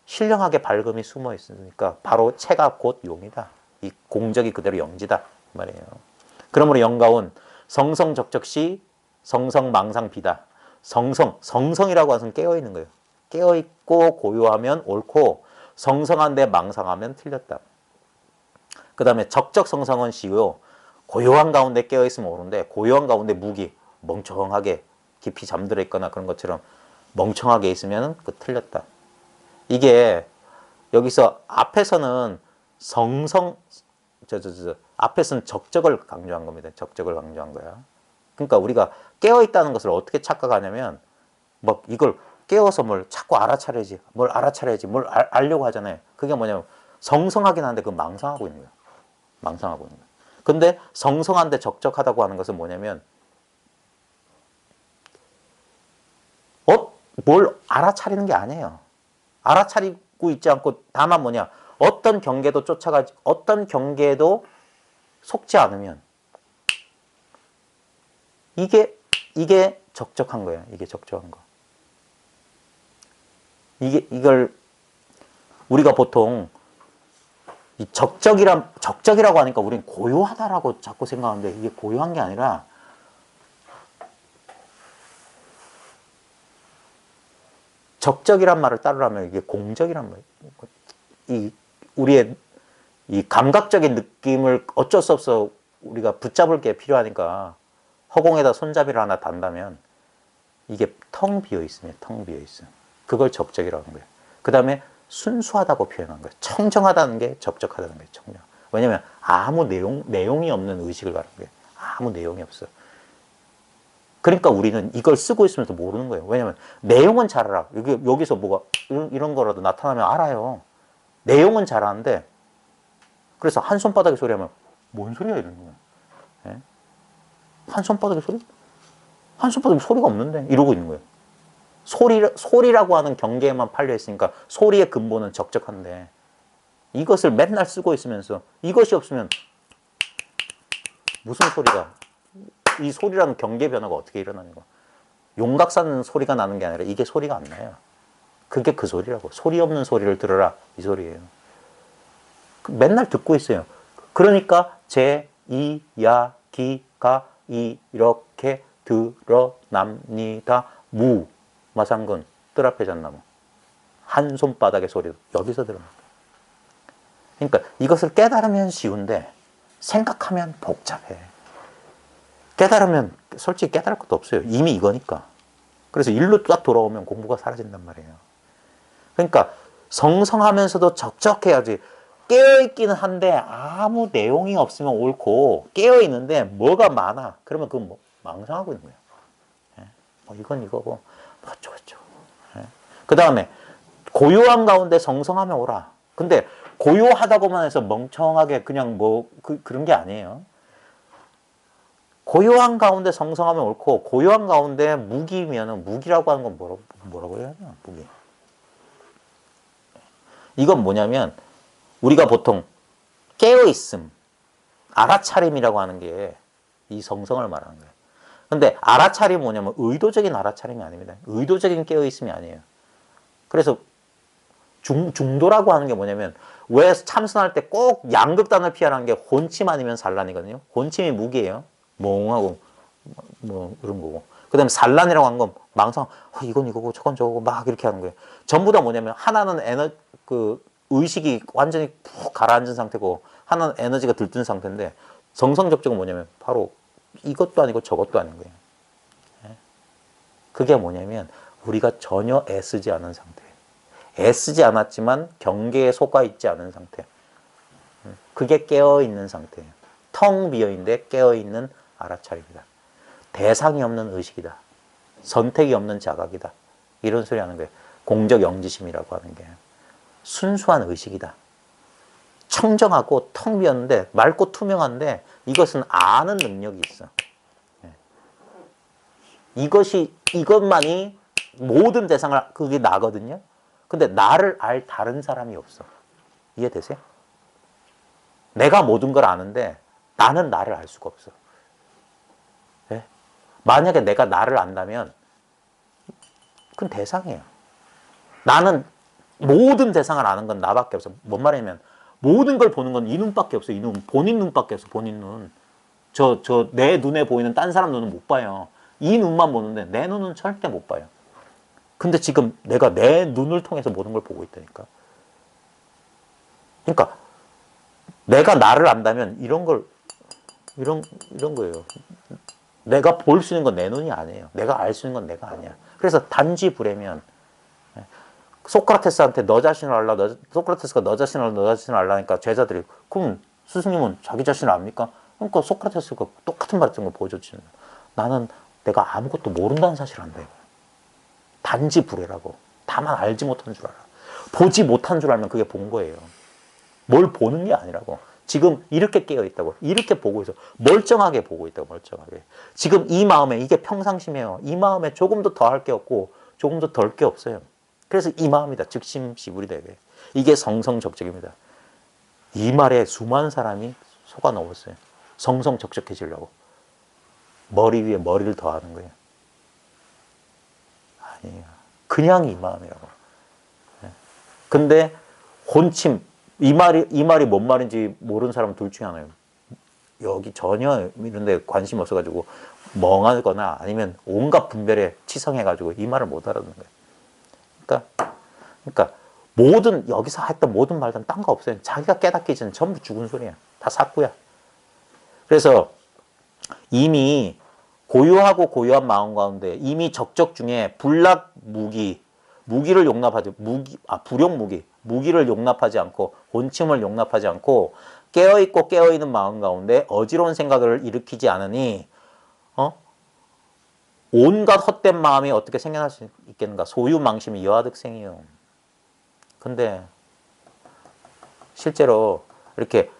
신령하게 밝음이 숨어 있으니까 바로 체가 곧 용이다. 이 공적이 그대로 영지다 말이에요. 그러므로 영가운 성성적적시 성성망상비다. 성성이라고 하는 깨어있는 거예요. 깨어있고 고요하면 옳고 성성한데 망상하면 틀렸다. 그 다음에 적적성성은 시요. 고요한 가운데 깨어있으면 옳은데 고요한 가운데 무기, 멍청하게 깊이 잠들어 있거나 그런 것처럼 멍청하게 있으면 그 틀렸다. 이게 여기서 앞에서는 앞에서는 적적을 강조한 겁니다. 적적을 강조한 거야. 그러니까 우리가 깨어있다는 것을 어떻게 착각하냐면 막 이걸 깨워서 뭘 자꾸 알아차려야지, 뭘 알려고 하잖아요. 그게 뭐냐면 성성하긴 한데 그 망상하고 있는 거야. 망상하고 있는 거야. 근데 성성한데 적적하다고 하는 것은 뭐냐면 뭘 알아차리는 게 아니에요. 알아차리고 있지 않고 다만 뭐냐, 어떤 경계도 쫓아가지, 어떤 경계에도 속지 않으면 이게 적적한 거예요. 이게 적적한 거. 이걸 우리가 보통 이 적적이라고 하니까 우리는 고요하다라고 자꾸 생각하는데 이게 고요한 게 아니라 적적이란 말을 따르려면 이게 공적이란 말이에요. 우리의 이 감각적인 느낌을 어쩔 수 없어 우리가 붙잡을 게 필요하니까 허공에다 손잡이를 하나 단다면 이게 텅 비어 있으면 텅 비어 있어. 그걸 적적이라고 하는 거예요. 그 다음에 순수하다고 표현한 거예요. 청정하다는 게 적적하다는 거예요. 청정. 왜냐면 아무 내용이 없는 의식을 말하는 거예요. 아무 내용이 없어. 그러니까 우리는 이걸 쓰고 있으면서 모르는 거예요. 왜냐면 내용은 잘 알아. 여기서 뭐가 이런 거라도 나타나면 알아요. 내용은 잘 아는데 그래서 한 손바닥에 소리하면 뭔 소리야 이러는 거예요. 예? 한 손바닥에 소리? 한 손바닥에 소리가 없는데 이러고 있는 거예요. 소리라고 하는 경계에만 팔려 있으니까 소리의 근본은 적적한데 이것을 맨날 쓰고 있으면서 이것이 없으면 무슨 소리가, 이 소리라는 경계 변화가 어떻게 일어나는 거야. 용각사는 소리가 나는 게 아니라 이게 소리가 안 나요. 그게 그 소리라고. 소리 없는 소리를 들어라 이 소리예요. 맨날 듣고 있어요. 그러니까 제, 이, 야, 기, 가, 이 이렇게 드러납니다. 무, 마상근, 뜰 앞에 잣나무. 한 손바닥의 소리도 여기서 들어납니다. 그러니까 이것을 깨달으면 쉬운데 생각하면 복잡해. 깨달으면 솔직히 깨달을 것도 없어요. 이미 이거니까. 그래서 일로 딱 돌아오면 공부가 사라진단 말이에요. 그러니까 성성하면서도 적적해야지. 깨어있기는 한데 아무 내용이 없으면 옳고 깨어있는데 뭐가 많아. 그러면 그건 뭐 망상하고 있는 거예요. 뭐 이건 이거고 뭐 어쩌고저쩌고. 그 다음에 고요한 가운데 성성하면 오라. 근데 고요하다고만 해서 멍청하게 그냥 뭐 그런 게 아니에요. 고요한 가운데 성성하면 옳고 고요한 가운데 무기면은 무기라고 하는 건 뭐라고 해야 하냐. 무기. 이건 뭐냐면 우리가 보통 깨어있음, 알아차림이라고 하는 게 이 성성을 말하는 거예요. 근데 알아차림이 뭐냐면 의도적인 알아차림이 아닙니다. 의도적인 깨어있음이 아니에요. 그래서 중도라고 하는 게 뭐냐면 왜 참선할 때 꼭 양극단을 피하라는 게 혼침 아니면 산란이거든요. 혼침이 무기예요. 멍하고 뭐 이런 거고. 그 다음에 산란이라고 하는 건 망상, 이건 이거고 저건 저거고 막 이렇게 하는 거예요. 전부 다 뭐냐면 하나는 의식이 완전히 푹 가라앉은 상태고 하나는 에너지가 들뜬 상태인데 성성적적은 뭐냐면 바로 이것도 아니고 저것도 아닌 거예요. 그게 뭐냐면 우리가 전혀 애쓰지 않은 상태예요. 애쓰지 않았지만 경계에 속아 있지 않은 상태. 그게 깨어있는 상태예요. 텅 비어있는데 깨어있는 알아차림이다. 대상이 없는 의식이다. 선택이 없는 자각이다. 이런 소리 하는 거예요. 공적 영지심이라고 하는 게. 순수한 의식이다. 청정하고 텅 비었는데 맑고 투명한데 이것은 아는 능력이 있어. 이것만이 모든 대상을 그게 나거든요. 근데 나를 알 다른 사람이 없어. 이해되세요? 내가 모든 걸 아는데 나는 나를 알 수가 없어. 예? 만약에 내가 나를 안다면 그건 대상이에요. 나는 모든 대상을 아는 건 나밖에 없어. 뭔 말이냐면 모든 걸 보는 건 이 눈밖에 없어. 이 눈. 본인 눈밖에 없어. 본인 눈. 내 눈에 보이는 딴 사람 눈은 못 봐요. 이 눈만 보는데 내 눈은 절대 못 봐요. 근데 지금 내가 내 눈을 통해서 모든 걸 보고 있다니까. 그러니까 내가 나를 안다면 이런 거예요. 내가 볼 수 있는 건 내 눈이 아니에요. 내가 알 수 있는 건 내가 아니야. 그래서 단지 불에면 소크라테스한테 너 자신을 알라. 소크라테스가 너 자신을 알라니까 제자들이 그럼 스승님은 자기 자신을 압니까? 그러니까 소크라테스가 똑같은 말 했던 걸 보여줬지. 나는 내가 아무것도 모른다는 사실을 안다. 단지 불에라고. 다만 알지 못한 줄 알아. 보지 못한 줄 알면 그게 본 거예요. 뭘 보는 게 아니라고. 지금 이렇게 깨어 있다고. 이렇게 보고 있어. 멀쩡하게 보고 있다고. 멀쩡하게. 지금 이 마음에 이게 평상심이에요. 이 마음에 조금도 더 할 게 없고 조금도 덜 게 없어요. 그래서 이 마음이다. 즉심시불이되게. 이게 성성적적입니다. 이 말에 수많은 사람이 속아 넘었어요. 성성적적해지려고. 머리 위에 머리를 더하는 거예요. 아니에요. 그냥 이 마음이라고. 근데 혼침, 이 말이 뭔 말인지 모르는 사람은 둘 중에 하나예요. 여기 전혀 이런 데 관심 없어가지고 멍하거나 아니면 온갖 분별에 치성해가지고 이 말을 못 알아듣는 거예요. 그러니까 여기서 했던 모든 말들은 딴 거 없어요. 자기가 깨닫기 전에 전부 죽은 소리야. 다 사꾸야. 그래서 이미 고요하고 고요한 마음 가운데 이미 적적 중에 불락 무기를 용납하지, 무기를 용납하지 않고 혼침을 용납하지 않고 깨어있고 깨어있는 마음 가운데 어지러운 생각을 일으키지 않으니 온갖 헛된 마음이 어떻게 생겨날 수 있겠는가. 소유망심이 여하득생이요. 근데 실제로 이렇게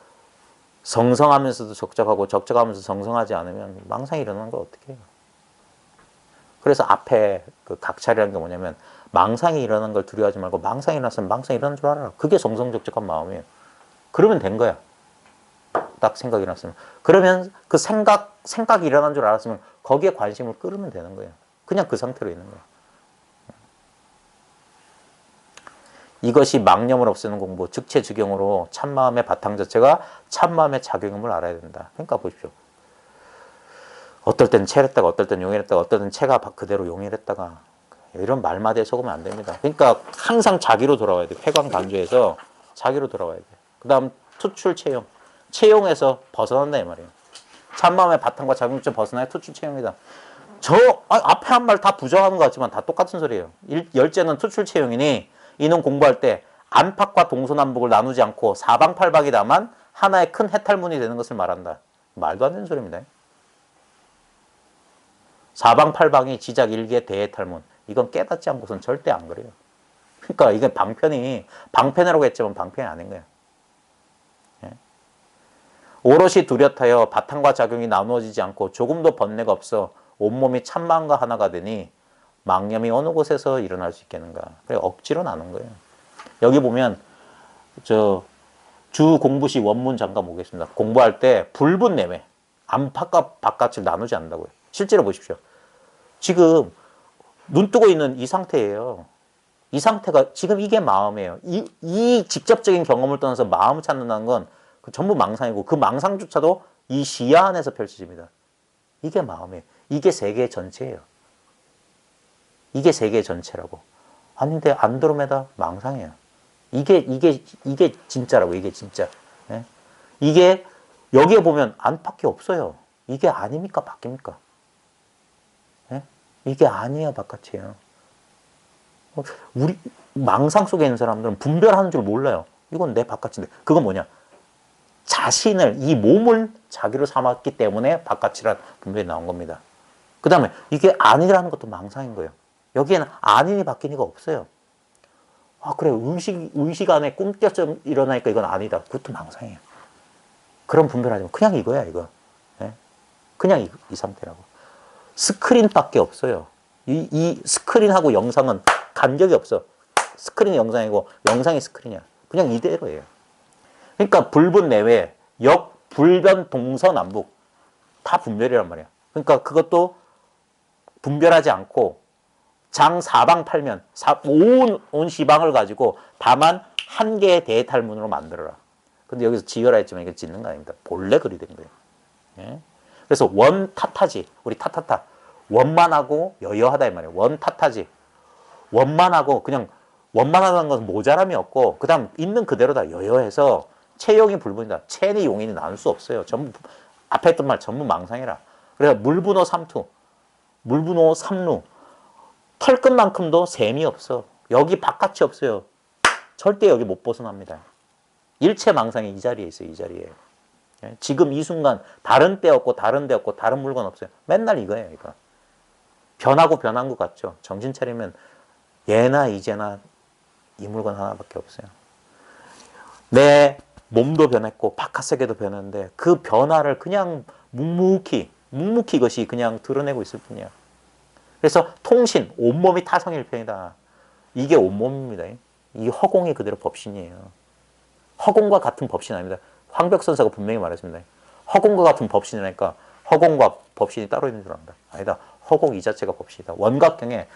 성성하면서도 적적하고 적적하면서 성성하지 않으면 망상이 일어나는 걸 어떻게 해요. 그래서 앞에 그 각찰이라는 게 뭐냐면 망상이 일어나는 걸 두려워하지 말고 망상이 일어났으면 망상이 일어난 줄 알아라. 그게 성성적적한 마음이에요. 그러면 된 거야. 딱 생각이 일어났으면. 그러면 그 생각이 일어난 줄 알았으면 거기에 관심을 끌으면 되는 거예요. 그냥 그 상태로 있는 거예요. 이것이 망념을 없애는 공부, 즉체즉용으로 참마음의 바탕 자체가 참마음의 작용임을 알아야 된다. 그러니까 보십시오. 어떨 땐 체랬다가 어떨 땐 용이랬다가 어떨 땐 체가 그대로 용이랬다가 이런 말마디에 속으면 안 됩니다. 그러니까 항상 자기로 돌아와야 돼요. 회광단조에서 자기로 돌아와야 돼요. 그 다음 투출체용. 체용에서 벗어난다 이 말이에요. 참마음의 바탕과 작용점 벗어나야 투출체용이다. 앞에 한 말 다 부정하는 것 같지만 다 똑같은 소리예요. 열째는 투출체용이니 이는 공부할 때 안팎과 동서남북을 나누지 않고 사방팔방이다만 하나의 큰 해탈문이 되는 것을 말한다. 말도 안 되는 소리입니다. 사방팔방이 지작 일개 대해탈문. 이건 깨닫지 않고선 절대 안 그래요. 그러니까 이게 방편이라고 했지만 방편이 아닌 거예요. 예? 오롯이 뚜렷하여 바탕과 작용이 나누어지지 않고 조금도 번뇌가 없어 온몸이 참마음과 하나가 되니 망념이 어느 곳에서 일어날 수 있겠는가. 그래 억지로 나눈 거예요. 여기 보면 주 공부시 원문 잠깐 보겠습니다. 공부할 때 불분내매 안팎과 바깥을 나누지 않는다고요. 실제로 보십시오. 지금 눈 뜨고 있는 이 상태예요. 이 상태가 지금 이게 마음이에요. 이 직접적인 경험을 떠나서 마음을 찾는다는 건 전부 망상이고 그 망상조차도 이 시야 안에서 펼쳐집니다. 이게 마음이에요. 이게 세계 전체예요. 이게 세계 전체라고. 아닌데 안드로메다 망상이에요. 이게 진짜라고. 이게 진짜. 예? 이게 여기에 보면 안팎이 없어요. 이게 아닙니까? 바뀝니까? 예? 이게 아니에요. 바깥이에요. 우리 망상 속에 있는 사람들은 분별하는 줄 몰라요. 이건 내 바깥인데. 그건 뭐냐? 자신을, 이 몸을 자기로 삼았기 때문에 바깥이란 분별이 나온 겁니다. 그 다음에 이게 아니라는 것도 망상인 거예요. 여기에는 아닌이 바뀐 이가 없어요. 그래. 의식 안에 꿈결점 일어나니까 이건 아니다. 그것도 망상이에요. 그런 분별하지 마. 그냥 이거야, 이거. 예? 그냥 이 상태라고. 스크린밖에 없어요. 이 스크린하고 영상은 간격이 없어. 스크린이 영상이고 영상이 스크린이야. 그냥 이대로예요. 그러니까 불분 내외, 역, 불변, 동서남북 다 분별이란 말이야. 그러니까 그것도 분별하지 않고 장사방팔면 온 시방을 가지고 다만 한 개의 대탈문으로 만들어라. 근데 여기서 지어라 했지만 이게 짓는 거 아닙니다. 본래 그리 된 거예요. 예? 그래서 원타타지, 우리 타타타 원만하고 여여하다 이 말이에요. 원타타지 원만하고 그냥 원만하다는 것은 모자람이 없고 그다음 있는 그대로다 여여해서 체용이 불분이다. 체니 용인이 나눌 수 없어요. 전부 앞에 했던 말 전부 망상이라. 그래서 물분호 삼투, 물분호 삼루 털끝만큼도 셈이 없어. 여기 바깥이 없어요. 절대 여기 못 벗어납니다. 일체 망상이 이 자리에 있어요. 이 자리에. 지금 이 순간 다른 때 없고 다른 데 없고 다른 물건 없어요. 맨날 이거예요. 이거. 변하고 변한 것 같죠. 정신 차리면 예나 이제나 이 물건 하나밖에 없어요. 내 몸도 변했고 바깥 세계도 변했는데 그 변화를 그냥 묵묵히 이것이 그냥 드러내고 있을 뿐이야. 그래서 통신, 온몸이 타성일편이다. 이게 온몸입니다. 이 허공이 그대로 법신이에요. 허공과 같은 법신 아닙니다. 황벽선사가 분명히 말했습니다. 허공과 같은 법신이니까 허공과 법신이 따로 있는 줄 안다. 아니다. 허공 이 자체가 법신이다. 원각경에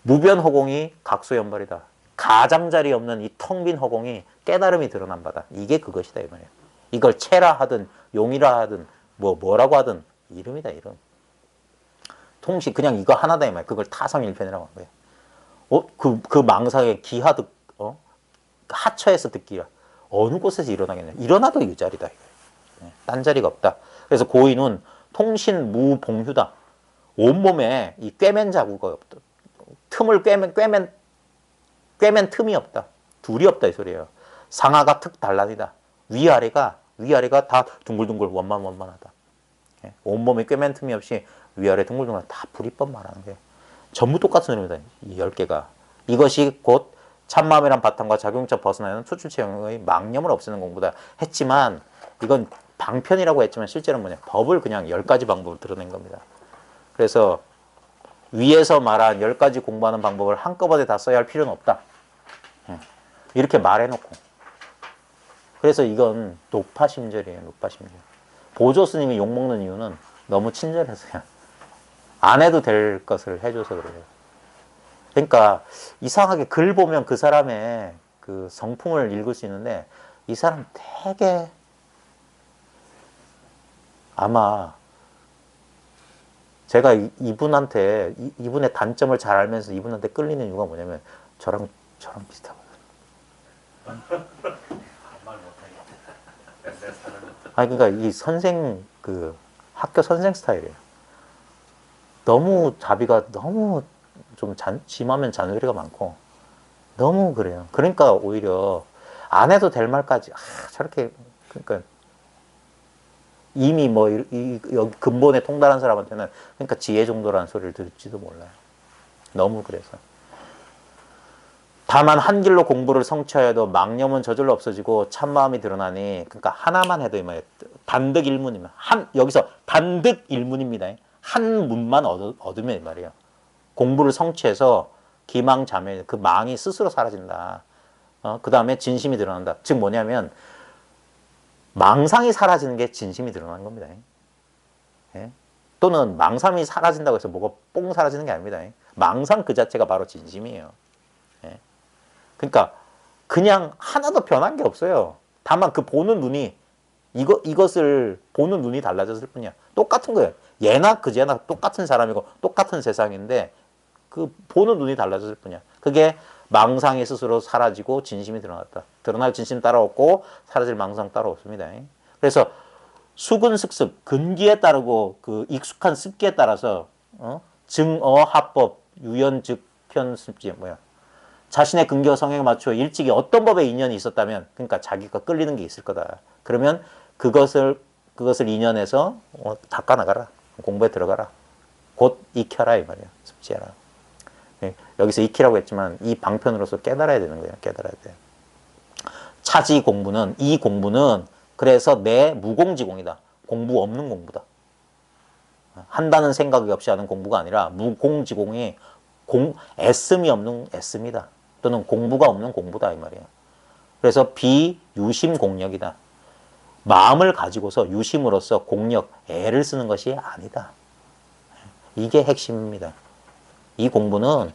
무변 허공이 각소연발이다. 가장자리 없는 이 텅 빈 허공이 깨달음이 드러난 바다. 이게 그것이다 이 말이에요. 이걸 체라 하든 용이라 하든 뭐라고 하든 이름이다 이름. 통시 그냥 이거 하나다 이 말이에요. 그걸 타성일편이라고 한 거예요. 그 망상의 기하득 하처에서 듣기라. 어느 곳에서 일어나겠냐. 일어나도 이 자리다. 딴 자리가 없다. 그래서 고인은 통신무봉휴다. 온몸에 이 꿰맨 자국이 없다. 틈을 꿰맨 틈이 없다. 둘이 없다 이 소리예요. 상하가 특 단란이다. 위아래가 다 둥글둥글 원만하다. 온몸에 꿰맨 틈이 없이 위아래 둥글둥글 다 불이법 말하는 게 전부 똑같은 의미입니다. 이 10개가. 이것이 곧 참마음이란 바탕과 작용차 벗어나는 초출체형의 망념을 없애는 공부다 했지만 이건 방편이라고 했지만 실제로는 뭐냐. 법을 그냥 10가지 방법을 드러낸 겁니다. 그래서 위에서 말한 10가지 공부하는 방법을 한꺼번에 다 써야 할 필요는 없다. 이렇게 말해놓고. 그래서 이건 노파심절이에요. 노파심절. 보조 스님이 욕먹는 이유는 너무 친절해서요. 안 해도 될 것을 해줘서 그래요. 그러니까 이상하게 글 보면 그 사람의 그 성품을 읽을 수 있는데 이 사람 되게 아마 제가 이분한테 이분의 단점을 잘 알면서 이분한테 끌리는 이유가 뭐냐면 저랑 비슷하거든요. 아니 그러니까 이 선생 그 학교 선생 스타일이에요. 너무 자비가 너무 좀 심하면 잔소리가 많고 너무 그래요. 그러니까 오히려 안 해도 될 말까지 저렇게 그러니까 이미 뭐 여기 근본에 통달한 사람한테는 그러니까 지혜 정도라는 소리를 들을지도 몰라요. 너무 그래서. 다만 한 길로 공부를 성취하여도 망념은 저절로 없어지고 참마음이 드러나니 그러니까 하나만 해도 이 말이에요. 단득 일문이면 여기서 단득 일문입니다. 한 문만 얻으면 이 말이에요. 공부를 성취해서 기망자매 그 망이 스스로 사라진다. 그 다음에 진심이 드러난다. 즉 뭐냐면 망상이 사라지는 게 진심이 드러나는 겁니다. 예? 또는 망상이 사라진다고 해서 뭐가 뽕 사라지는 게 아닙니다. 망상 그 자체가 바로 진심이에요. 예? 그러니까 그냥 하나도 변한 게 없어요. 다만 그 보는 눈이 이것을 보는 눈이 달라졌을 뿐이야. 똑같은 거예요. 얘나 그제나 똑같은 사람이고 똑같은 세상인데 그 보는 눈이 달라졌을 뿐이야. 그게 망상이 스스로 사라지고 진심이 드러났다. 드러날 진심 따라없고 사라질 망상 따라없습니다. 그래서 수근습습 근기에 따르고 그 익숙한 습기에 따라서 증어 합법 유연즉 편습지 뭐야 자신의 근기와 성향에 맞춰 일찍이 어떤 법에 인연이 있었다면 그러니까 자기가 끌리는 게 있을 거다. 그러면 그것을 인연해서 닦아나가라. 공부에 들어가라. 곧 익혀라 이 말이야. 습지해라. 여기서 익히라고 했지만 이 방편으로서 깨달아야 되는 거예요. 깨달아야 돼. 차지 공부는 이 공부는 그래서 내 무공지공이다. 공부 없는 공부다. 한다는 생각이 없이 하는 공부가 아니라 무공지공이 애씀이 없는 애씀이다. 또는 공부가 없는 공부다 이 말이에요. 그래서 비유심 공력이다. 마음을 가지고서 유심으로서 공력, 애를 쓰는 것이 아니다. 이게 핵심입니다. 이 공부는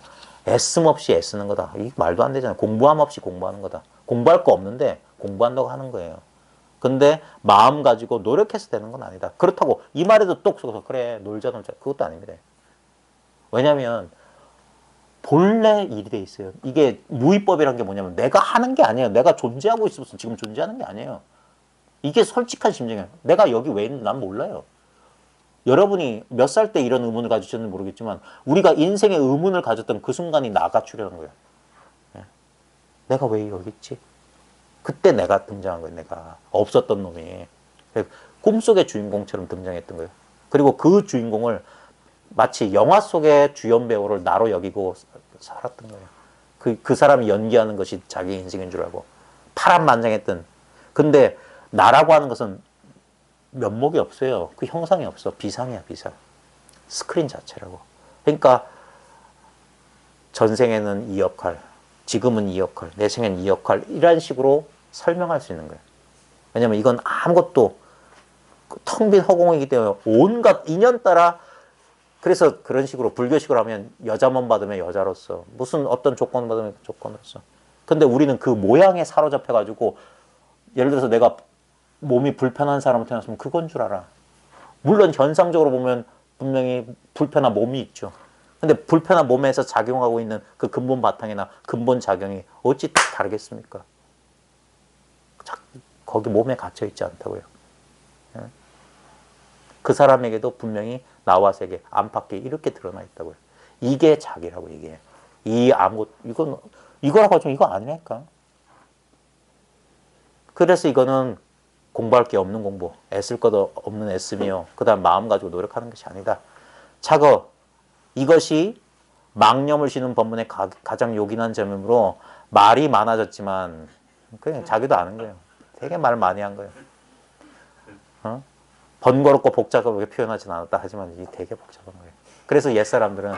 애씀 없이 애쓰는 거다. 이 말도 안 되잖아요. 공부함 없이 공부하는 거다. 공부할 거 없는데 공부한다고 하는 거예요. 근데 마음 가지고 노력해서 되는 건 아니다. 그렇다고 이 말에도 똑 쏘서 그래 놀자 놀자 그것도 아닙니다. 왜냐하면 본래 일이 돼 있어요. 이게 무위법이라는 게 뭐냐면 내가 하는 게 아니에요. 내가 존재하고 있어서 지금 존재하는 게 아니에요. 이게 솔직한 심정이에요. 내가 여기 왜 있는지 난 몰라요. 여러분이 몇 살 때 이런 의문을 가지셨는지 모르겠지만 우리가 인생의 의문을 가졌던 그 순간이 나가 출현한 거예요. 내가 왜 여기 있지? 그때 내가 등장한 거예요. 내가 없었던 놈이 꿈속의 주인공처럼 등장했던 거예요. 그리고 그 주인공을 마치 영화 속의 주연 배우를 나로 여기고 살았던 거예요. 그 사람이 연기하는 것이 자기 인생인 줄 알고 파란만장했던. 근데 나라고 하는 것은 면목이 없어요. 그 형상이 없어. 비상이야, 비상. 스크린 자체라고. 그러니까 전생에는 이 역할, 지금은 이 역할, 내 생에는 이 역할 이런 식으로 설명할 수 있는 거예요. 왜냐면 이건 아무것도 텅 빈 허공이기 때문에 온갖 인연 따라. 그래서 그런 식으로 불교식으로 하면 여자만 받으면 여자로서 무슨 어떤 조건 받으면 조건으로서. 근데 우리는 그 모양에 사로잡혀 가지고 예를 들어서 내가 몸이 불편한 사람을 태어났으면 그건 줄 알아. 물론 현상적으로 보면 분명히 불편한 몸이 있죠. 근데 불편한 몸에서 작용하고 있는 그 근본 바탕이나 근본 작용이 어찌 다르겠습니까? 거기 몸에 갇혀 있지 않다고요. 그 사람에게도 분명히 나와 세계, 안팎에 이렇게 드러나 있다고요. 이게 자기라고 이게. 이거라고 하지만 이거 아니니까. 그래서 이거는 공부할 게 없는 공부, 애쓸 것도 없는 애씀이요. 그 다음 마음 가지고 노력하는 것이 아니다. 차거 이것이 망념을 쉬는 법문의 가장 요긴한 점이므로 말이 많아졌지만 그냥 자기도 아는 거예요. 되게 말 많이 한 거예요. 번거롭고 복잡하게 표현하진 않았다 하지만 이게 되게 복잡한 거예요. 그래서 옛사람들은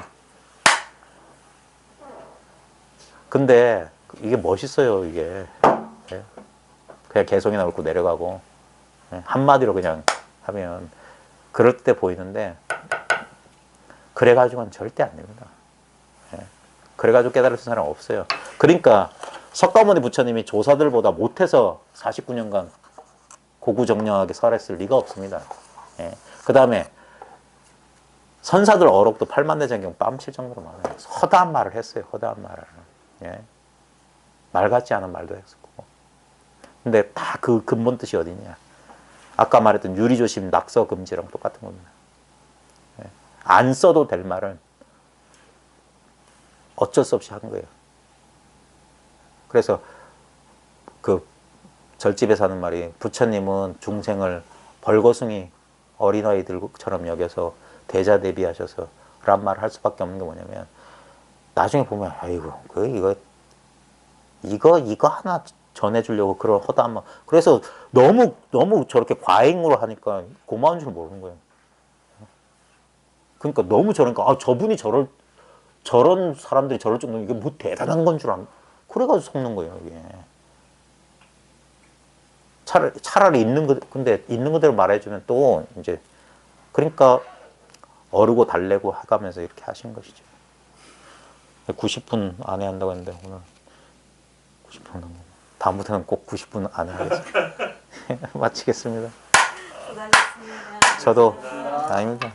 근데 이게 멋있어요. 이게 그냥 개성이나 옳고 내려가고 한마디로 그냥 하면 그럴 때 보이는데 그래가지고는 절대 안 됩니다. 그래가지고 깨달을 수 있는 사람 없어요. 그러니까 석가모니 부처님이 조사들보다 못해서 49년간 고구정령하게 살았을 리가 없습니다. 그 다음에 선사들 어록도 8만대장경 뺨칠 정도로 많아요. 허다한 말을 했어요. 허다한 말을. 말 같지 않은 말도 했었고. 근데 다 그 근본 뜻이 어디냐. 아까 말했던 유리조심 낙서금지랑 똑같은 겁니다. 안 써도 될 말은 어쩔 수 없이 하는 거예요. 그래서 그 절집에서 하는 말이 부처님은 중생을 벌거숭이 어린아이들처럼 여겨서 대자 대비하셔서 란 말을 할 수밖에 없는 게 뭐냐면 나중에 보면 아이고 이거 하나 전해주려고 그런 허다한 말. 그래서 너무 저렇게 과잉으로 하니까 고마운 줄 모르는 거예요. 그러니까 너무 저러니까 저분이 저런 사람들이 저럴 정도면 이게 뭐 대단한 건 줄 그래가지고 속는 거예요. 이게. 차라리 근데 있는 그대로 말해주면 또 이제 그러니까 어르고 달래고 해가면서 이렇게 하신 것이죠. 90분 안에 한다고 했는데 오늘 90분 한 거. 다음부터는 꼭 90분 안에 하겠습니다. 마치겠습니다. 수고하셨습니다. 저도 아닙니다.